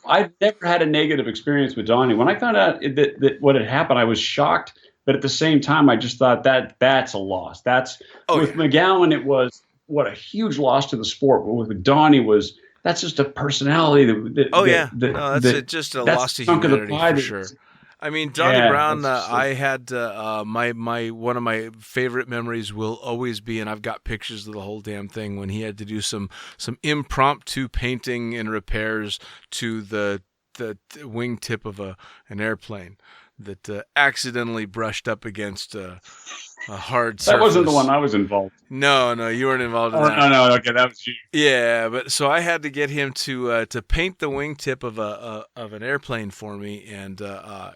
I've never had a negative experience with Donnie. When I found out that what had happened, I was shocked. But at the same time, I just thought that's a loss. With McGowan, it was what a huge loss to the sport. But with Donnie, that's just a personality. That's just a loss to humanity for sure. I mean, Donnie Brown. I had my one of my favorite memories will always be, and I've got pictures of the whole damn thing when he had to do some impromptu painting and repairs to the wingtip of an airplane that accidentally brushed up against a hard surface. That wasn't the one I was involved in. No, you weren't involved in that. No, okay, that was you. Yeah, but so I had to get him to paint the wingtip of an airplane for me, and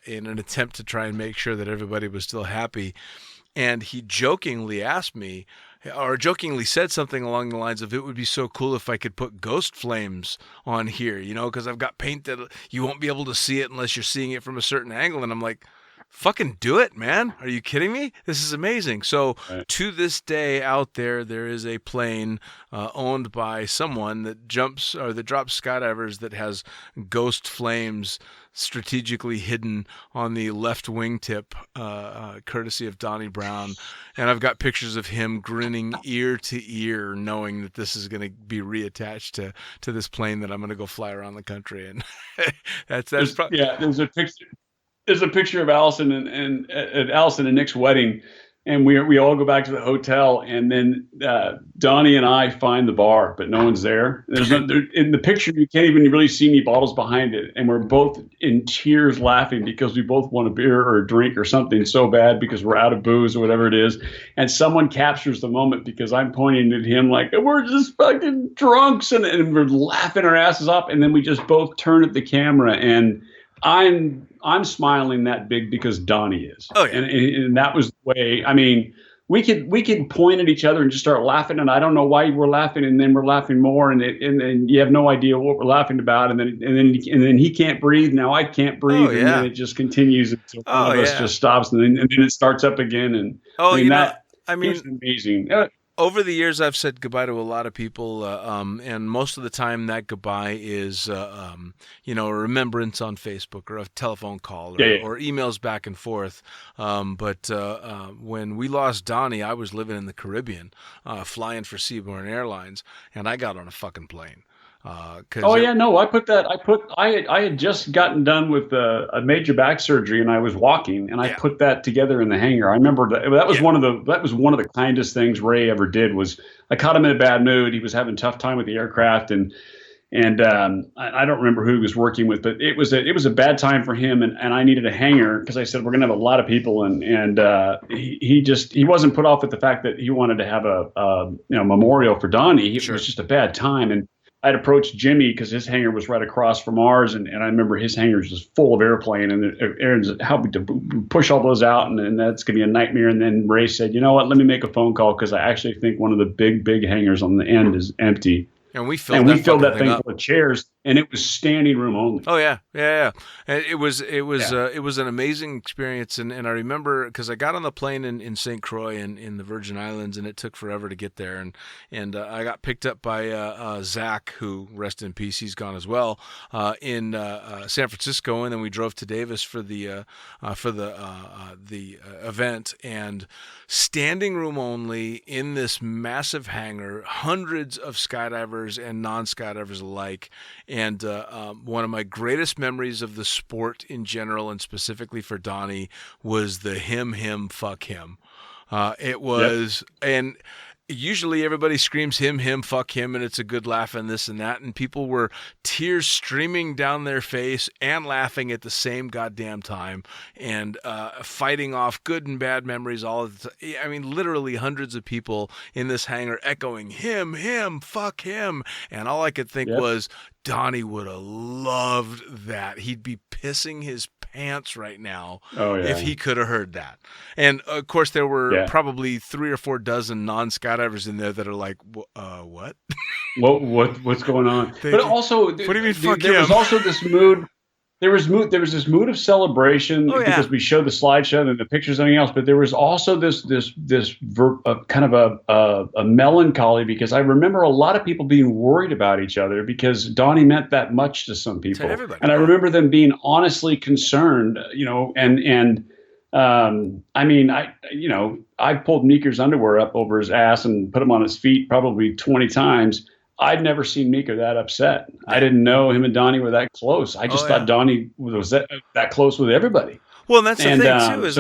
in an attempt to try and make sure that everybody was still happy. And he jokingly asked me, or jokingly said something along the lines of, it would be so cool if I could put ghost flames on here, because I've got paint that you won't be able to see it unless you're seeing it from a certain angle. And I'm like, fucking do it, man. Are you kidding me? This is amazing. So to this day out there is a plane owned by someone that drops skydivers that has ghost flames strategically hidden on the left wingtip, courtesy of Donnie Brown. And I've got pictures of him grinning ear to ear, knowing that this is going to be reattached to this plane that I'm going to go fly around the country. And there's a picture. There's a picture of Allison and Allison and Nick's wedding, and we all go back to the hotel, and then Donnie and I find the bar, but no one's there. In the picture, you can't even really see any bottles behind it, and we're both in tears laughing because we both want a beer or a drink or something so bad because we're out of booze or whatever it is. And someone captures the moment because I'm pointing at him like, we're just fucking drunks, and we're laughing our asses off, and then we just both turn at the camera, and I'm smiling that big because Donnie is. Oh, yeah. And that was the way. I mean, we could point at each other and just start laughing, and I don't know why we're laughing, and then we're laughing more, and you have no idea what we're laughing about, and then he can't breathe. Now I can't breathe, and then it just continues until one of us just stops, and then it starts up again. And it's amazing. Over the years, I've said goodbye to a lot of people, and most of the time that goodbye is, a remembrance on Facebook or a telephone call or emails back and forth. But when we lost Donnie, I was living in the Caribbean, flying for Seaborne Airlines, and I got on a fucking plane. I had just gotten done with a major back surgery, and I was walking, and I put that together in the hangar. I remember that was one of the kindest things Ray ever did. Was I caught him in a bad mood. He was having a tough time with the aircraft, and I don't remember who he was working with, but it was a bad time for him, and I needed a hangar because I said we're gonna have a lot of people, and he wasn't put off with the fact that he wanted to have a memorial for Donnie. It was just a bad time, and I'd approached Jimmy because his hangar was right across from ours, and I remember his hangar was just full of airplane, and Aaron's helping to push all those out, and that's going to be a nightmare. And then Ray said, you know what, let me make a phone call because I actually think one of the big hangars on the end is empty. And we filled that thing full of chairs, and it was standing room only. Oh yeah. And it was an amazing experience, and I remember because I got on the plane in St. Croix in the Virgin Islands, and it took forever to get there, and I got picked up by Zach, who rest in peace, he's gone as well, in San Francisco, and then we drove to Davis for the event, and standing room only in this massive hangar, hundreds of skydivers and non-skydivers alike. And one of my greatest memories of the sport in general, and specifically for Donnie, was the him, fuck him. It was, and usually everybody screams him, fuck him, and it's a good laugh and this and that, and people were tears streaming down their face and laughing at the same goddamn time, and fighting off good and bad memories all of the time. I mean, literally hundreds of people in this hangar echoing him, fuck him, and all I could think was, Donnie would have loved that. He'd be pissing his pants right now if he could have heard that. And of course, there were probably 3 or 4 dozen non-skydivers in there that are like, what? What's going on? But also, what do you mean? Fuck there him? was also this mood. There was this mood of celebration because we showed the slideshow and the pictures and everything else. But there was also this kind of a melancholy, because I remember a lot of people being worried about each other because Donnie meant that much to some people. To everybody. And I remember them being honestly concerned, I mean, I pulled Meeker's underwear up over his ass and put him on his feet probably 20 times. I'd never seen Meeker that upset. I didn't know him and Donnie were that close. I just thought Donnie was that close with everybody. Well, and that's the thing too. Is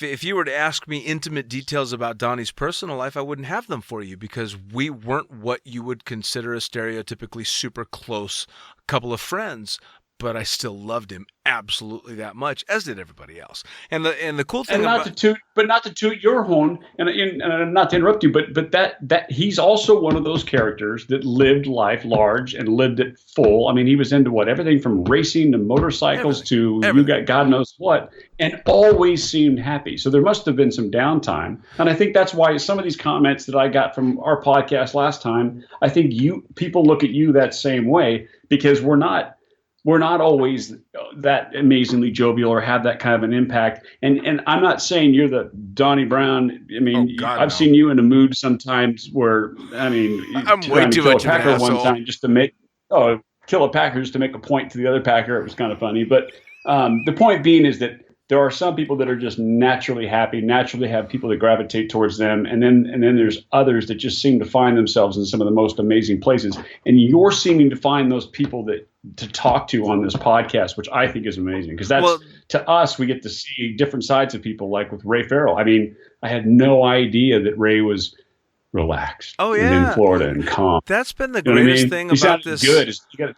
if you were to ask me intimate details about Donnie's personal life, I wouldn't have them for you because we weren't what you would consider a stereotypically super close couple of friends. But I still loved him absolutely that much, as did everybody else. And the cool thing not to toot your horn, and not to interrupt you, but that he's also one of those characters that lived life large and lived it full. I mean, he was into everything from racing to motorcycles to you got God knows what, and always seemed happy. So there must have been some downtime, and I think that's why some of these comments that I got from our podcast last time, I think people look at you that same way because we're not always that amazingly jovial or have that kind of an impact. And I'm not saying you're the Donnie Brown. I mean, I've seen you in a mood sometimes where, I mean, I'm way too much of an asshole. One time just to kill a Packer just to make a point to the other Packer. It was kind of funny. But the point being is that there are some people that are just naturally happy, naturally have people that gravitate towards them. And then there's others that just seem to find themselves in some of the most amazing places. And you're seeming to find those people to talk to on this podcast, which I think is amazing. Because to us, we get to see different sides of people, like with Ray Farrell. I mean, I had no idea that Ray was relaxed in Florida and calm. That's been the greatest thing about this. Good.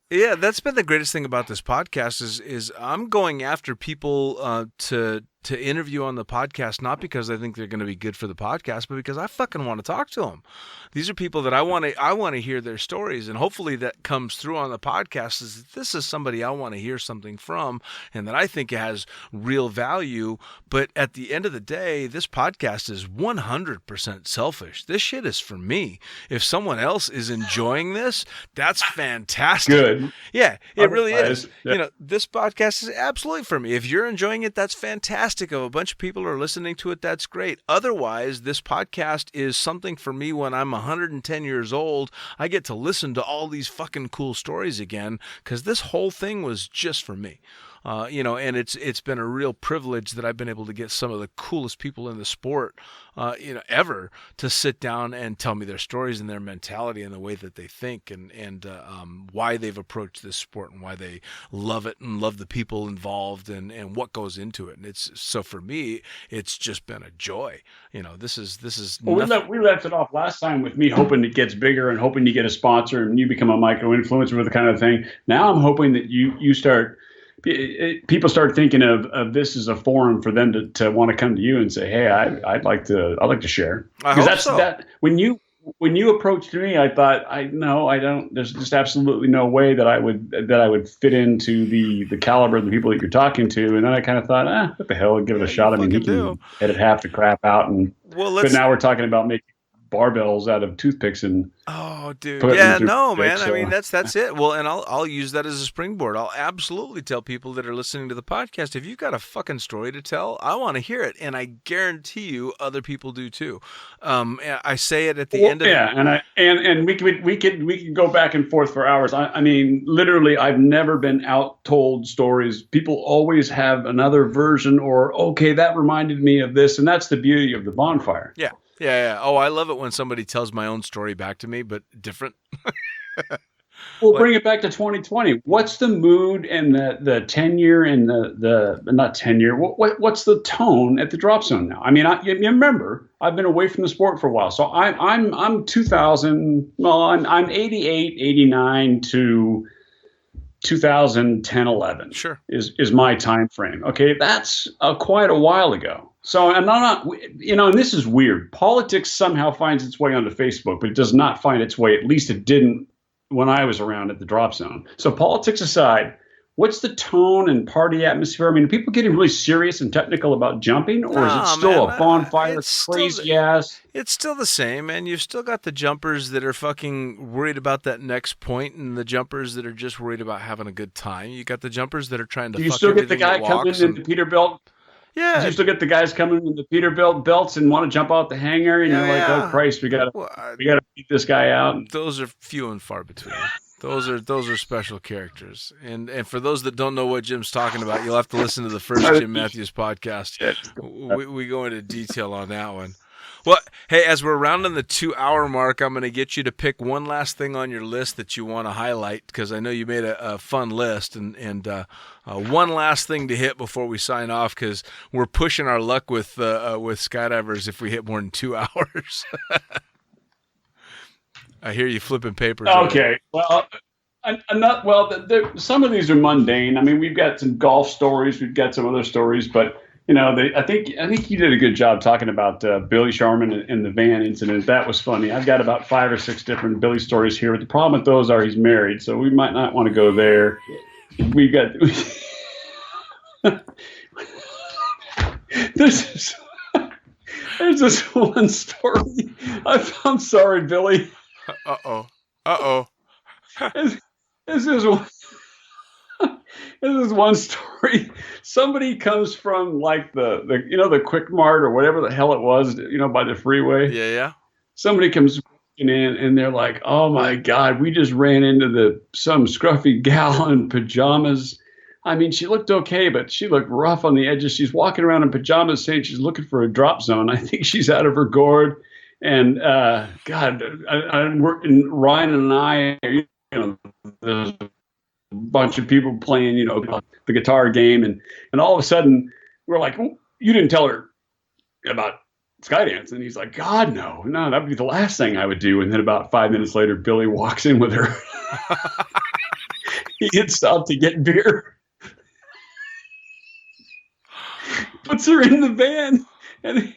Yeah, that's been the greatest thing about this podcast is I'm going after people to interview on the podcast, not because I think they're going to be good for the podcast, but because I fucking want to talk to them. These are people that I want to hear their stories, and hopefully that comes through on the podcast. This is somebody I want to hear something from, and that I think has real value. But at the end of the day, this podcast is 100% selfish. This shit is for me. If someone else is enjoying this, that's fantastic. Good. Yeah, it really is. Yeah. This podcast is absolutely for me. If you're enjoying it, that's fantastic. If a bunch of people are listening to it, that's great. Otherwise, this podcast is something for me when I'm 110 years old. I get to listen to all these fucking cool stories again because this whole thing was just for me. And it's been a real privilege that I've been able to get some of the coolest people in the sport, ever to sit down and tell me their stories and their mentality and the way that they think and why they've approached this sport and why they love it and love the people involved and what goes into it. And so for me, it's just been a joy. This is. Well, we left it off last time with me hoping it gets bigger and hoping you get a sponsor and you become a micro influencer with the kind of thing. Now I'm hoping that you start. People start thinking of this as a forum for them to want to come to you and say, "Hey, I'd like to share." Because that when you approached me, I thought, I don't. There's just absolutely no way that I would fit into the caliber of the people that you're talking to. And then I kind of thought, what the hell? Give it a shot. I mean, he can edit half the crap out, but now we're talking about making barbells out of toothpicks and dude, man. I mean, that's it. Well, and I'll use that as a springboard. I'll absolutely tell people that are listening to the podcast, if you've got a fucking story to tell, I want to hear it, and I guarantee you other people do too. I say it at the end of and we could go back and forth for hours. I mean, literally, I've never been out told stories. People always have another version, or that reminded me of this, and that's the beauty of the bonfire. Yeah. Yeah. Oh, I love it when somebody tells my own story back to me, but different. Well, bring it back to 2020. What's the mood and the tenure and the not tenure? What's the tone at the drop zone now? I mean, you remember I've been away from the sport for a while, so I'm 2000. Well, I'm 88, 89 to 2010, 11. Sure, is my time frame. Okay, that's quite a while ago. So I'm not, and this is weird. Politics somehow finds its way onto Facebook, but it does not find its way. At least it didn't when I was around at the drop zone. So politics aside, what's the tone and party atmosphere? I mean, are people getting really serious and technical about jumping, or is it No, still man, a bonfire, it's still crazy ass? it's still the same, man. You've still got the jumpers that are fucking worried about that next point, and the jumpers that are just worried about having a good time. You got the jumpers that are trying to Do you fuck still get the everything guy that coming walks. in the Peterbilt? Do Yeah, you still get the guys coming in the Peterbilt belts and want to jump out the hangar? And you're like, oh Christ, we gotta Well, beat this guy out. those are few and far between. Those are special characters, and for those that don't know what Jim's talking about, you'll have to listen to the first Jim Mathews podcast. We go into detail on that one. Well, hey, as we're rounding the 2-hour mark, I'm going to get you to pick one last thing on your list that you want to highlight, because I know you made a fun list, and one last thing to hit before we sign off, because we're pushing our luck with skydivers if we hit more than 2 hours. I hear you flipping papers. Okay, well, I'm not. Well, some of these are mundane. I mean, we've got some golf stories, we've got some other stories, but I think you did a good job talking about Billy Sharman and the van incident. That was funny. I've got about 5 or 6 different Billy stories here, but the problem with those are he's married, so we might not want to go there. We got there's this one story. I'm sorry, Billy. Uh-oh. This is one story. Somebody comes from like the Quick Mart or whatever the hell it was, by the freeway. Yeah. Somebody comes in and they're like, "Oh my God, we just ran into some scruffy gal in pajamas." I mean, she looked okay, but she looked rough on the edges. She's walking around in pajamas saying she's looking for a drop zone. I think she's out of her gourd. And God, I'm working. Ryan and I, there's a bunch of people playing, the guitar game, and all of a sudden we're like, "Oh, you didn't tell her about Skydance?" And he's like, "God, no, that'd be the last thing I would do." And then about 5 minutes later, Billy walks in with her. He had stopped to get beer, puts her in the van, and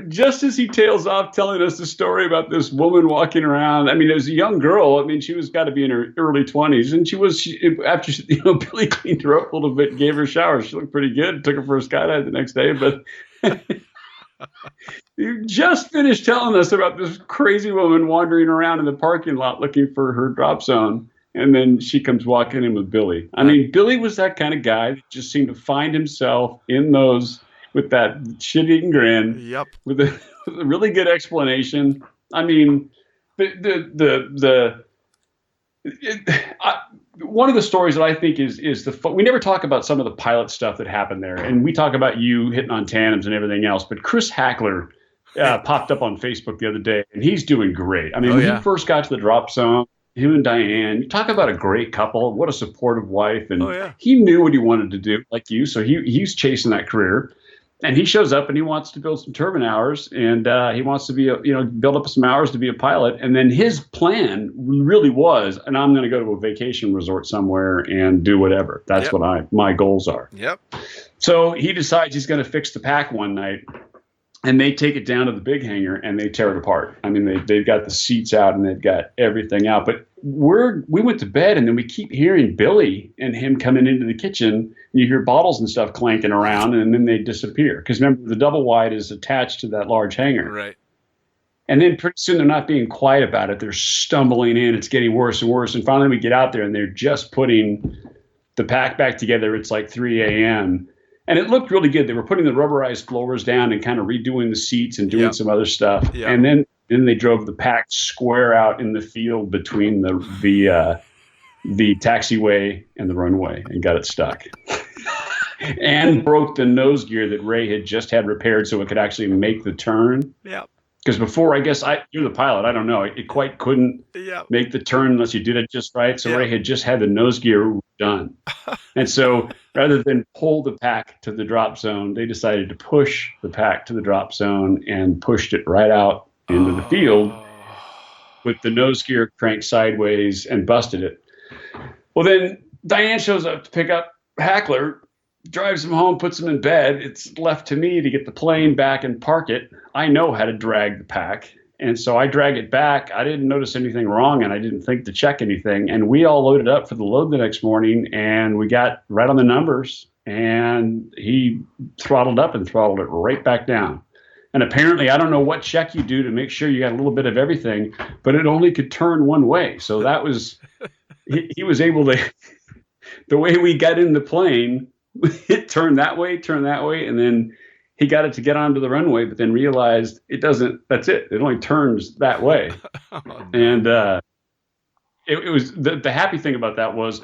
just as he tails off telling us the story about this woman walking around, I mean, it was a young girl. I mean, she was got to be in her early 20s. And after Billy cleaned her up a little bit, gave her a shower. She looked pretty good. Took her for a skydive the next day. But you just finished telling us about this crazy woman wandering around in the parking lot looking for her drop zone. And then she comes walking in with Billy. I mean, Billy was that kind of guy that just seemed to find himself in those with that shit-eating grin. Yep. With a really good explanation. I mean, one of the stories that I think is we never talk about some of the pilot stuff that happened there, and we talk about you hitting on tandems and everything else. But Chris Hackler popped up on Facebook the other day, and he's doing great. I mean, when he first got to the drop zone, him and Diane, you talk about a great couple. What a supportive wife, and he knew what he wanted to do, like you. So he's chasing that career. And he shows up and he wants to build some turbine hours, and he wants to be build up some hours to be a pilot. And then his plan really was, and I'm going to go to a vacation resort somewhere and do whatever. That's what my goals are. Yep. So he decides he's going to fix the pack one night, and they take it down to the big hangar and they tear it apart. I mean, they've got the seats out and they've got everything out. But we went to bed, and then we keep hearing Billy and him coming into the kitchen. And you hear bottles and stuff clanking around, and then they disappear. Because remember, the double wide is attached to that large hangar. Right. And then pretty soon they're not being quiet about it. They're stumbling in. It's getting worse and worse. And finally we get out there, and they're just putting the pack back together. It's like 3 a.m. And it looked really good. They were putting the rubberized floors down and kind of redoing the seats and doing some other stuff. Yep. And then they drove the pack square out in the field between the taxiway and the runway and got it stuck. And broke the nose gear that Ray had just had repaired so it could actually make the turn. Yeah. Because before, I guess you're the pilot. I don't know. It quite couldn't make the turn unless you did it just right. So Ray had just had the nose gear done. And so rather than pull the pack to the drop zone, they decided to push the pack to the drop zone and pushed it right out into the field with the nose gear cranked sideways and busted it. Well, then Diane shows up to pick up Hackler, drives him home, puts him in bed. It's left to me to get the plane back and park it. I know how to drag the pack. And so I drag it back. I didn't notice anything wrong, and I didn't think to check anything. And we all loaded up for the load the next morning, and we got right on the numbers. And he throttled up and throttled it right back down. And apparently, I don't know what check you do to make sure you got a little bit of everything, but it only could turn one way. So that was, he was able to, the way we got in the plane, it turned that way, and then he got it to get onto the runway, but then realized it doesn't, that's it. It only turns that way. Oh, no. And it was, the happy thing about that was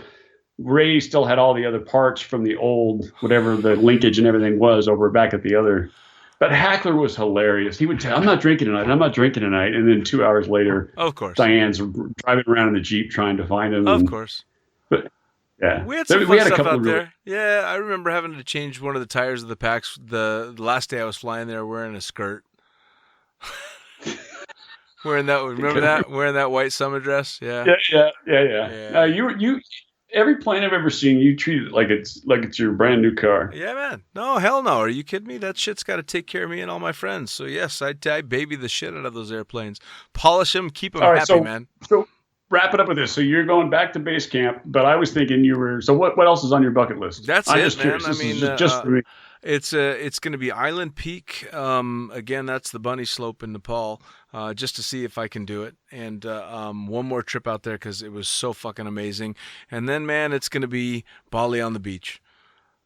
Ray still had all the other parts from the old, whatever the linkage and everything was over back at the other. But Hackler was hilarious. He would tell, I'm not drinking tonight. And then 2 hours later, of course, Diane's driving around in the Jeep trying to find him. Of course. But yeah, we had some fun stuff out there. Yeah, I remember having to change one of the tires of the packs the last day I was flying there wearing a skirt. Wearing that white summer dress. Yeah. You every plane I've ever seen, you treat it like it's your brand new car. Yeah, man. No, hell no. Are you kidding me? That shit's got to take care of me and all my friends. So yes, I baby the shit out of those airplanes. Polish them, keep them happy, man. So wrap it up with this. So you're going back to base camp, but I was thinking you were. So what else is on your bucket list? That's it, man. Curious. I mean, just for me. It's going to be Island Peak. Again, that's the bunny slope in Nepal. Just to see if I can do it, and one more trip out there because it was so fucking amazing. And then, man, it's going to be Bali on the beach.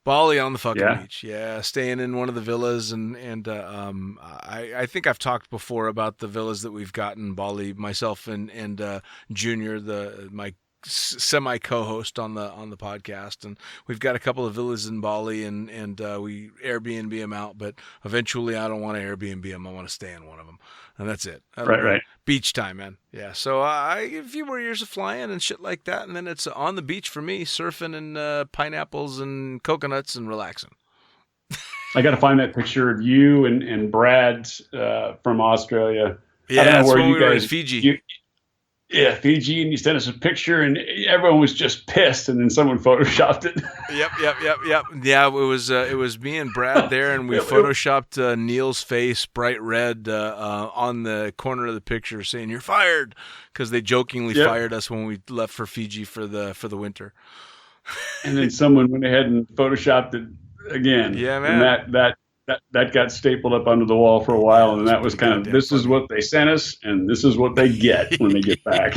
Bali on the fucking beach. Yeah, staying in one of the villas, and I think I've talked before about the villas that we've got in Bali. Myself and Junior, my semi co-host on the podcast, and we've got a couple of villas in Bali, and we Airbnb them out. But eventually, I don't want to Airbnb them. I want to stay in one of them, and that's it. Right. Beach time, man. Yeah. So a few more years of flying and shit like that, and then it's on the beach for me, surfing and pineapples and coconuts and relaxing. I got to find that picture of you and Brad from Australia. Yeah, that's when we were in Fiji. Fiji, and you sent us a picture, and everyone was just pissed, and then someone photoshopped it. Yep. Yeah, it was me and Brad there, and we photoshopped Neil's face bright red on the corner of the picture, saying "You're fired," because they jokingly fired us when we left for Fiji for the winter. And then someone went ahead and photoshopped it again. Yeah, man. And that got stapled up onto the wall for a while, and that was kind of, this is what they sent us, and this is what they get when they get back.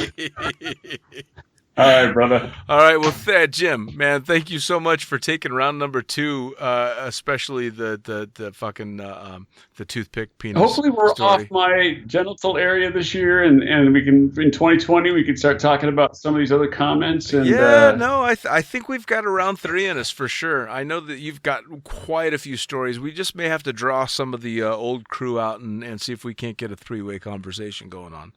All right, brother. All right, well, Jim, man, thank you so much for taking round number 2, especially the fucking the toothpick penis. Hopefully, we're off my genital area this year, and we can in 2020 we can start talking about some of these other comments. And I think we've got a round 3 in us for sure. I know that you've got quite a few stories. We just may have to draw some of the old crew out and see if we can't get a 3-way conversation going on.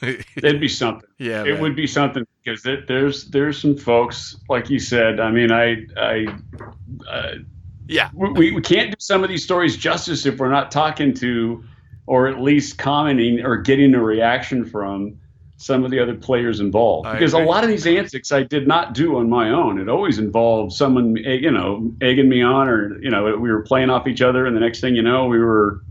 It'd be something. Yeah, it would be something, because there's some folks, like you said. I mean, we can't do some of these stories justice if we're not talking to, or at least commenting or getting a reaction from some of the other players involved. Because a lot of these antics I did not do on my own. It always involved someone, egging me on, or we were playing off each other, and the next thing you know, we were.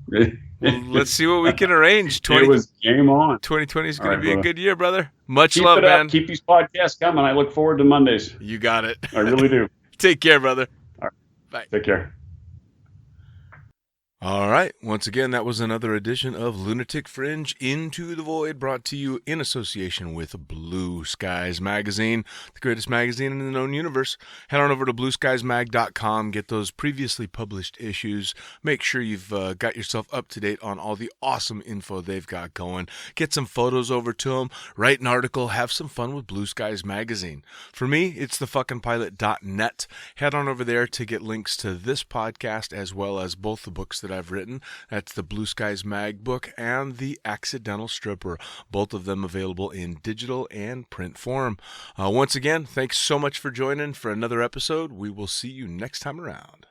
Well, let's see what we can arrange. It was game on. 2020 is going to be a good year, brother. Much love, man. Keep these podcasts coming. I look forward to Mondays. You got it. I really do. Take care, brother. All right. Bye. Take care. All right. Once again, that was another edition of Lunatic Fringe Into the Void, brought to you in association with Blue Skies Magazine, the greatest magazine in the known universe. Head on over to blueskiesmag.com, get those previously published issues. Make sure you've got yourself up to date on all the awesome info they've got going. Get some photos over to them, write an article, have some fun with Blue Skies Magazine. For me, it's thefuckingpilot.net. Head on over there to get links to this podcast as well as both the books that I've written. That's the Blue Skies Mag book and the Accidental Stripper, both of them available in digital and print form. Once again, thanks so much for joining for another episode. We will see you next time around.